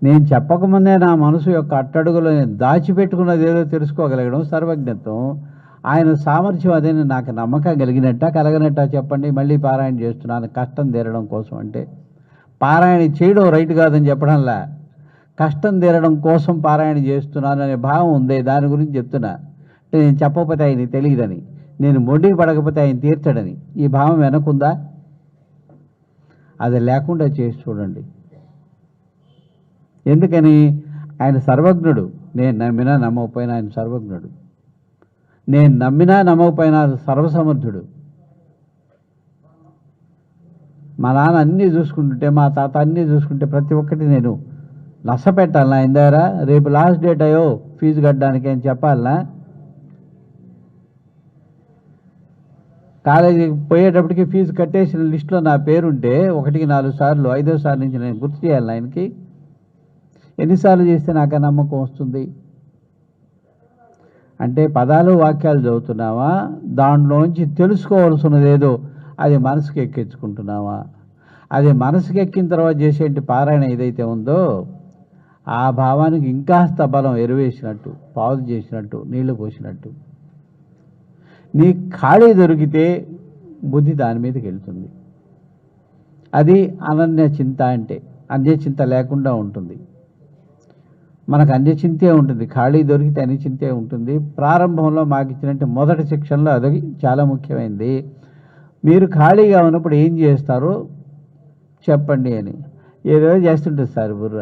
నేను చెప్పకముందే నా మనసు యొక్క అట్టడుగులో నేను దాచిపెట్టుకున్నది ఏదో తెలుసుకోగలగడం సర్వజ్ఞత్వం. ఆయన సామర్థ్యం అదేని నాకు నమ్మకం కలగనట్టా చెప్పండి. మళ్ళీ పారాయణ చేస్తున్నాను కష్టం తీరడం కోసం అంటే, పారాయణ చేయడం రైట్ కాదని చెప్పడంలా, కష్టం తీరడం కోసం పారాయణ చేస్తున్నాను అనే భావం ఉంది. దాని గురించి చెప్తున్నా. అంటే నేను చెప్పకపోతే ఆయన తెలియదని, నేను మొండికి పడకపోతే ఆయన తీర్చడని ఈ భావం వెనకుందా? అది లేకుండా చేసి చూడండి. ఎందుకని? ఆయన సర్వజ్ఞుడు. నేను నమ్మినా నమ్మకపోయినా ఆయన సర్వజ్ఞుడు. నేను నమ్మినా నమ్మకపోయినా సర్వసమర్థుడు. మా నాన్న అన్నీ చూసుకుంటుంటే, మా తాత అన్నీ చూసుకుంటే ప్రతి ఒక్కటి నేను నష్టపెట్టాలనా? ఆయన దగ్గర రేపు లాస్ట్ డేట్ అయ్యో ఫీజు కట్టడానికి అని చెప్పాలనా? కాలేజీకి పోయేటప్పటికి ఫీజు కట్టేసిన లిస్టులో నా పేరుంటే 1కి 4 సార్లు 5వ సారి నుంచి నేను గుర్తు చేయాలి ఆయనకి. ఎన్నిసార్లు చేస్తే నాకు ఆ నమ్మకం వస్తుంది? అంటే పదాలు వాక్యాలు చదువుతున్నావా, దాంట్లోంచి తెలుసుకోవాల్సినది ఏదో అది మనసుకు ఎక్కించుకుంటున్నావా? అది మనసుకు ఎక్కిన తర్వాత చేసేటి పారాయణ ఏదైతే ఉందో ఆ భావానికి ఇంకాస్త బలం ఎరువేసినట్టు, పాదు చేసినట్టు, నీళ్లు పోసినట్టు. నీ ఖాళీ దొరికితే బుద్ధి దాని మీదకి వెళ్తుంది. అది అనన్య చింత. అంటే అన్య చింత లేకుండా ఉంటుంది. మనకు అన్య చింతే ఉంటుంది, ఖాళీ దొరికితే అన్య చింతే ఉంటుంది. ప్రారంభంలో మాకు ఇచ్చినట్టు మొదటి శిక్షణలో అది చాలా ముఖ్యమైనది. మీరు ఖాళీగా ఉన్నప్పుడు ఏం చేస్తారో చెప్పండి అని. ఏదో చేస్తుంటుంది సార్ బుర్ర.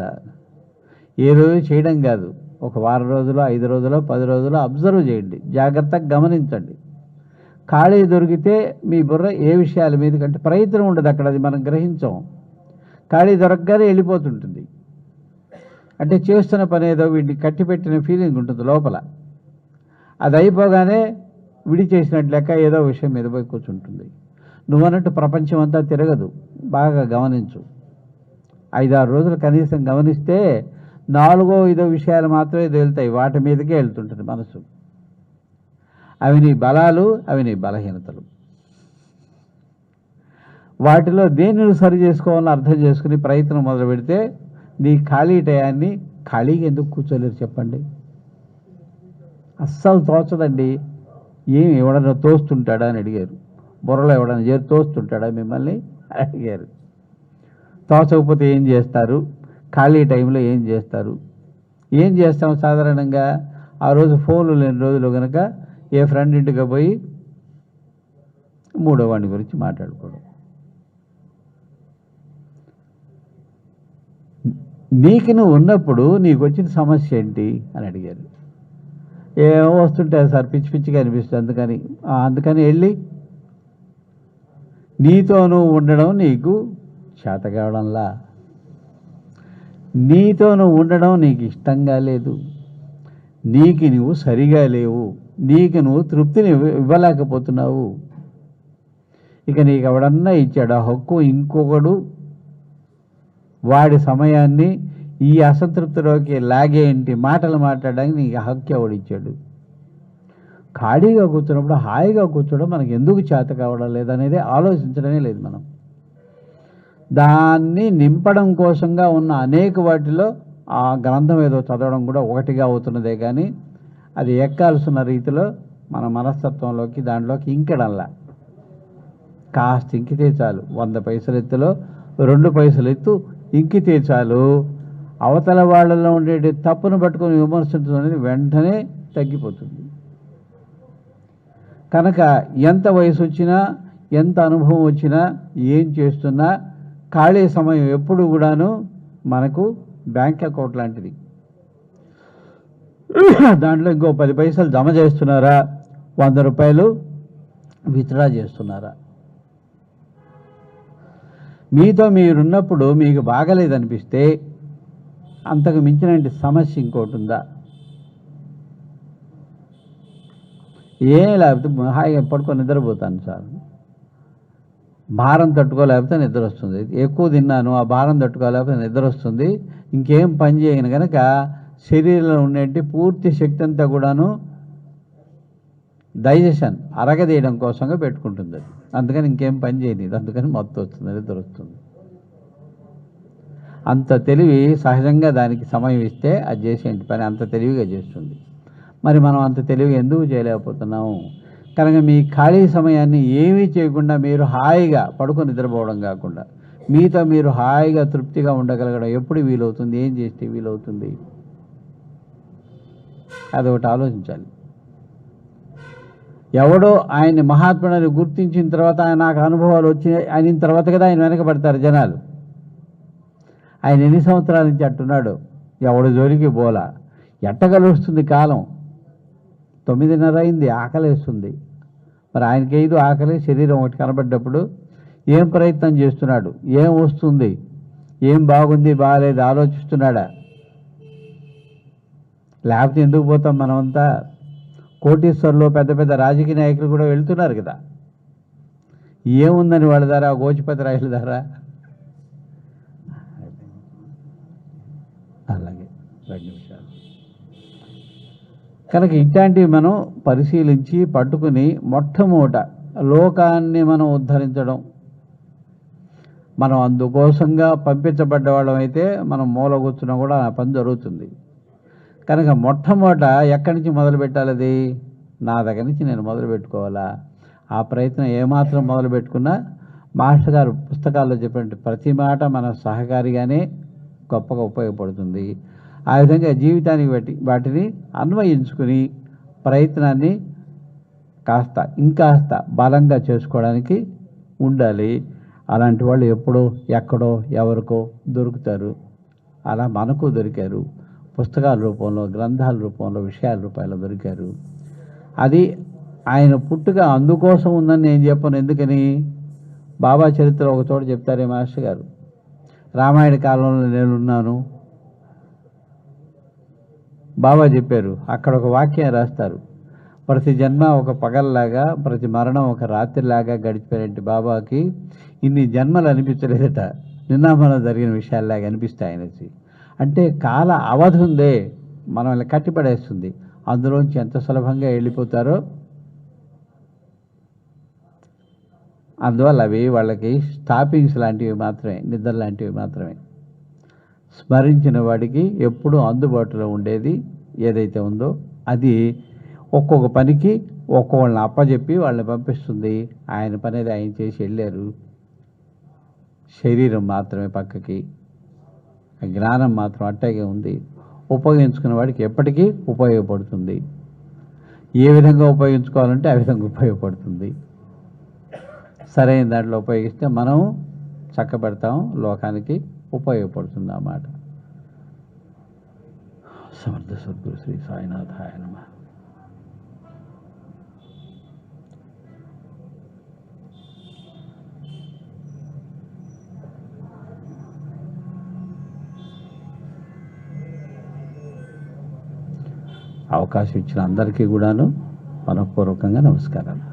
ఏ రోజు చేయడం కాదు, ఒక వారం రోజులు, 5 రోజులు, 10 రోజులు అబ్జర్వ్ చేయండి, జాగ్రత్తగా గమనించండి. ఖాళీ దొరికితే మీ బుర్ర ఏ విషయాల మీద కంటే ప్రయత్నం ఉండదు అక్కడ, అది మనం గ్రహించాం. ఖాళీ దొరకగానే వెళ్ళిపోతుంటుంది. అంటే చేస్తున్న పని ఏదో వీడిని కట్టిపెట్టిన ఫీలింగ్ ఉంటుంది లోపల. అది అయిపోగానే విడి చేసినట్టు లెక్క ఏదో విషయం మీద పోయి కూర్చుంటుంది. నువ్వన్నట్టు ప్రపంచం అంతా తిరగదు, బాగా గమనించు. 5-6 రోజులు కనీసం గమనిస్తే 4వ 5వ విషయాలు మాత్రమే తేలుతాయి, వాటి మీదకే వెళ్తుంటుంది మనసు. అవి నీ బలాలు, అవి నీ బలహీనతలు. వాటిలో దేనిని సరి చేసుకోవాలని అర్థం చేసుకుని ప్రయత్నం మొదలు పెడితే నీ ఖాళీ టయాన్ని ఖాళీగా ఎందుకు కూర్చోలేరు చెప్పండి? అస్సలు తోచదండి. ఏమి ఎవడన్నా తోస్తుంటాడా అని అడిగారు. బుర్రలో ఎవడన్నా చేరి తోస్తుంటాడా మిమ్మల్ని అడిగారు. తోచకపోతే ఏం చేస్తారు? ఖాళీ టైంలో ఏం చేస్తారు? ఏం చేస్తాం సాధారణంగా? ఆ రోజు ఫోన్లు లేని రోజులు కనుక ఏ ఫ్రెండ్ ఇంటికి పోయి 3వ వాడి గురించి మాట్లాడుకోవడం. నీకు నువ్వు ఉన్నప్పుడు నీకు వచ్చిన సమస్య ఏంటి అని అడిగారు. ఏమో వస్తుంటాయి సార్, పిచ్చి పిచ్చిగా అనిపిస్తుంది, అందుకని వెళ్ళి నీతో నువ్వు ఉండడం నీకు చేత కావడంలా, నీతో నువ్వు ఉండడం నీకు ఇష్టంగా లేదు, నీకు నువ్వు సరిగా లేవు, నీకు నువ్వు తృప్తిని ఇవ్వలేకపోతున్నావు. ఇక నీకు ఎవడన్నా ఇచ్చాడు ఆ హక్కు, ఇంకొకడు వాడి సమయాన్ని ఈ అసంతృప్తిలోకి లాగేంటి మాటలు మాట్లాడడానికి నీకు హక్కు ఎవడిచ్చాడు? ఖాళీగా కూర్చున్నప్పుడు హాయిగా కూర్చోవడం మనకు ఎందుకు చేత కావడం లేదనేది ఆలోచించడమే లేదు మనం. దాన్ని నింపడం కోసంగా ఉన్న అనేక వాటిలో ఆ గ్రంథం ఏదో చదవడం కూడా ఒకటిగా అవుతున్నదే కానీ అది ఎక్కాల్సిన రీతిలో మన మనస్తత్వంలోకి దాంట్లోకి ఇంకడంలా. కాస్త ఇంకితే చాలు, 100 పైసలు ఎత్తులో 2 పైసలు ఎత్తు ఇంకితే చాలు, అవతల వాళ్ళలో ఉండే తప్పును పట్టుకొని విమర్శించడం అనేది వెంటనే తగ్గిపోతుంది. కనుక ఎంత వయసు వచ్చినా, ఎంత అనుభవం వచ్చినా, ఏం చేస్తున్నా ఖాళీ సమయం ఎప్పుడు కూడాను మనకు బ్యాంక్ అకౌంట్ లాంటిది. దాంట్లో ఇంకో 10 పైసలు జమ చేస్తున్నారా, 100 రూపాయలు విత్డ్రా చేస్తున్నారా? మీతో మీరున్నప్పుడు మీకు బాగలేదనిపిస్తే అంతకు మించిన సమస్య ఇంకోటి ఉందా? ఏం లేకపోతే హాయిగా పడుకొని నిద్రపోతాను సార్, భారం తట్టుకోలేకపోతే నిద్ర వస్తుంది, ఎక్కువ తిన్నాను ఆ భారం తట్టుకోలేకపోతే నిద్ర వస్తుంది, ఇంకేం పని చేయను కనుక శరీరంలో ఉండేటి పూర్తి శక్తి అంతా కూడాను డైజెషన్ అరగదీయడం కోసంగా పెట్టుకుంటుంది అది. అందుకని ఇంకేం పని చేయలేదు, అందుకని మొత్తం వస్తుంది, నిద్ర వస్తుంది. అంత తెలివి సహజంగా దానికి సమయం ఇస్తే అది చేసేంటి పని అంత తెలివిగా చేస్తుంది. మరి మనం అంత తెలివిగా ఎందుకు చేయలేకపోతున్నాము? కనుక మీ ఖాళీ సమయాన్ని ఏమీ చేయకుండా మీరు హాయిగా పడుకొని నిద్రపోవడం కాకుండా మీతో మీరు హాయిగా తృప్తిగా ఉండగలగడం ఎప్పుడు వీలవుతుంది? ఏం చేస్తే వీలవుతుంది? అదొకటి ఆలోచించాలి. ఎవడో ఆయన్ని మహాత్ముడని గుర్తించిన తర్వాత ఆయన నాకు అనుభవాలు వచ్చినాయి అయిన తర్వాత కదా ఆయన వెనకబడతారు జనాలు. ఆయన ఎన్ని సంవత్సరాల నుంచి అంటున్నాడు, ఎవడు జోలికి పోలా. ఎట్టగలుస్తుంది కాలం? 9:30 అయింది, ఆకలి వేస్తుంది. మరి ఆయనకి ఏదో ఆకలి, శరీరం ఒకటి కనబడ్డప్పుడు ఏం ప్రయత్నం చేస్తున్నాడు? ఏం వస్తుంది? ఏం బాగుంది బాగాలేదు ఆలోచిస్తున్నాడా? లేకపోతే ఎందుకు పోతాం మనమంతా? కోటీశ్వర్లు పెద్ద పెద్ద రాజకీయ నాయకులు కూడా వెళ్తున్నారు కదా, ఏముందని వాళ్ళ ధర గోచిపతి రాయల ధర అలాగే 2 నిమిషాలు. కనుక ఇట్లాంటివి మనం పరిశీలించి పట్టుకుని మొట్టమొదట లోకాన్ని మనం ఉద్ధరించడం, మనం అందుకోసంగా పంపించబడ్డ వాళ్ళం అయితే మనం మూల కూర్చున్నా కూడా ఆ పని జరుగుతుంది. కనుక మొట్టమొదట ఎక్కడి నుంచి మొదలు పెట్టాలి? అది నా దగ్గర నుంచి నేను మొదలు పెట్టుకోవాలా? ఆ ప్రయత్నం ఏమాత్రం మొదలు పెట్టుకున్నా మాస్టర్ గారు పుస్తకాల్లో చెప్పినట్టు ప్రతి మాట మన సహకారిగానే గొప్పగా ఉపయోగపడుతుంది. ఆ విధంగా జీవితానికి వాటిని అన్వయించుకుని ప్రయత్నాన్ని కాస్త ఇంకాస్త బలంగా చేసుకోవడానికి ఉండాలి. అలాంటి వాళ్ళు ఎప్పుడో ఎక్కడో ఎవరికో దొరుకుతారు. అలా మనకు దొరికారు. పుస్తకాల రూపంలో, గ్రంథాల రూపంలో, విషయాల రూపాయలు దొరికారు. అది ఆయన పుట్టుక అందుకోసం ఉందని నేను చెప్పను. ఎందుకని? బాబా చరిత్ర ఒక చోట చెప్తారే మాస్టర్ గారు, రామాయణ కాలంలో నేనున్నాను బాబా చెప్పారు. అక్కడ ఒక వాక్యం రాస్తారు, ప్రతి జన్మ ఒక పగల్లాగా, ప్రతి మరణం ఒక రాత్రిలాగా గడిచిపోయినట్టు బాబాకి ఇన్ని జన్మలు అనిపించలేదట, నిన్న మనం జరిగిన విషయాల్లాగా అనిపిస్తాయనేసి. అంటే కాల అవధి ఉందే మనల్ని కట్టిపడేస్తుంది. అందులోంచి ఎంత సులభంగా వెళ్ళిపోతారో. అందువల్ల అవి వాళ్ళకి స్టాపింగ్స్ లాంటివి మాత్రమే, నిద్ర లాంటివి మాత్రమే. స్మరించిన వాడికి ఎప్పుడూ అందుబాటులో ఉండేది ఏదైతే ఉందో అది ఒక్కొక్క పనికి ఒక్కొక్కళ్ళని అప్పచెప్పి వాళ్ళని పంపిస్తుంది. ఆయన పని అది ఆయన చేసి వెళ్ళారు. శరీరం మాత్రమే పక్కకి, జ్ఞానం మాత్రం అట్టాగే ఉంది. ఉపయోగించుకున్న వాడికి ఎప్పటికీ ఉపయోగపడుతుంది. ఏ విధంగా ఉపయోగించుకోవాలంటే ఆ విధంగా ఉపయోగపడుతుంది. సరైన దాంట్లో ఉపయోగిస్తే మనం చక్కబెడతాం, లోకానికి ఉపయోగపడుతుంది అన్నమాట. సమర్థ సద్గురు శ్రీ సాయినాథాయ నమః. అవకాశం ఇచ్చిన అందరికీ కూడాను మనఃపూర్వకంగా నమస్కారాలు.